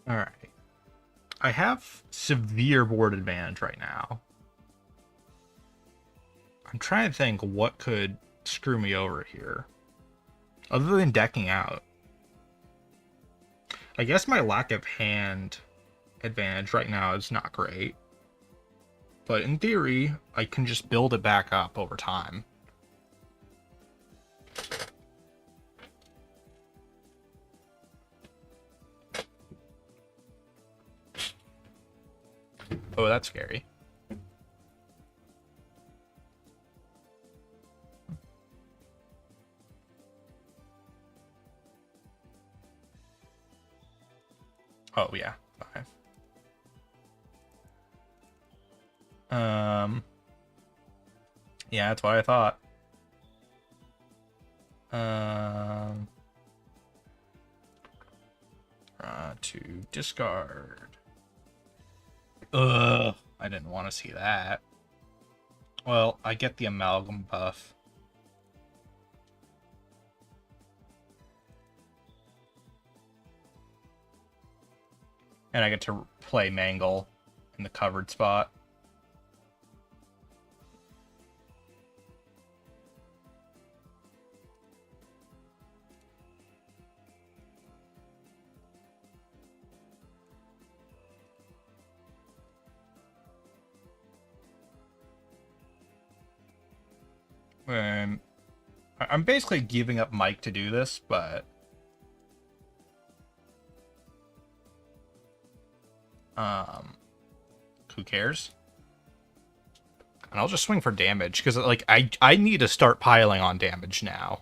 Speaker 1: Alright. I have severe board advantage right now. I'm trying to think what could screw me over here. Other than decking out. I guess my lack of hand advantage right now is not great. But in theory, I can just build it back up over time. Oh, that's scary. Oh, yeah. 5. Yeah, that's what I thought. To discard. Ugh, I didn't want to see that. Well, I get the amalgam buff. And I get to play Mangle in the covered spot. I'm basically giving up Mike to do this, but who cares? And I'll just swing for damage because like I need to start piling on damage now.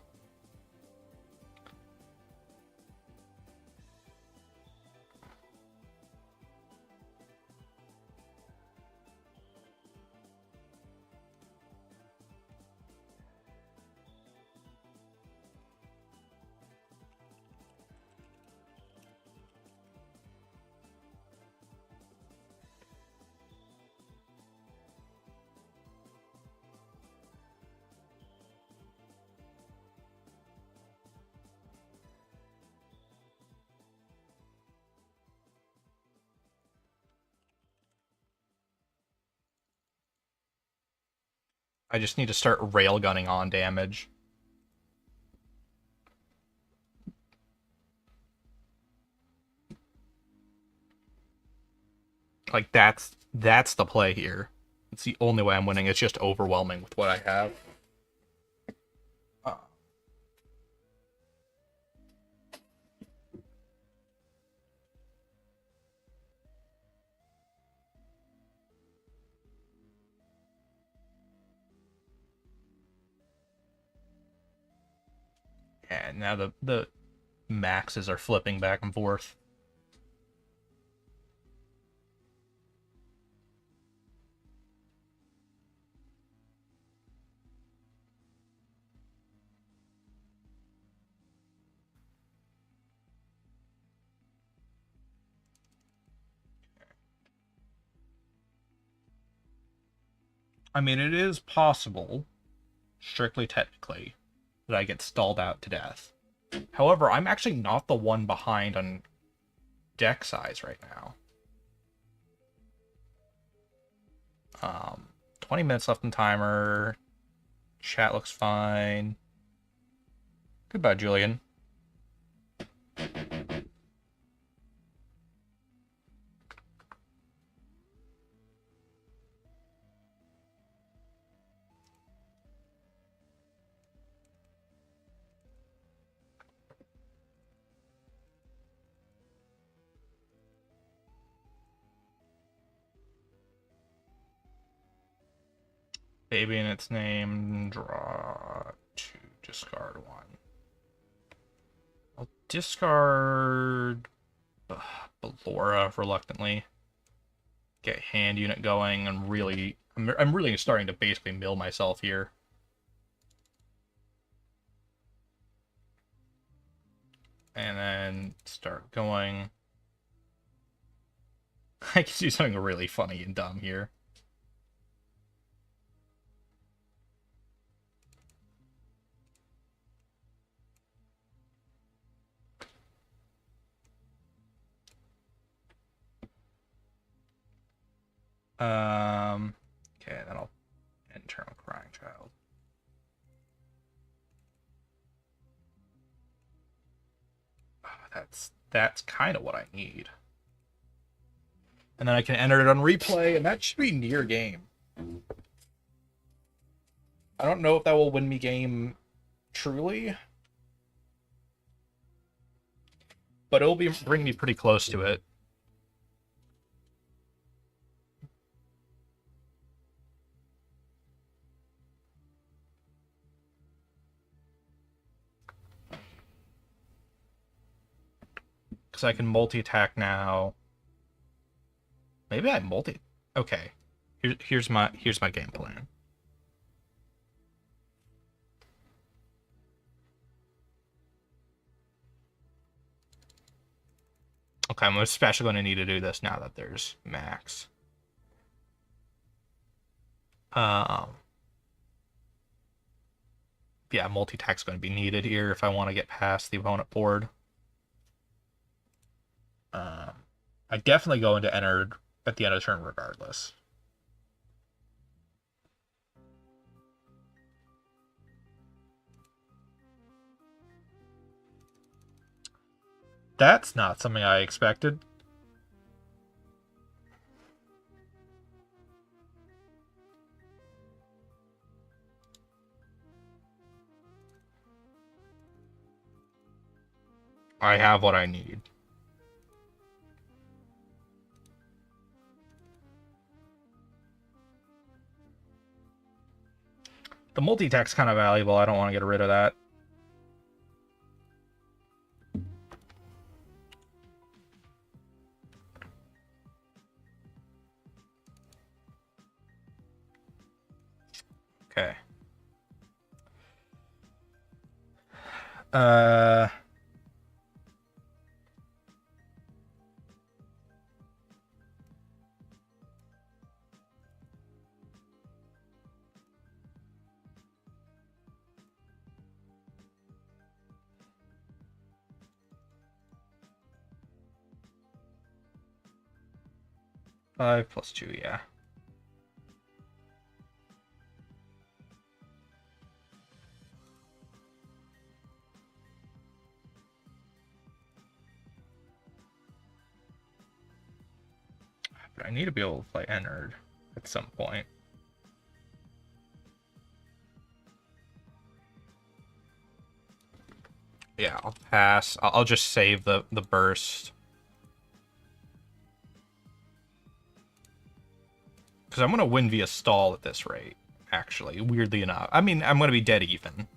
Speaker 1: I just need to start railgunning on damage. Like that's the play here. It's the only way I'm winning. It's just overwhelming with what I have. And now the maxes are flipping back and forth. I mean, it is possible, strictly technically, that I get stalled out to death. However, I'm actually not the one behind on deck size right now. 20 minutes left in timer. Chat looks fine. Goodbye, Julian. Baby in its name. Draw 2. Discard 1. I'll discard Ballora reluctantly. Get hand unit going and really... I'm really starting to basically mill myself here. And then start going. I can do something really funny and dumb here. Okay, then I'll internal crying child. Oh, that's kind of what I need. And then I can enter it on replay, and that should be near game. I don't know if that will win me game truly, but it'll bring me pretty close to it. Because I can multi-attack now. Maybe I multi... Okay. Here's my game plan. Okay, I'm especially going to need to do this now that there's max. Yeah, multi-attack's going to be needed here if I want to get past the opponent board. I definitely go into entered at the end of the turn regardless. That's not something I expected. I have what I need. The multi-attack's kind of valuable. I don't want to get rid of that. Okay. 5 plus 2, yeah. But I need to be able to play entered at some point. Yeah, I'll pass. I'll just save the burst. Because I'm going to win via stall at this rate, actually, weirdly enough. I mean, I'm going to be dead even.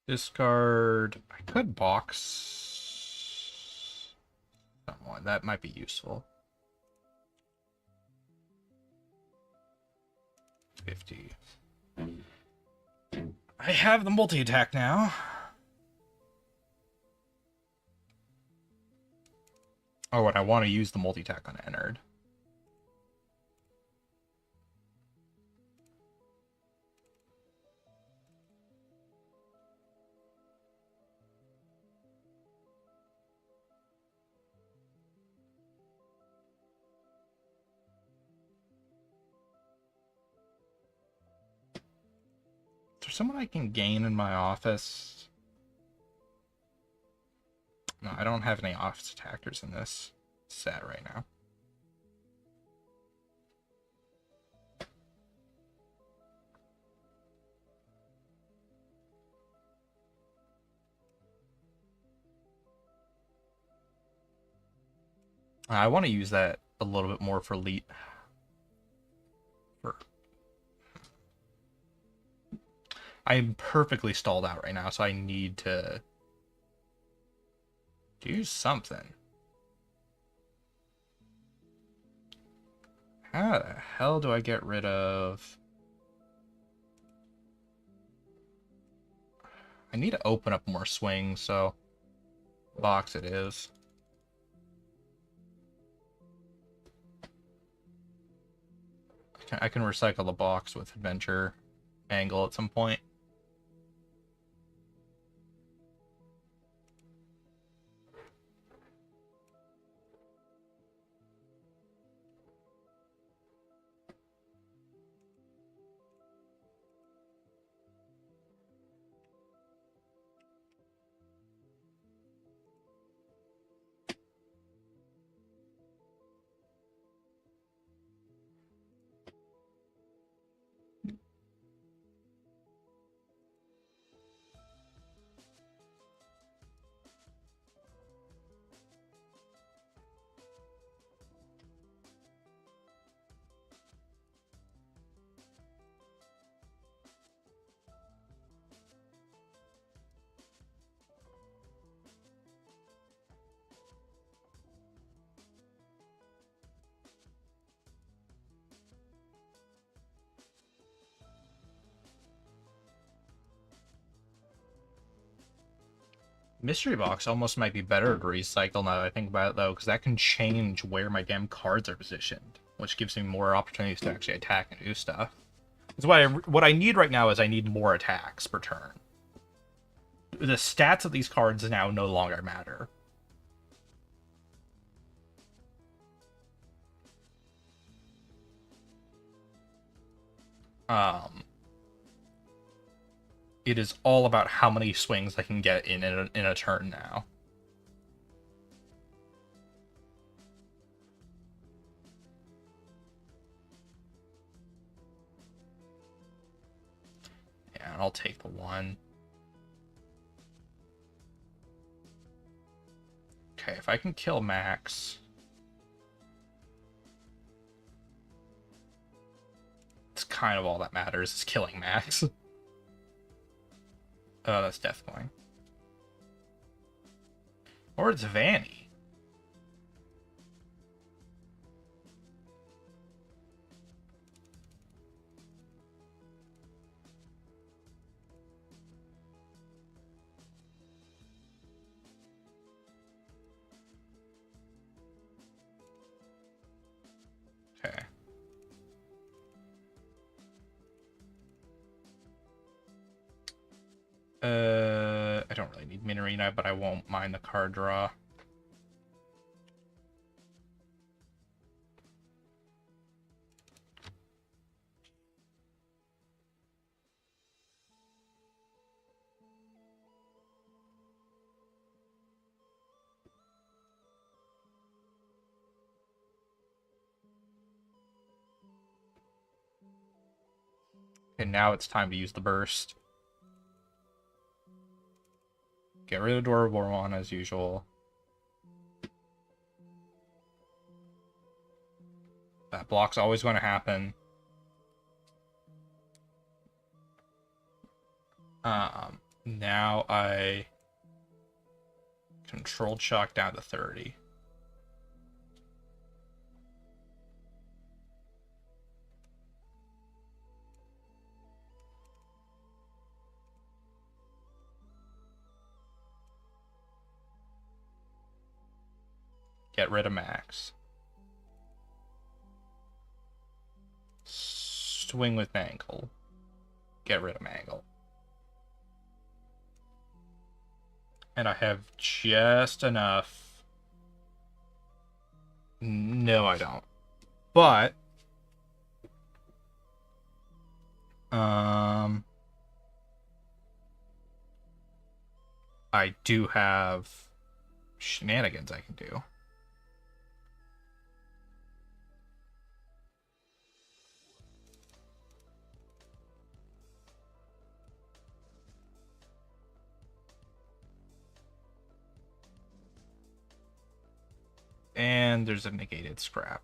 Speaker 1: Discard. I could box someone. That might be useful. 50. I have the multi-attack now. Oh, and I want to use the multi-attack on Ennard. Is there someone I can gain in my office? No, I don't have any office attackers in this set right now. I want to use that a little bit more for elite. I'm perfectly stalled out right now, so I need to do something. How the hell do I get rid of... I need to open up more swings, so box it is. I can recycle the box with adventure angle at some point. Mystery box almost might be better to recycle now that I think about it, though, because that can change where my damn cards are positioned, which gives me more opportunities to actually attack and do stuff. That's what I need right now is I need more attacks per turn. The stats of these cards now no longer matter. It is all about how many swings I can get in a turn now. Yeah, and I'll take the one. Okay, if I can kill Max... It's kind of all that matters, is killing Max. Oh, that's Death Coin. Or it's Vanny. Okay. I don't really need Minorina, but I won't mind the card draw. And now it's time to use the burst. Get rid of Dwarven as usual. That block's always going to happen. Now I controlled shock down to 30. Get rid of max. Swing with angle. Get rid of angle. And I have just enough. No, I don't. But I do have shenanigans I can do. And there's a negated scrap.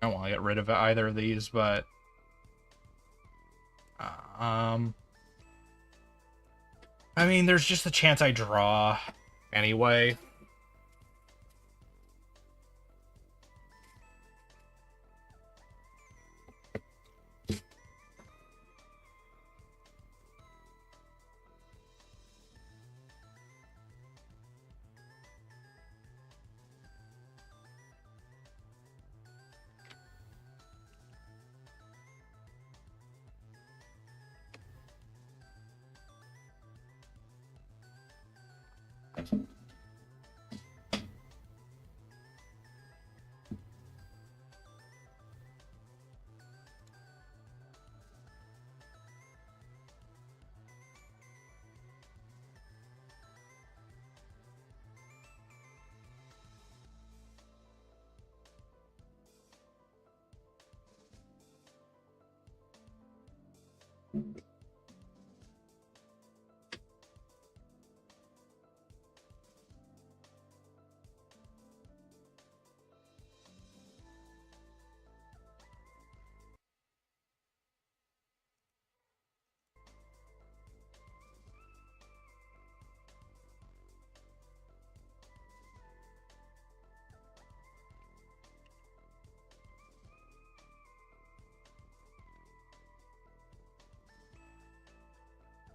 Speaker 1: I don't want to get rid of either of these, but I mean, there's just a chance I draw anyway.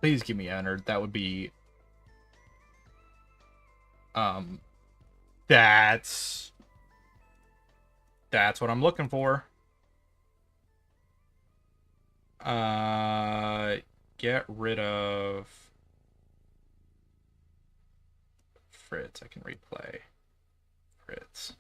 Speaker 1: Please give me entered. That would be that's what I'm looking for. Get rid of Fritz. I can replay Fritz.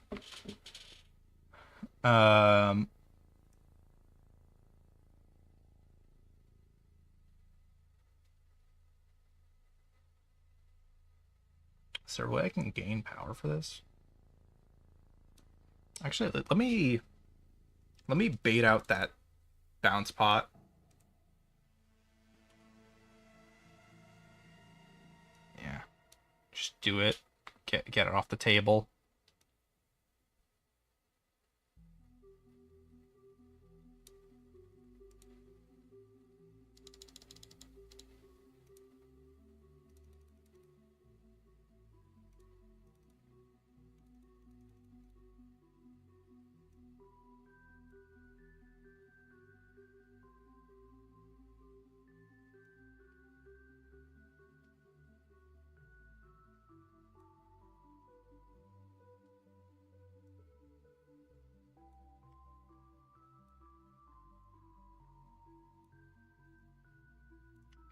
Speaker 1: Is there a way I can gain power for this? Actually, let me bait out that bounce pot. Yeah. Just do it. Get it off the table.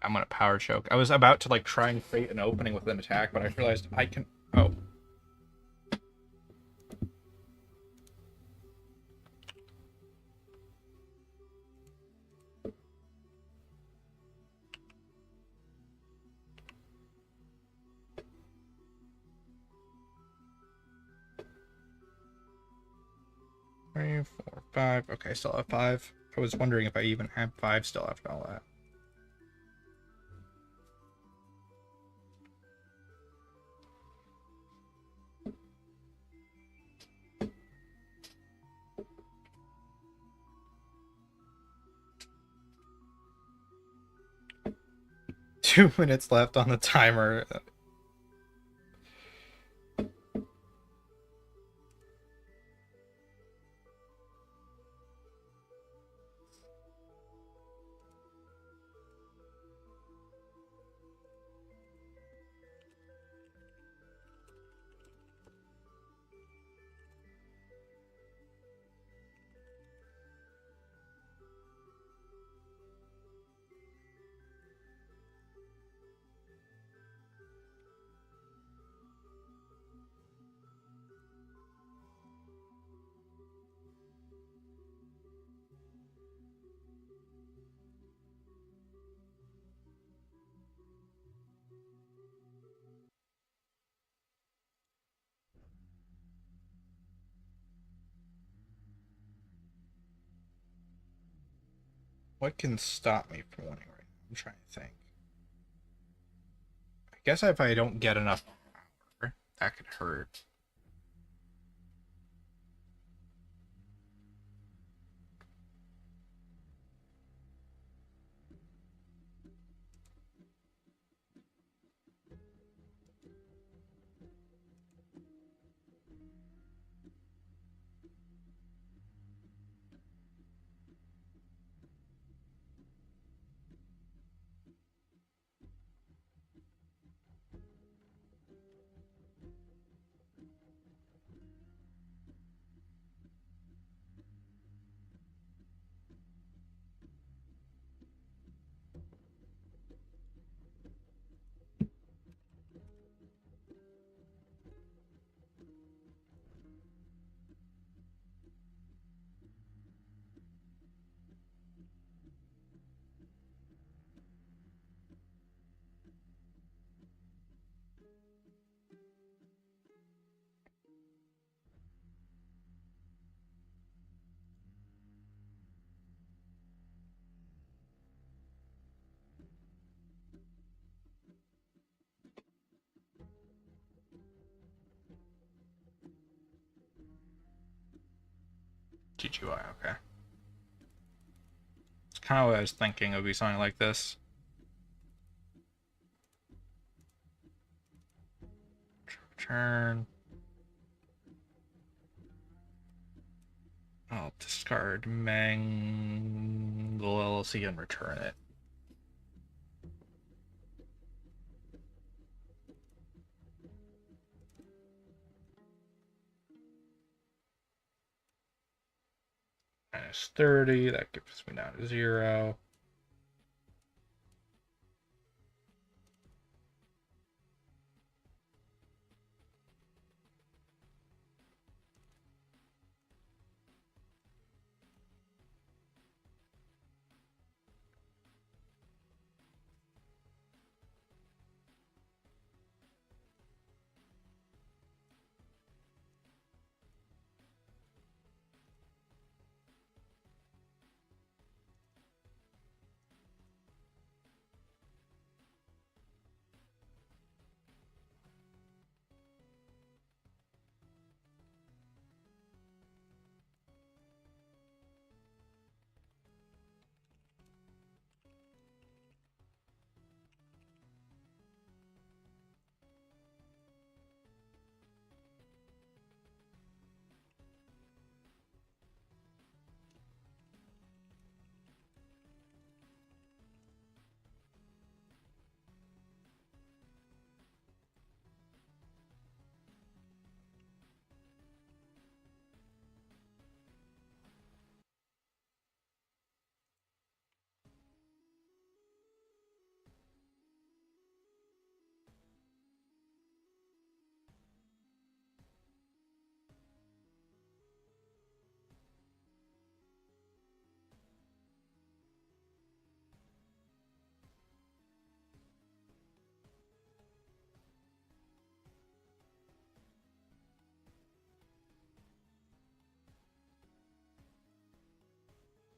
Speaker 1: I'm gonna power choke. I was about to like try and create an opening with an attack, but I realized I can. Oh. 3, 4, 5. Okay, still have 5. I was wondering if I even have 5 still after all that. Two minutes left on the timer. What can stop me from winning right now? I'm trying to think. I guess if I don't get enough power, that could hurt. GGY, okay. It's kind of what I was thinking. It would be something like this. Turn. I'll discard Mangle LLC and return it. -30, that gets me down to 0.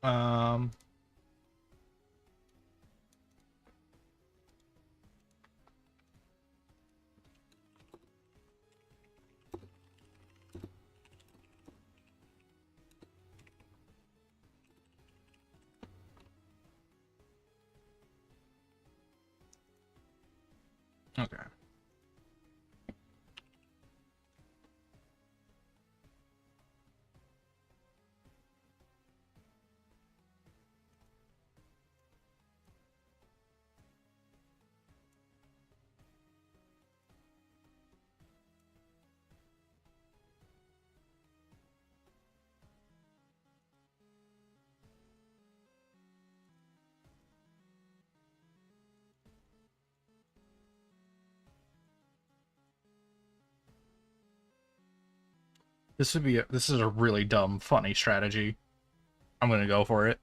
Speaker 1: Um, okay. This is a really dumb, funny strategy. I'm gonna go for it.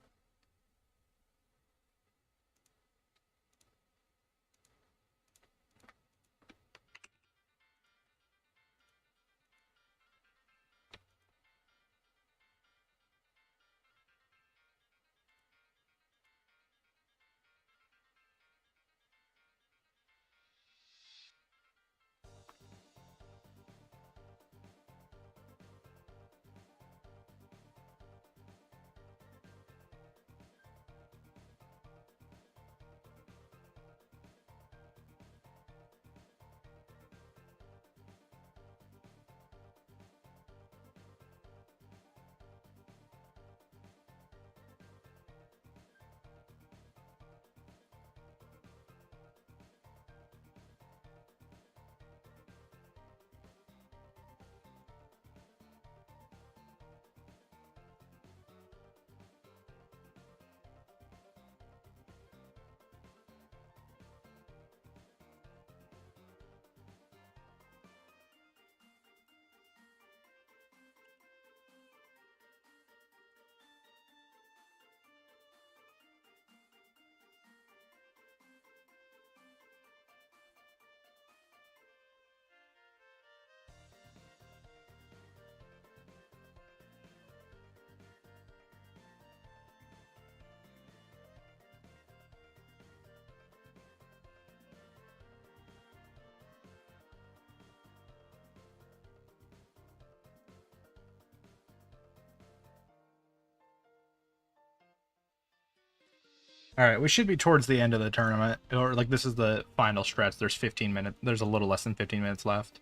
Speaker 1: All right, we should be towards the end of the tournament, or like this is the final stretch. There's 15 minutes. There's a little less than 15 minutes left.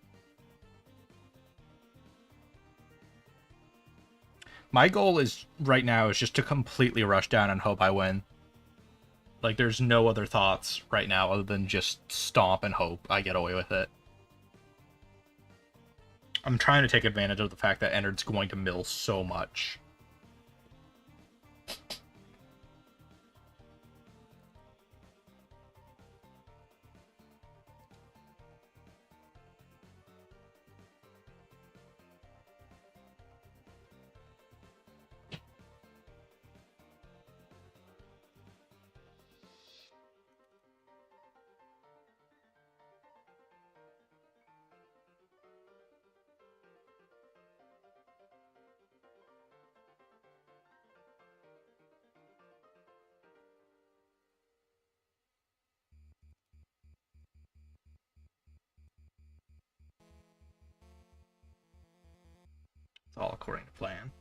Speaker 1: My goal is right now is just to completely rush down and hope I win. Like there's no other thoughts right now other than just stomp and hope I get away with it. I'm trying to take advantage of the fact that Ennard's going to mill so much. It's all according to plan.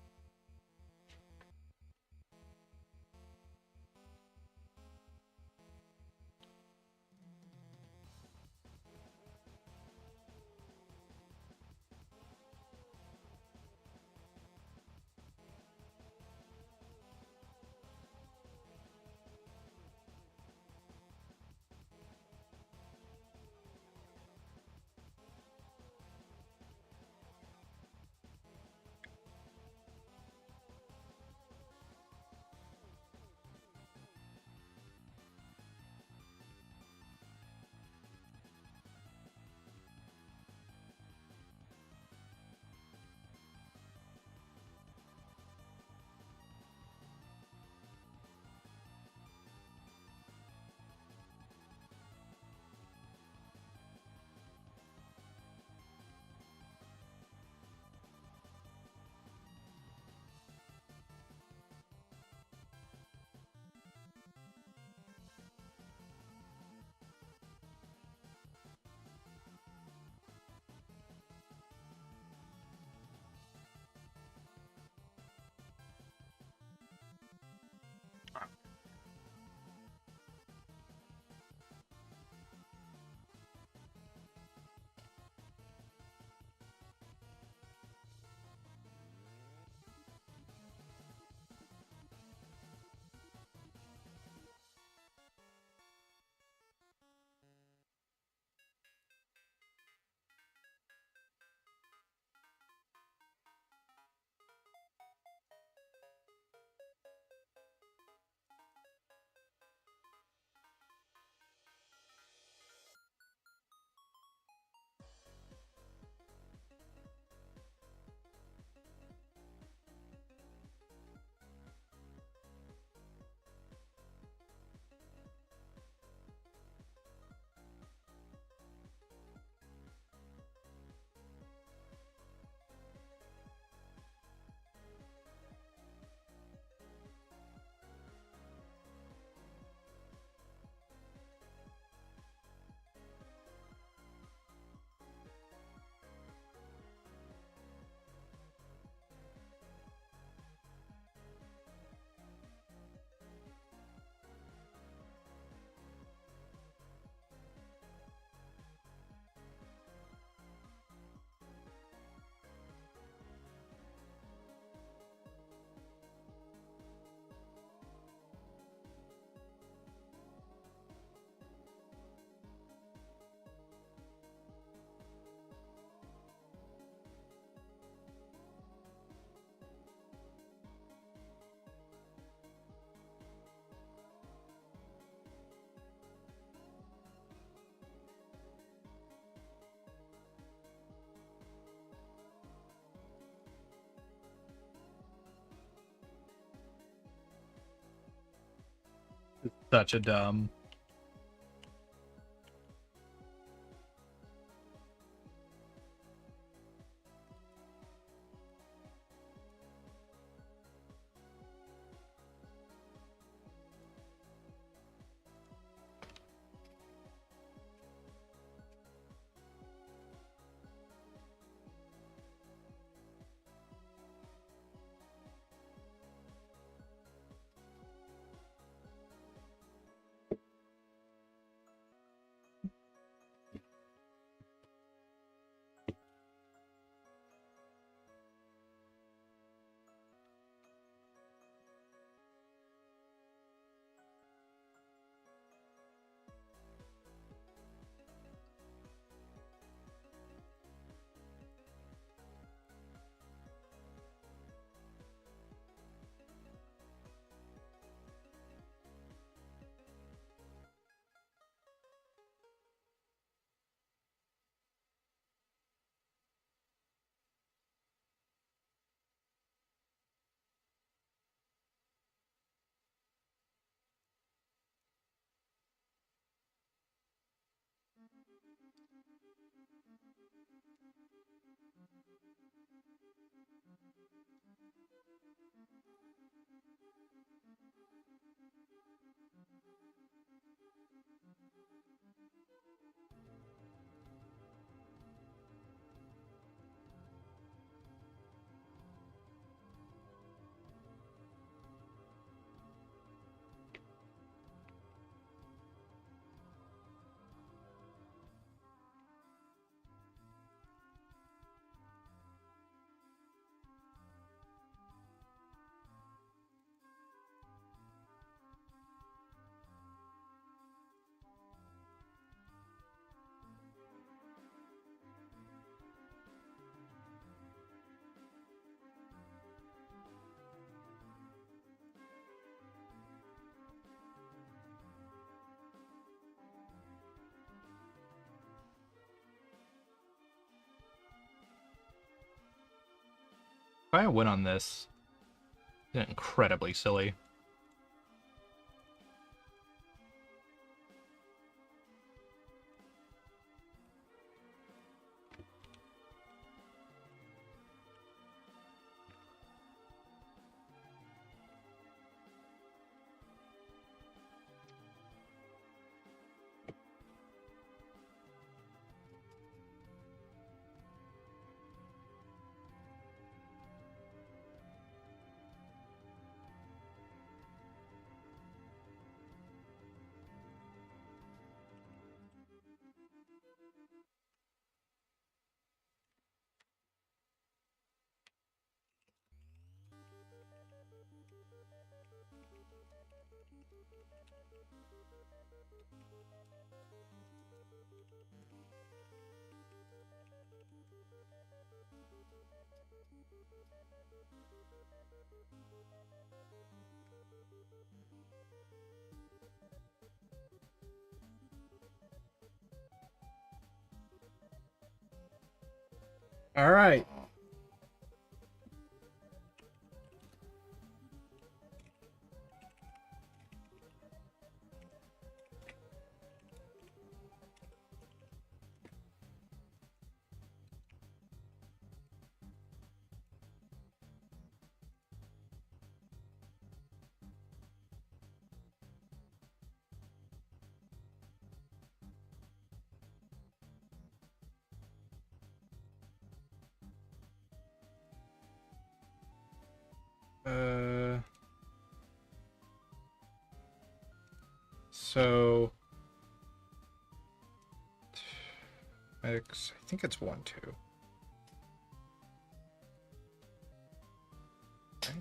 Speaker 1: Such a dumb. If I win on this, it's incredibly silly. All right. So X, I think it's 1, 2. Okay.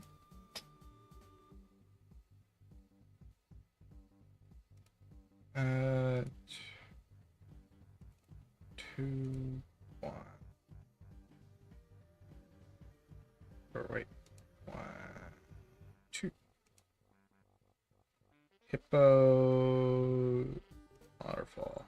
Speaker 1: 2, 1. Or wait, 1, 2. Hippo waterfall.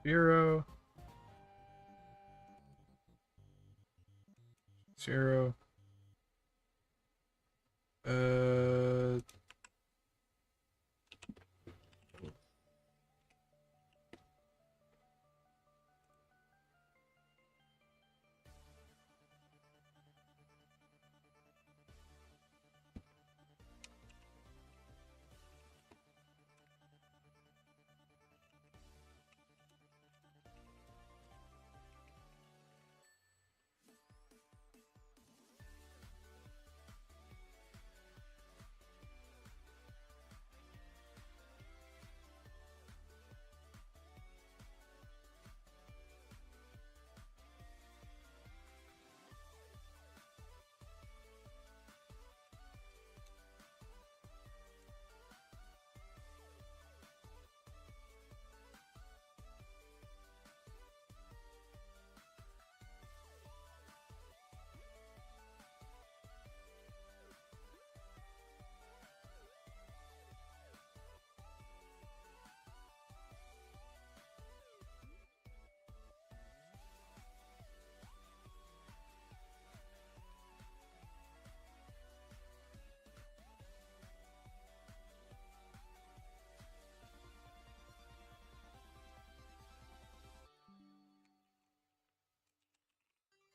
Speaker 1: 0, 0. Uh,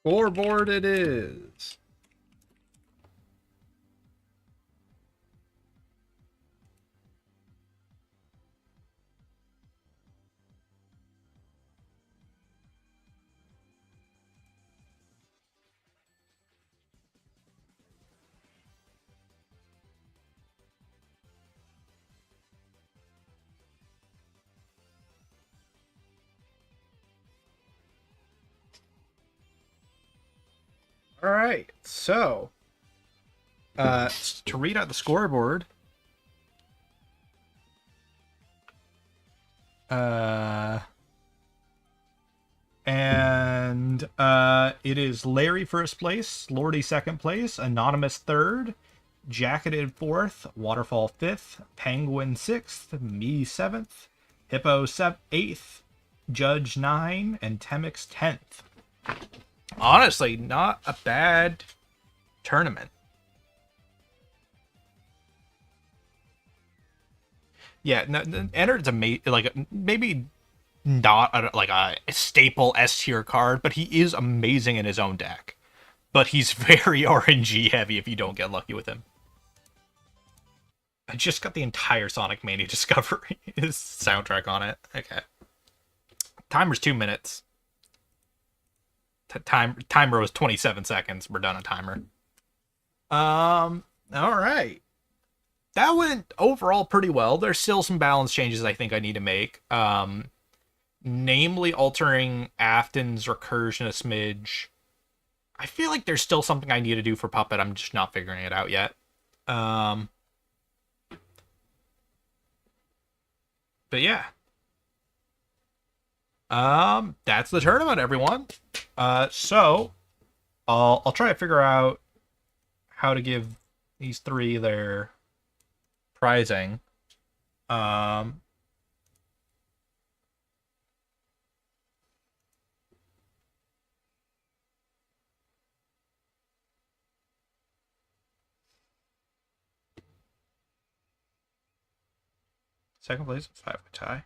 Speaker 1: Scoreboard it is. All right, so to read out the scoreboard, uh, and it is Larry first place, Lordy second place, Anonymous third, Jacketed fourth, Waterfall fifth, Penguin sixth, me seventh, Hippo eighth, Judge 9, and Temix 10th. Honestly, not a bad tournament. Yeah, no, Ennard's amazing. Like maybe not like a staple S tier card, but he is amazing in his own deck. But he's very RNG heavy if you don't get lucky with him. I just got the entire Sonic Mania Discovery his soundtrack on it. Okay. Timer's 2 minutes. Timer was 27 seconds. We're done on timer. All right. That went overall pretty well. There's still some balance changes I think I need to make. Namely altering Afton's recursion a smidge. I feel like there's still something I need to do for Puppet. I'm just not figuring it out yet. But yeah. That's the tournament, everyone. So I'll try to figure out how to give these three their prizing. Second place, 5-way tie.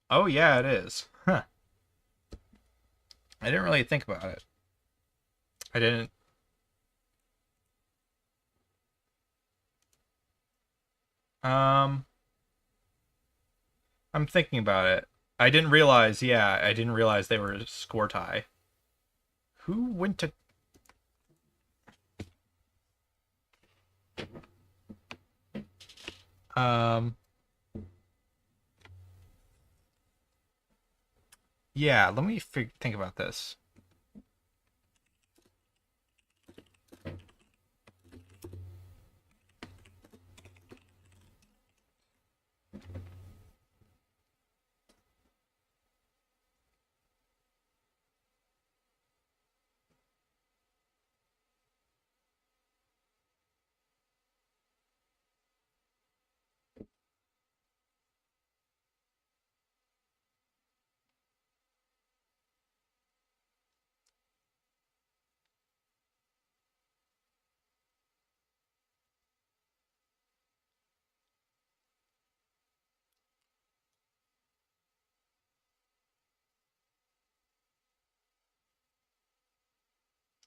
Speaker 1: Oh yeah, it is. Huh. I didn't really think about it. I didn't. Um, I'm thinking about it. I didn't realize. Yeah, I didn't realize they were a score tie. Who went to? Um. Yeah, let me think about this.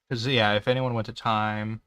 Speaker 1: Because, yeah, if anyone went to time.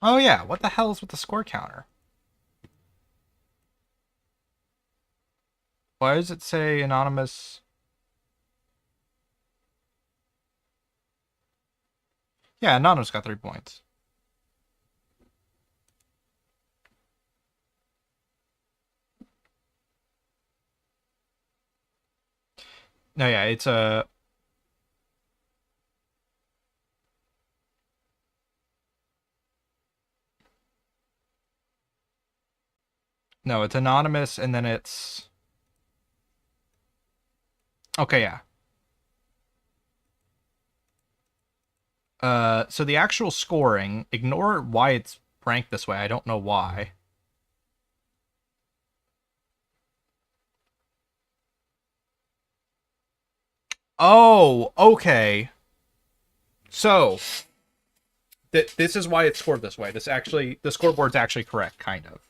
Speaker 1: Oh, yeah, what the hell is with the score counter? Why does it say anonymous? Yeah, anonymous got 3 points. No, yeah, it's a. No, it's anonymous, and then it's. Okay, yeah. So the actual scoring, ignore why it's ranked this way. I don't know why. Oh, okay. So this is why it's scored this way. This actually, the scoreboard's actually correct, kind of.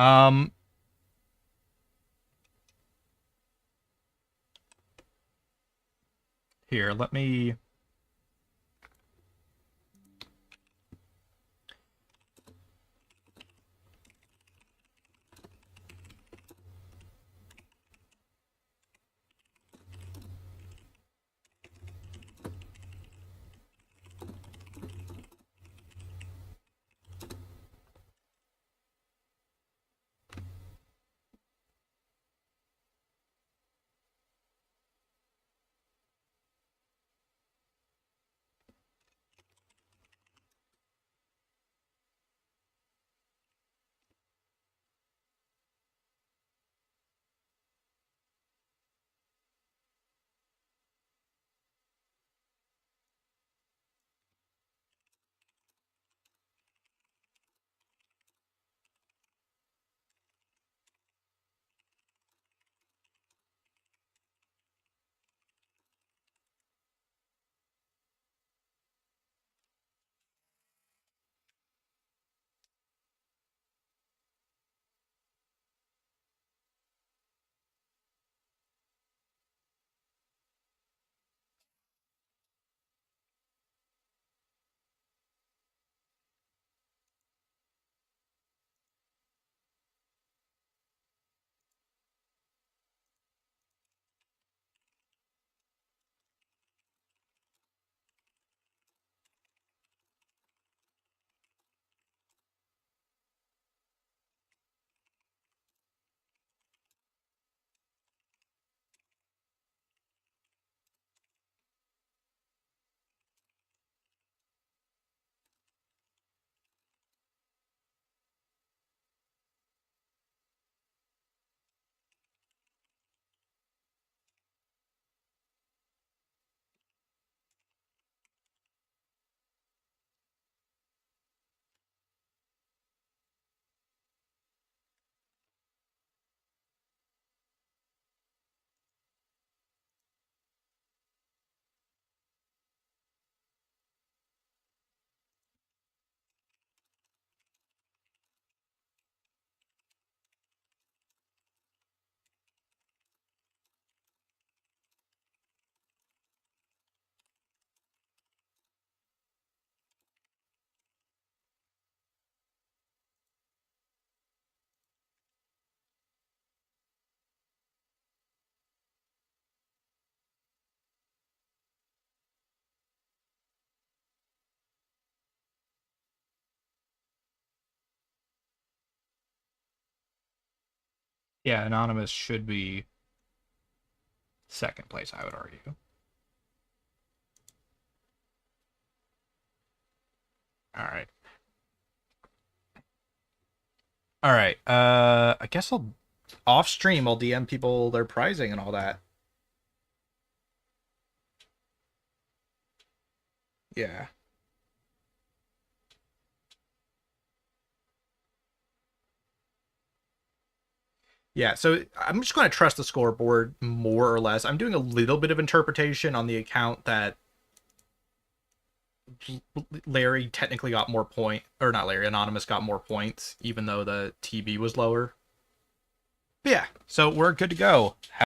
Speaker 1: Um, Here, let me. Yeah, anonymous should be second place, I would argue. All right. All right. I guess I'll off stream. I'll DM people their pricing and all that. Yeah. Yeah, so I'm just going to trust the scoreboard more or less. I'm doing a little bit of interpretation on the account that Larry technically got more point, or not Larry, Anonymous got more points, even though the TB was lower. But yeah, so we're good to go.